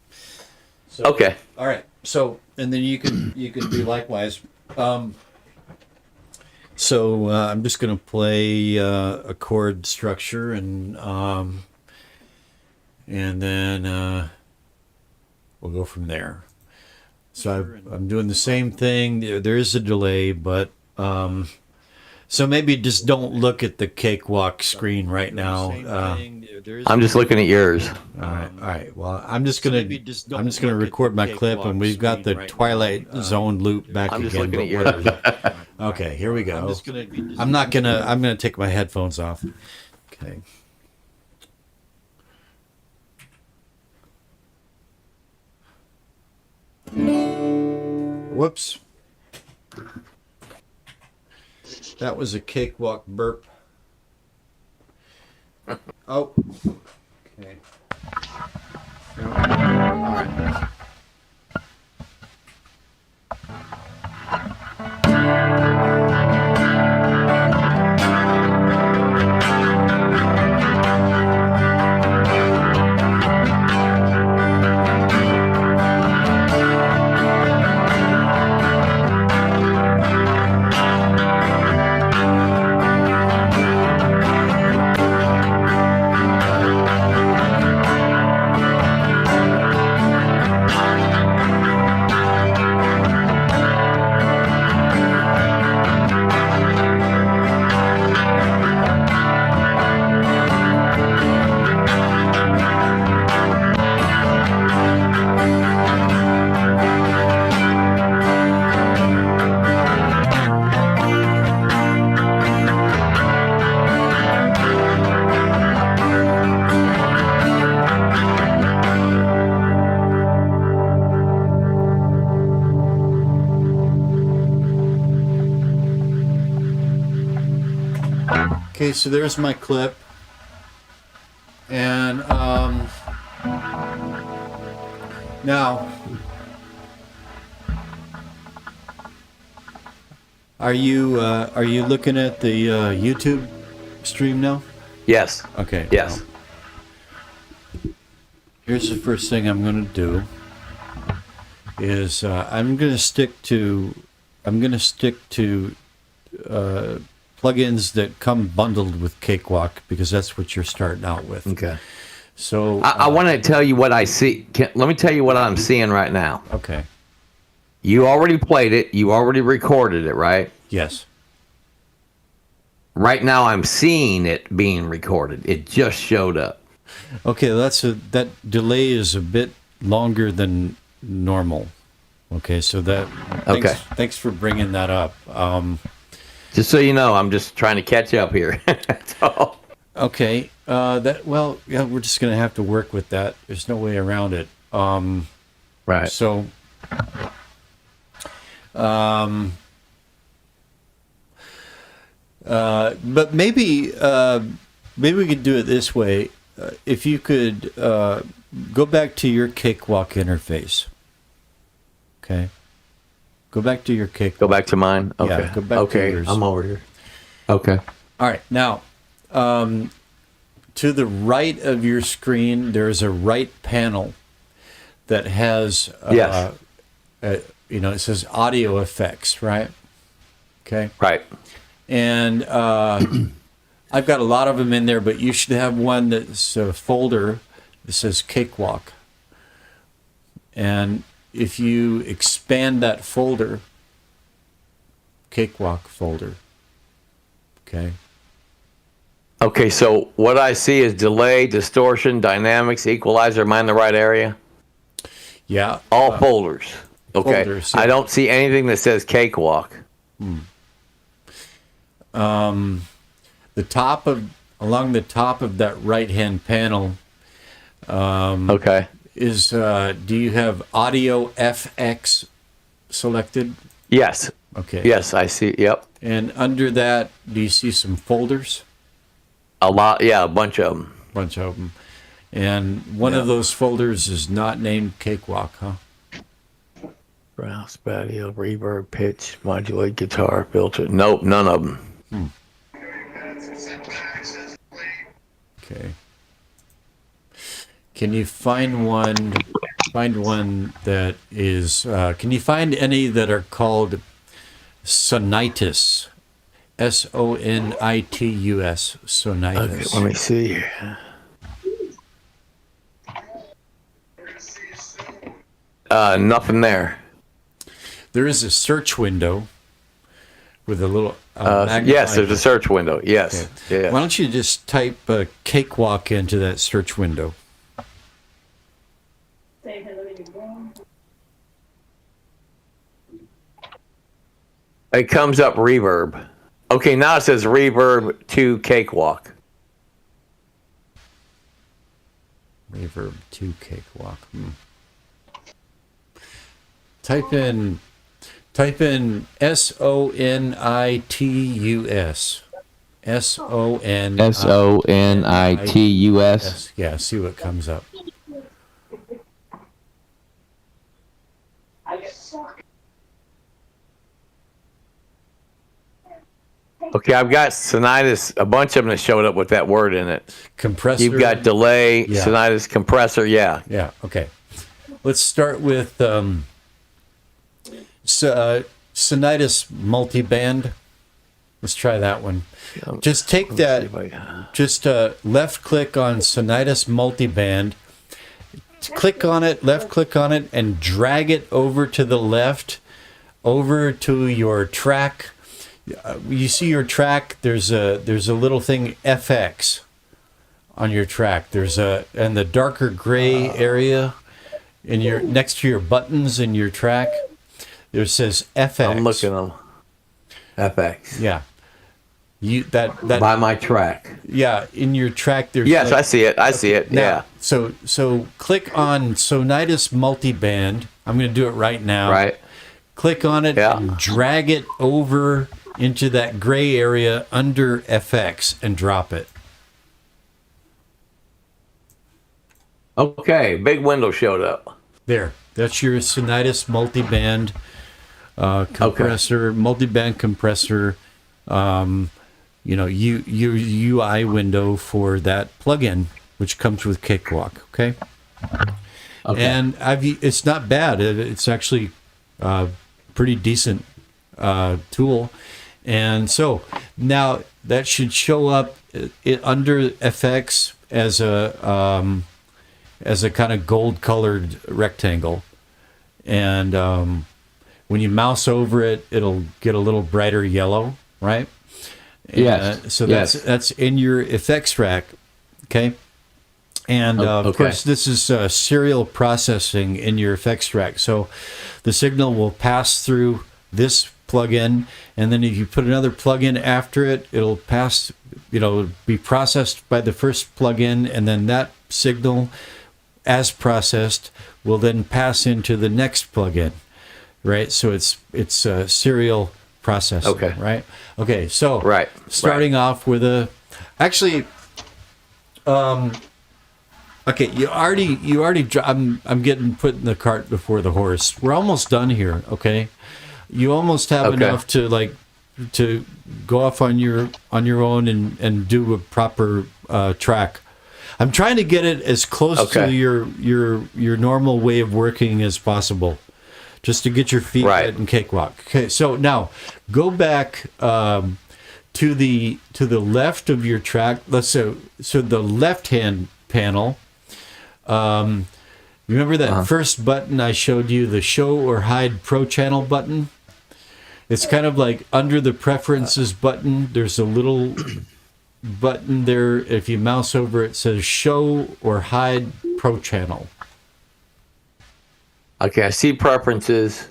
So, Okay. All right. So and then you can do likewise. So I'm just going to play a chord structure, and then we'll go from there. So I'm doing the same thing. There is a delay, but so maybe just don't look at the Cakewalk screen right now. I'm just looking at yours. All right. Well, I'm just gonna record my clip, and we've got the Twilight Zone loop back I'm again. just looking at but yours. whatever. Okay, here we go. I'm gonna take my headphones off. Okay. Whoops. That was a cakewalk burp. Oh. Okay. No. All right. Okay, so there's my clip. And now, are you looking at the YouTube stream now? Yes. Okay. Yes. Well, here's the first thing I'm going to do. Is I'm going to stick to plugins that come bundled with Cakewalk because that's what you're starting out with. Okay. So I want to tell you what I see. Let me tell you what I'm seeing right now. okay. You already played it. You already recorded it, right? Yes. Right now, I'm seeing it being recorded. It just showed up. Okay, that delay is a bit longer than normal. Okay, so thanks for bringing that up. Just so you know, I'm just trying to catch up here. That's all. Okay, we're just gonna have to work with that. There's no way around it. Right. So, but maybe we could do it this way. If you could go back to your Cakewalk interface. Okay. Go back to your Cakewalk. Go back to mine? Okay. Yeah, go back to yours. I'm over here. Okay. All right. Now, to the right of your screen, there's a right panel that has, Yes. It says audio effects, right? Okay. Right. And I've got a lot of them in there, but you should have one that's a folder that says Cakewalk. And if you expand that folder, Cakewalk folder, okay? Okay, so what I see is delay, distortion, dynamics, equalizer. Am I in the right area? Yeah. All folders. Okay. Folders, yeah. I don't see anything that says Cakewalk. Along the top of that right-hand panel, Okay. is do you have audio FX selected? Yes. Okay. Yes, I see. Yep. And under that, do you see some folders? A lot. Yeah, a bunch of them. Bunch of them. And one of those folders is not named Cakewalk, huh? Browse, patio, reverb, pitch, modulate, guitar, filter. Nope, none of them. Okay. Can you find one? Find one that is. Can you find any that are called Sonitus? Sonitus. Sonitus. Okay, let me see here. Nothing there. There is a search window with a little. Yes, there's a search window. Yes. Okay. Yeah. Why don't you just type Cakewalk into that search window? Say hello to your mom. It comes up reverb. Okay, now it says reverb to Cakewalk. Reverb 2 Cakewalk. Type in Type in Sonitus. Sonitus. Yeah, see what comes up. Okay, I've got Sonitus, a bunch of them that showed up with that word in it. Compressor. You've got delay, Yeah. Sonitus compressor, yeah. Yeah, okay. Let's start with Sonitus multiband. Let's try that one. Just take that, just left click on Sonitus multiband, click on it, left click on it, and drag it over to the left, over to your track. You see your track, there's a little thing FX on your track. There's and the darker gray area in your next to your buttons in your track, there says FX. I'm looking at them. FX. Yeah. That By my track. yeah, in your track there's Yes, I see it. I see it. now, Yeah. So click on Sonitus multiband. I'm going to do it right now. Right. Click on it Yeah. and drag it over into that gray area under FX and drop it. Okay, big window showed up. There. That's your Sonitus multiband compressor, multiband compressor. UI window for that plugin, which comes with Cakewalk. Okay. And it's not bad. It's actually pretty decent tool. And so now that should show up under FX as a kind of gold colored rectangle. And when you mouse over it, it'll get a little brighter yellow, right? Yes. So that's in your effects rack, okay? And of course, this is serial processing in your effects rack. So the signal will pass through this plugin, and then if you put another plugin after it, it'll pass. Be processed by the first plugin, and then that signal, as processed, will then pass into the next plugin, right? So it's serial processing. Okay. Right. Okay. So Right. starting off with actually, okay. You already. I'm getting put in the cart before the horse. We're almost done here. Okay. You almost have enough to go off on your own and do a proper track. I'm trying to get it as close to your normal way of working as possible, just to get your feet wet in Cakewalk. Okay, so now go back to the left of your track. So the left hand panel. Remember that first button I showed you, the Show or Hide Pro Channel button? It's kind of like under the Preferences button. There's a little button there. If you mouse over it, says Show or Hide Pro Channel. Okay, I see preferences.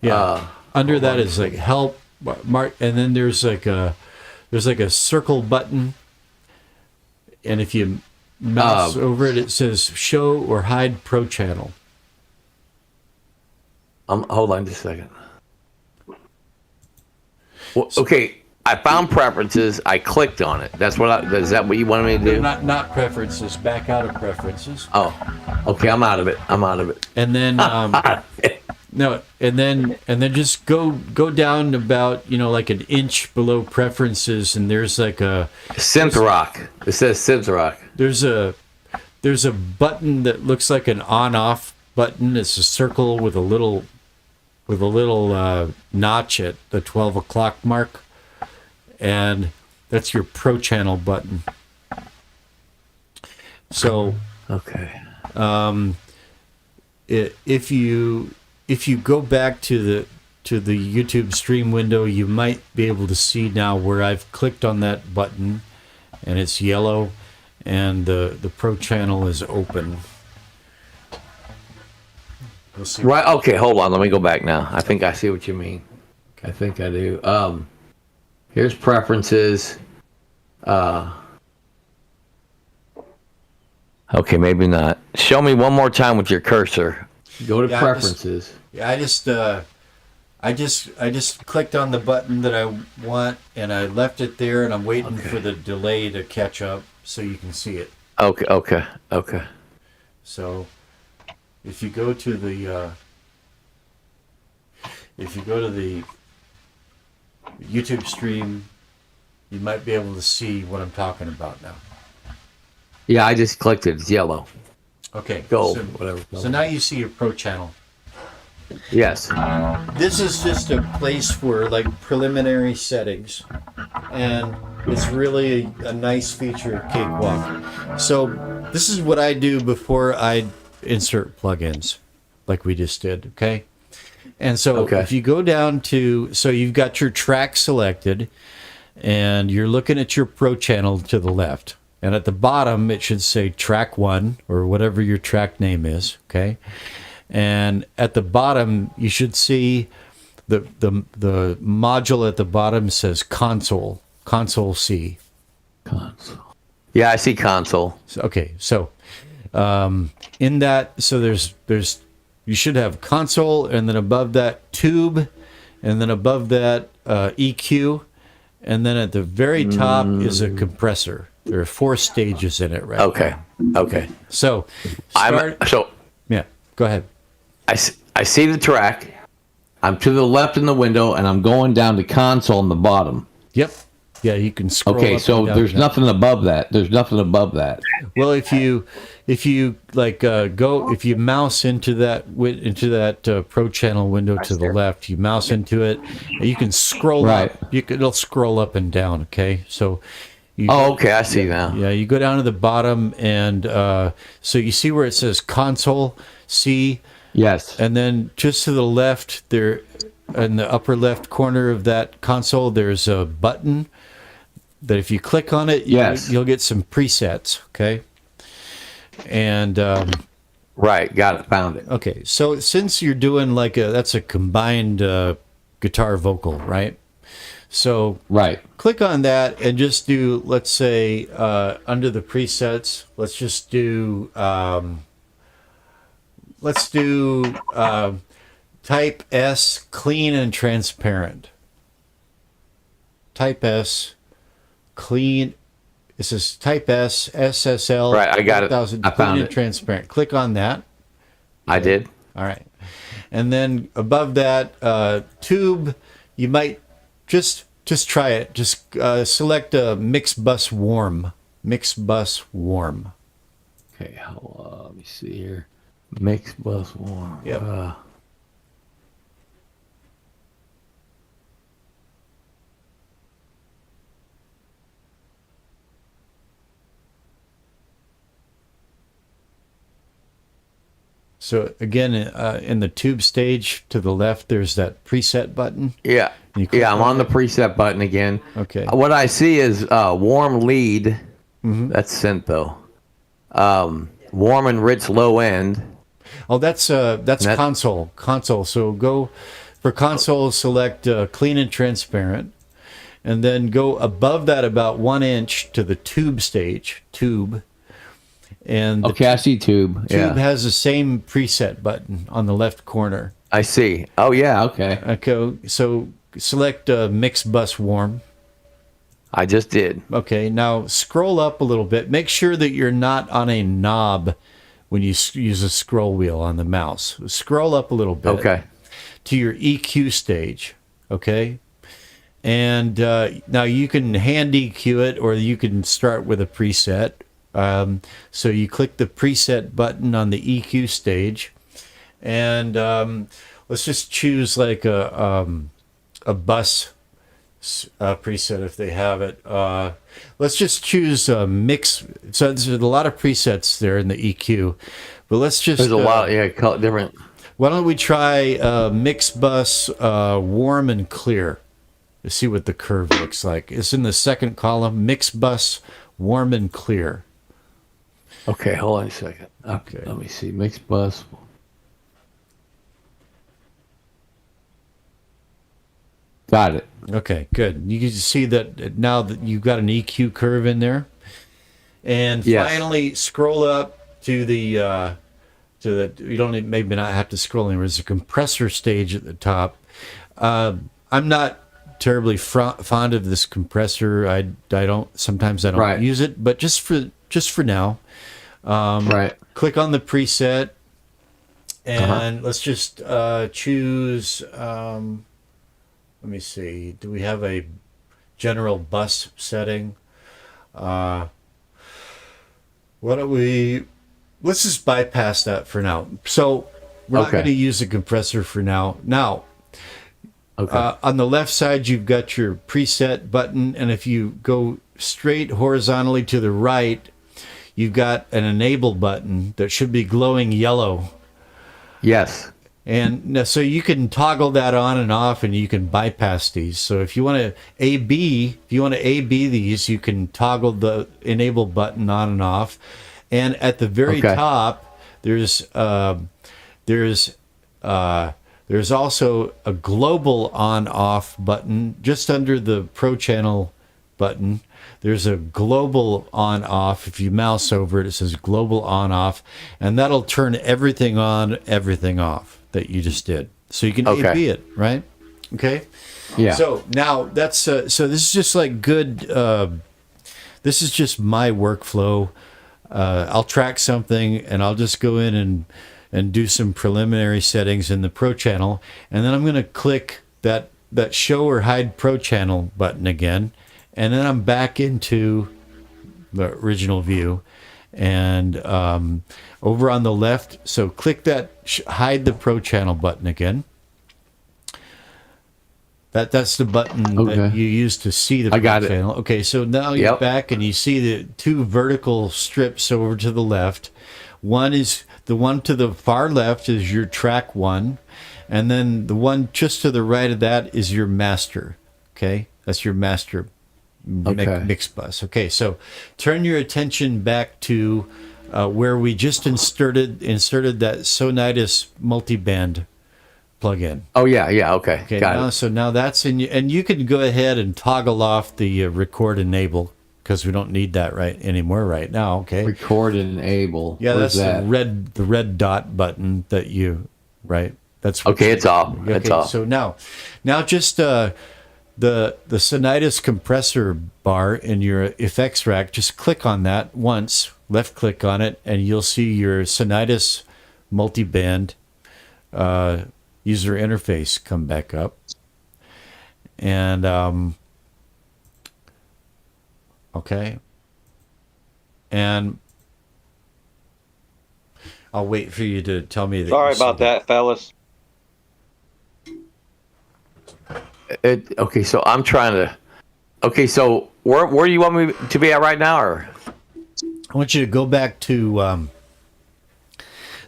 Yeah. Under that is like Help, Mark, and then there's like a circle button. And if you mouse over it, it says Show or Hide Pro Channel. Hold on just a second. Well, okay, I found preferences. I clicked on it. Is that what you wanted me to do? Not preferences. Back out of preferences. Oh, okay. I'm out of it. And then no, and then just go down about like an inch below preferences, and there's like a Synth Rock. It says Synth Rock. There's a button that looks like an on-off button. It's a circle with a little notch at the 12 o'clock mark, and that's your Pro Channel button. So okay, if you go back to the YouTube stream window, you might be able to see now where I've clicked on that button, and it's yellow, and the Pro Channel is open. We'll see. Right. Okay. Hold on. Let me go back now. I think I see what you mean. I think I do. Here's preferences. Okay, maybe not. Show me one more time with your cursor. Go to preferences. I just I just clicked on the button that I want, and I left it there, and I'm waiting for the delay to catch up so you can see it. Okay. So, if you go to the YouTube stream, you might be able to see what I'm talking about now. Yeah, I just clicked it. It's yellow. Okay, Gold, So, whatever. so now you see your pro channel. Yes. This is just a place for like preliminary settings, and it's really a nice feature of Cakewalk. So this is what I do before I insert plugins, like we just did. Okay, and so if you go down to, so you've got your track selected, and you're looking at your pro channel to the left, and at the bottom it should say track 1 or whatever your track name is. Okay. And at the bottom, you should see the module at the bottom says console C. Console. Yeah, I see console. So in that, so there's you should have console, and then above that tube, and then above that EQ, and then at the very top is a compressor. There are 4 stages in it, right? Okay. So yeah, go ahead. I see the track. I'm to the left in the window, and I'm going down to console on the bottom. Yep. Yeah, you can scroll. Okay, up so and down there's there. nothing above that. There's nothing above that. Well, if you like if you mouse into that pro channel window to the left, you mouse into it, you can scroll Right. up. It'll scroll up and down. Okay, so. Okay, I see now. Yeah, you go down to the bottom, and so you see where it says console C. Yes. And then just to the left, there, in the upper left corner of that console, there's a button that if you click on it, you'll get some presets. Okay. And right, got it, found it. Okay, so since you're doing that's a combined guitar vocal, right? So right, click on that and just do, let's say, under the presets, let's just do. Let's do type S, clean and transparent. Type S, clean. This is type S, SSL. Right, I got it. I clean found and it. Transparent. Click on that. I did. All right. And then above that, tube, you might just try it. Just select a mix bus warm. Mix bus warm. Okay, let me see here. Mix bus warm. Yep. So again, in the tube stage to the left, there's that preset button. Yeah. Yeah, I'm on the preset button again. Okay. What I see is warm lead. That's synth though. Warm and rich low end. Oh, that's console. Console. So go for console, select clean and transparent, and then go above that about 1 inch to the tube stage. Tube. And okay, I see tube. Tube has the same preset button on the left corner. I see. Oh yeah. Okay. Okay. So select mix bus warm. I just did. Okay. Now scroll up a little bit. Make sure that you're not on a knob when you use a scroll wheel on the mouse. Scroll up a little bit. Okay. To your EQ stage. Okay. And now you can hand EQ it, or you can start with a preset. So you click the preset button on the EQ stage, and let's just choose like a bus preset if they have it. Let's just choose a mix. So there's a lot of presets there in the EQ, but let's just There's a lot. Yeah, different. Why don't we try mix bus warm and clear to see what the curve looks like. It's in the second column. Mix bus warm and clear. Okay, hold on a second. Okay. Let me see. Mix bus. Got it. Okay, good. You can see that now that you've got an EQ curve in there. And finally, scroll up to the you don't maybe not have to scroll anywhere. There's a compressor stage at the top. I'm not terribly fond of this compressor. I don't. Sometimes I don't Right. use it, but just for now, Right. click on the preset, and let's just choose. Let me see. Do we have a general bus setting? Why don't we? Let's just bypass that for now. So we're not Okay. going to use a compressor for now. Now. Okay. On the left side, you've got your preset button, and if you go straight horizontally to the right, you've got an enable button that should be glowing yellow. Yes. And so you can toggle that on and off, and you can bypass these. So if you want to A/B these, you can toggle the enable button on and off. And at the very Okay. top, there's also a global on-off button just under the Pro Channel button. There's a global on-off. If you mouse over it, it says global on-off, and that'll turn everything on, everything off that you just did. So you can Okay. A/B it, right? Okay. Yeah. So now that's so this is just like good. This is just my workflow. I'll track something, and I'll just go in and do some preliminary settings in the Pro Channel, and then I'm going to click that Show or Hide Pro Channel button again, and then I'm back into the original view, and over on the left, so click that Hide the Pro Channel button again. That's the button that Okay. you use to see the I got Pro it. Channel. Okay, so now you're Yep. back and you see the two vertical strips over to the left. One is the one to the far left is your track one, and then the one just to the right of that is your master. Okay, that's your master Okay. mix bus. Okay, so turn your attention back to where we just inserted that Sonitis multiband plugin. Oh yeah. Yeah. Okay. Okay, Got now, it. so now that's in, and you can go ahead and toggle off the record enable because we don't need that anymore right now. Okay, Record and enable. yeah, Where's that's that? the red dot button that you right. That's what Okay, it's off. Okay, It's off. so now just the Sonitis compressor bar in your effects rack. Just click on that once, left click on it, and you'll see your Sonitis multiband user interface come back up. And okay, and I'll wait for you to tell me that. Sorry you see about that, fellas. Okay, so I'm trying to. Okay, so where do you want me to be at right now, or? I want you to go back to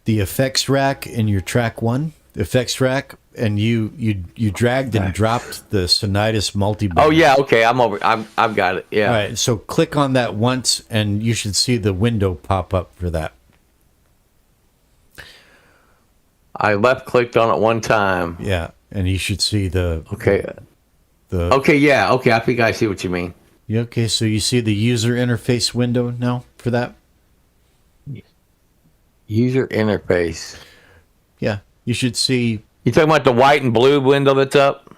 the effects rack in your track one, effects rack, and you dragged and dropped the Sonitis multiband. Oh yeah, okay, I've got it. Yeah. All right, so click on that once, and you should see the window pop up for that. I left clicked on it one time. Yeah, and you should see the Okay. the. Okay, yeah, okay, I think I see what you mean. Yeah, okay, so you see the user interface window now for that. User interface. Yeah, you should see. You talking about the white and blue window that's up?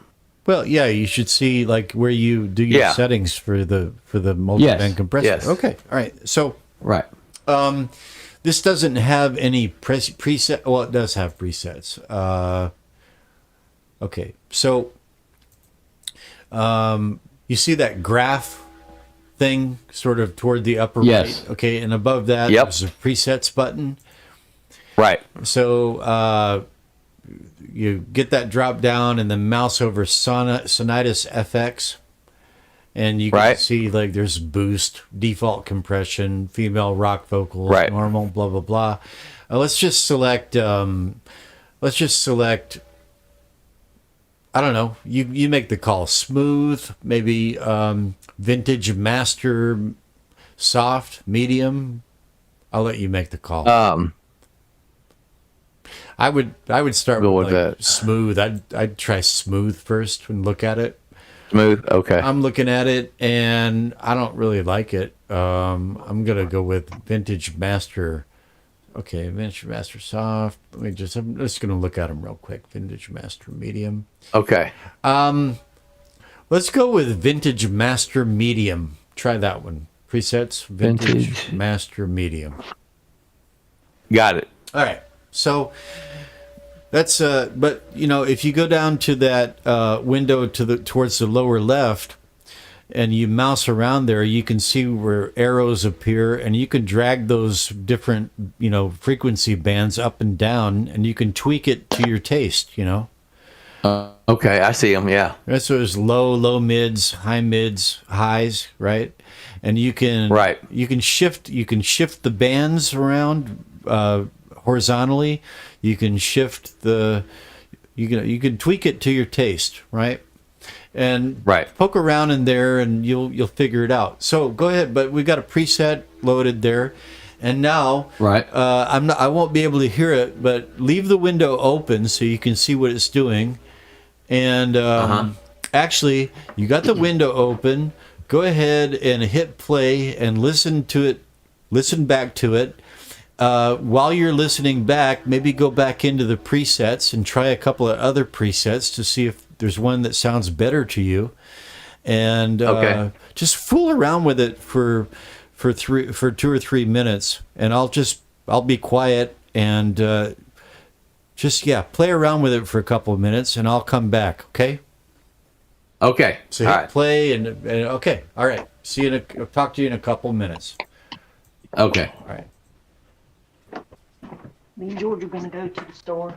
Well, yeah, you should see like where you do your Yeah. settings for the multiband compressor. Yes. Okay, all right. So Right. this doesn't have any preset. Well, it does have presets. Okay, so you see that graph thing sort of toward the upper Yes. right? Okay, and above that Yep. there's a presets button. Right. So you get that drop down and then mouse over Sonitis FX, and you can Right. see like there's boost, default compression, female rock vocals, Right. normal, blah blah blah. Let's just select. I don't know. You make the call. Smooth, maybe vintage master, soft, medium. I'll let you make the call. I would start Go with with like that. smooth. I'd try smooth first and look at it. Smooth. Okay. I'm looking at it and I don't really like it. I'm gonna go with vintage master Okay, Vintage Master Soft. I'm just going to look at them real quick. Vintage Master Medium. Okay. Let's go with Vintage Master Medium. Try that one. Presets, Vintage Master Medium. Got it. All right. So that's but if you go down to that window towards the lower left and you mouse around there, you can see where arrows appear, and you can drag those different frequency bands up and down, and you can tweak it to your taste. Okay, I see them. Yeah. So there's low mids, high mids, highs, right? And you can shift the bands around horizontally. You can shift you can tweak it to your taste, right? And poke around in there, and you'll figure it out. So go ahead, but we've got a preset loaded there, and now I won't be able to hear it, but leave the window open so you can see what it's doing. And actually, you got the window open. Go ahead and hit play and listen to it. Listen back to it. While you're listening back, maybe go back into the presets and try a couple of other presets to see if there's one that sounds better to you. And just fool around with it for 2 or 3 minutes, and I'll be quiet and play around with it for a couple of minutes, and I'll come back. Okay. Okay. So hit play and okay. All right. Talk to you in a couple of minutes. Okay. All right. Me and George are gonna go to the store.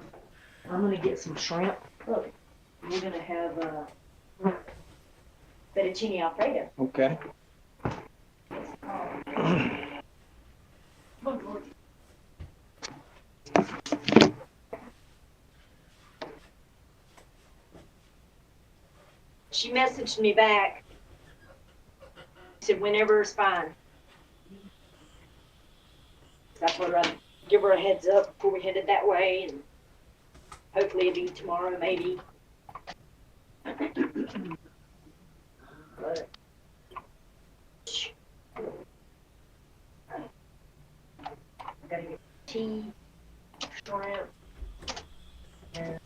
I'm gonna get some shrimp. Look, we're gonna have fettuccine alfredo. Okay. Come on, George. She messaged me back. She said whenever is fine. So I told her I'd give her a heads up before we headed that way, and hopefully it'll be tomorrow, maybe. But I gotta get tea, shrimp, and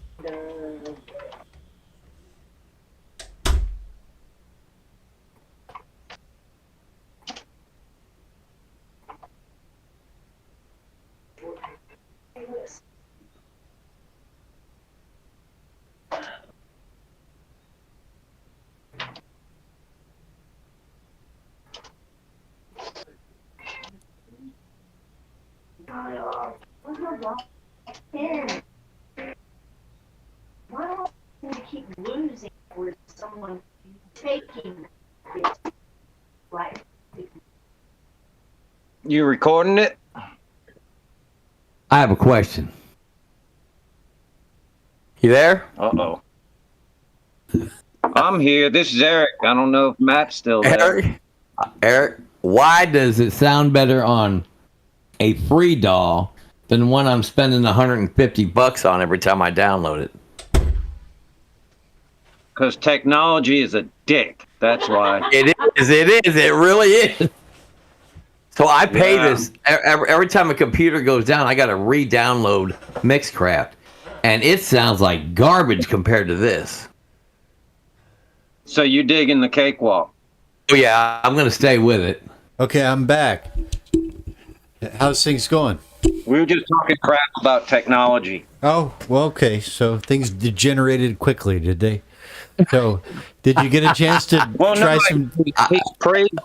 why do we keep losing with someone taking it? Like, You recording it? I have a question. You there? Uh-oh. I'm here. This is Eric. I don't know if Matt's still there. Eric, why does it sound better on a free DAW than one I'm spending $150 on every time I download it? Because technology is a dick. That's why. It is. It really is. So I pay this every time a computer goes down. I got to re-download Mixcraft, and it sounds like garbage compared to this. So you digging the Cakewalk? Oh yeah, I'm gonna stay with it. Okay, I'm back. How's things going? We were just talking crap about technology. Oh, well, okay. So things degenerated quickly, did they? So, did you get a chance to try some? He's praising.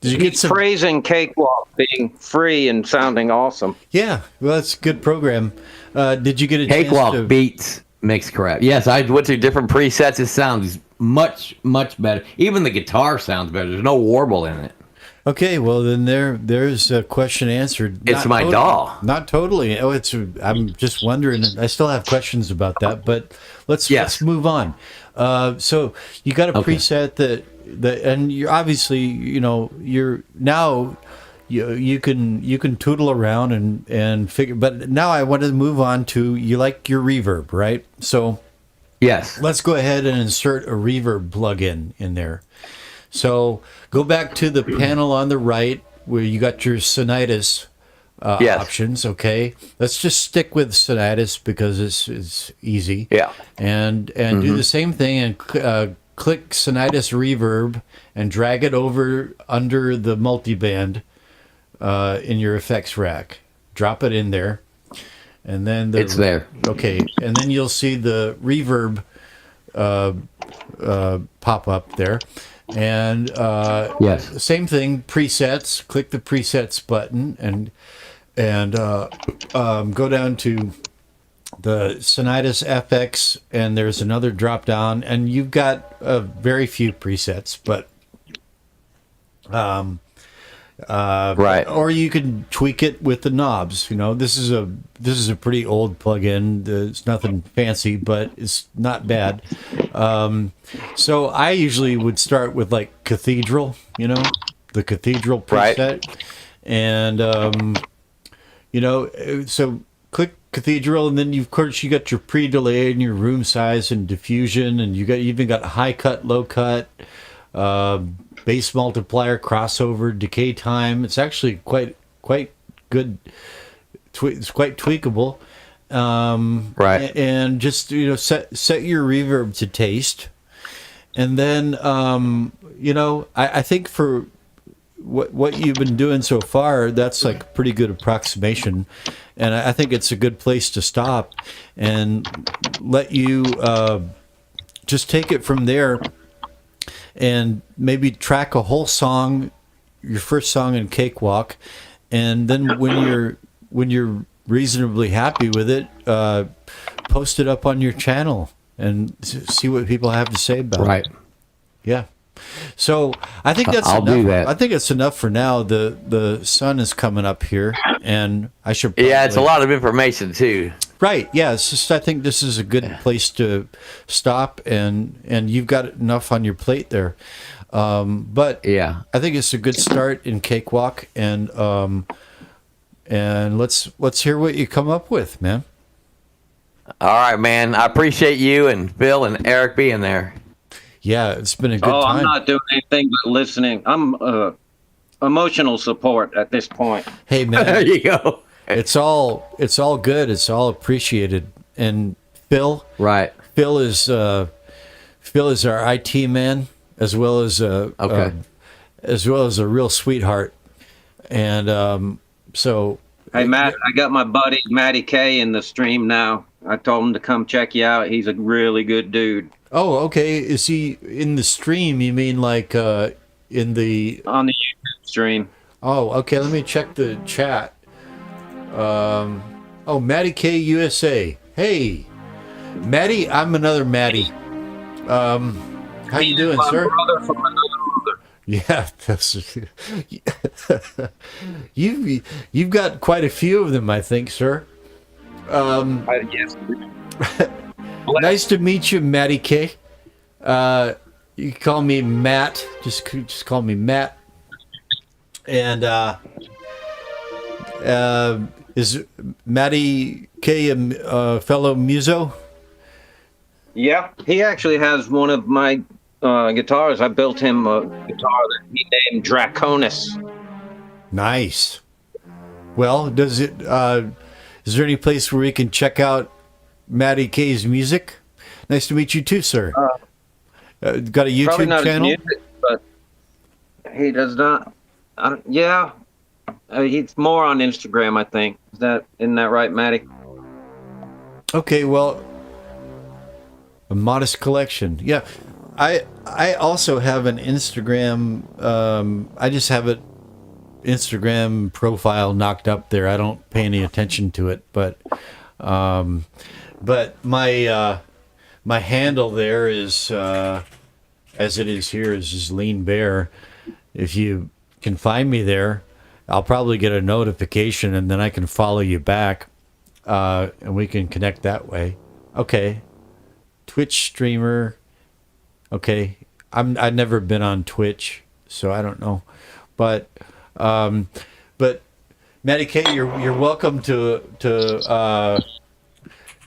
Did you get some? Praising Cakewalk being free and sounding awesome. Yeah, well, that's a good program. Did you get a Cakewalk chance to? beats Mixcraft. Yes, I went through different presets. It sounds much better. Even the guitar sounds better. There's no warble in it. Okay, well then there's a question answered. It's my DAW. Not totally. Oh, I'm just wondering. I still have questions about that, but let's move on. So you got a preset that, and you're obviously you're now you can tootle around and figure. But now I want to move on to you like your reverb, right? So yes, let's go ahead and insert a reverb plugin in there. So go back to the panel on the right where you got your Sonitis Yes. options. Okay, let's just stick with Sonitis because it's easy. Yeah. And do the same thing and click Sonitis Reverb and drag it over under the multiband in your effects rack. Drop it in there, and then It's there. Okay, and then you'll see the reverb pop up there. And Yes. same thing, presets. Click the presets button and go down to the Sonitis FX, and there's another drop down, and you've got very few presets, but Right. or you can tweak it with the knobs. You know, this is a pretty old plugin. It's nothing fancy, but it's not bad. So I usually would start with like Cathedral, you know, the Cathedral preset, Right. and you know, so click Cathedral, and then of course you got your pre-delay and your room size and diffusion, and you even got high cut, low cut. Bass multiplier, crossover, decay time. It's actually quite good. It's quite tweakable. Right. And just, you know, set your reverb to taste, and then you know, I think for what you've been doing so far, that's like a pretty good approximation, and I think it's a good place to stop and let you just take it from there. And maybe track a whole song, your first song in Cakewalk, and then when you're reasonably happy with it, post it up on your channel and see what people have to say about Right. it. Yeah. So I think that's I'll enough. do that. I think it's enough for now. The sun is coming up here, and I should. Yeah, it's a probably- lot of information too. Right. Yeah. It's just I think this is a good place to stop, and you've got enough on your plate there. But Yeah. I think it's a good start in Cakewalk, and let's hear what you come up with, man. All right, man. I appreciate you and Phil and Eric being there. Yeah, it's been a good Oh, time. I'm not doing anything but listening. I'm emotional support at this point. Hey, There man, you go. it's all good. It's all appreciated. And Phil Right. is our IT man, as well as Okay. as well as a real sweetheart. And so Hey, Matt, I got my buddy Matty K in the stream now. I told him to come check you out. He's a really good dude. oh, okay. Is he in the stream? You mean like in the? On the YouTube stream. Oh, okay. Let me check the chat. Oh, Matty K USA. Hey, Matty. I'm another Matty. How you doing, My sir? brother from another mother. Yeah, that's, you've got quite a few of them, I think, sir. Yes. Nice to meet you, Matty K. You can call me Matt. Just call me Matt. And is Matty K a fellow muso? Yeah, he actually has one of my guitars. I built him a guitar that he named Draconis. Nice. Well, does it? Is there any place where we can check out Matty K's music? Nice to meet you too, sir. Got a Probably YouTube not his channel? music, but he does not. Yeah, he's more on Instagram, I think. Isn't that right, Matty? Okay, well, a modest collection. Yeah, I also have an Instagram. I just have it Instagram profile knocked up there. I don't pay any attention to it, but my my handle there is as it is here is just Lean Bear. If you can find me there, I'll probably get a notification, and then I can follow you back, and we can connect that way. Okay, Twitch streamer. Okay, I've never been on Twitch, so I don't know, but Matty K, you're welcome to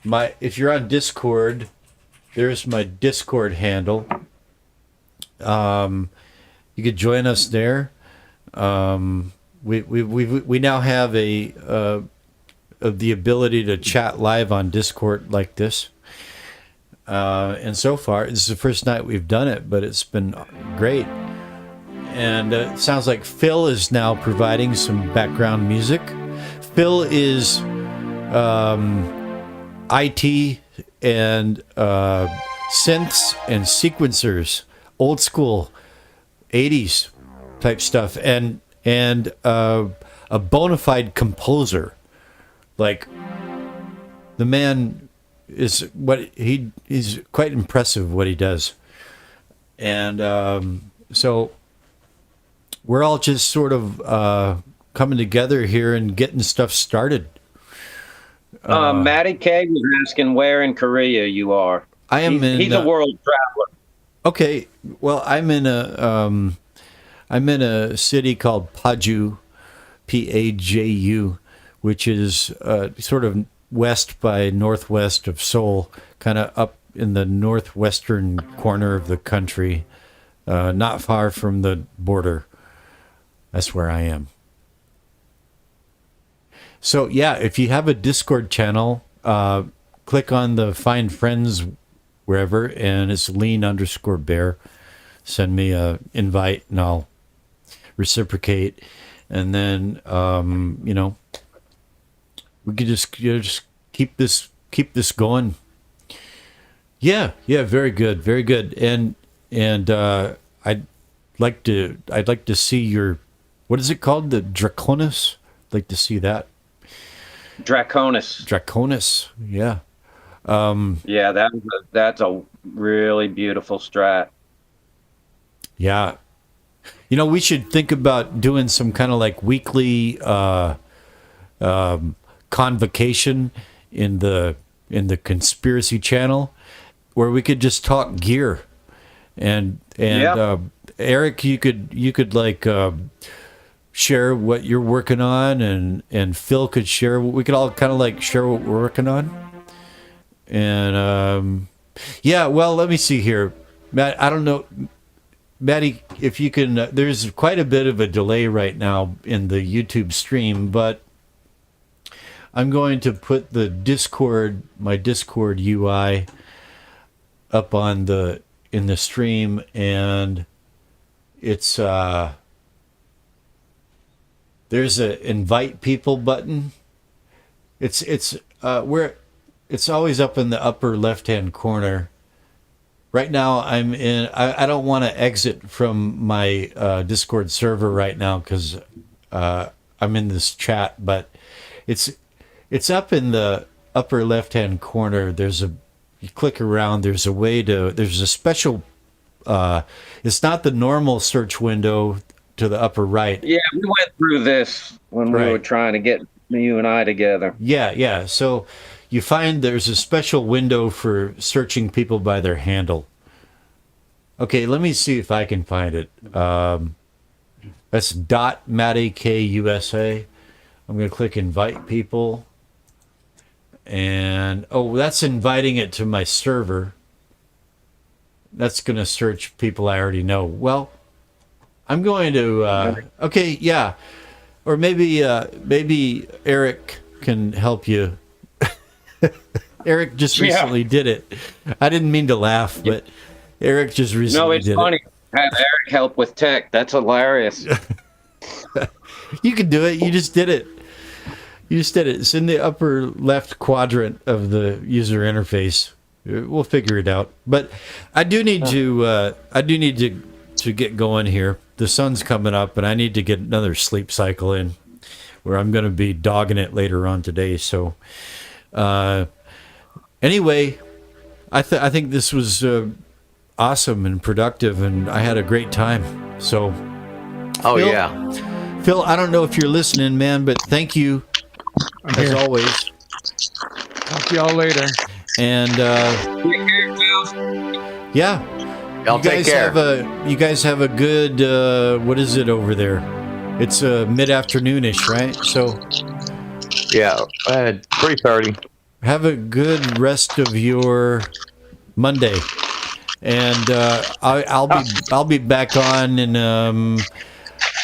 my, if you're on Discord, there's my Discord handle. You could join us there. we now have the ability to chat live on Discord like this. And so far, this is the first night we've done it, but it's been great. And it sounds like Phil is now providing some background music. Phil is IT and synths and sequencers, old school 80s type stuff, and a bona fide composer. Like, the man is he's quite impressive what he does. And so we're all just sort of coming together here and getting stuff started. Matty K was asking where in Korea you are. I am He's a world traveler. Okay, well, I'm in a city called Paju, Paju, which is sort of west by northwest of Seoul, kind of up in the northwestern corner of the country, not far from the border. That's where I am. So yeah, if you have a Discord channel, click on the Find Friends wherever, and it's lean_bear. Send me a invite, and I'll reciprocate. And then we could just keep this going. Yeah, very good, very good. And I'd like to see your, what is it called? The Draconis? I'd like to see that. Draconis, yeah. Yeah, that's a really beautiful strat. Yeah. We should think about doing some kind of like weekly convocation in the conspiracy channel where we could just talk gear. And Eric, you could like share what you're working on, and Phil could share. We could all kind of like share what we're working on. And well, let me see here, Matt. I don't know, Matty, if you can. There's quite a bit of a delay right now in the YouTube stream, but I'm going to put the my Discord UI up in the stream, and it's there's a invite people button. It's always up in the upper left-hand corner. Right now I'm in, I don't want to exit from my Discord server right now because I'm in this chat, but it's up in the upper left-hand corner. You click around, there's a special, it's not the normal search window to the upper right. Yeah, we went through this when we were trying to get you and I together. Yeah. So you find there's a special window for searching people by their handle. Okay, let me see if I can find it. That's .MattyKUSA. I'm going to click invite people. And, that's inviting it to my server. That's going to search people I already know. Well, I'm going to, okay, yeah. Or maybe Eric can help you. Eric just recently did it. I didn't mean to laugh, but Eric just recently did it. No, it's funny. Have Eric help with tech. That's hilarious. You can do it. You just did it. It's in the upper left quadrant of the user interface. We'll figure it out. But I do need to get going here. The sun's coming up, and I need to get another sleep cycle in, where I'm going to be dogging it later on today. So, anyway, I think this was awesome and productive, and I had a great time. So, Phil, I don't know if you're listening, man, but thank you as always. Talk to y'all later. And yeah. I'll take care. You guys have a good, what is it over there? It's mid-afternoon-ish, right? So, yeah, 3:30. Have a good rest of your Monday, and I'll be back on in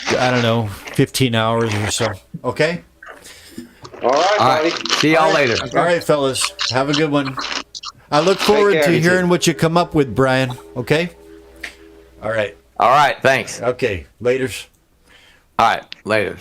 I don't know, 15 hours or so. Okay? All right, All buddy. right. See y'all later. All right, fellas. Have a good one. I look forward care. to You too. hearing what you come up with, Brian. Okay? All right. All right. Thanks. Okay. Laters. All right. Laters.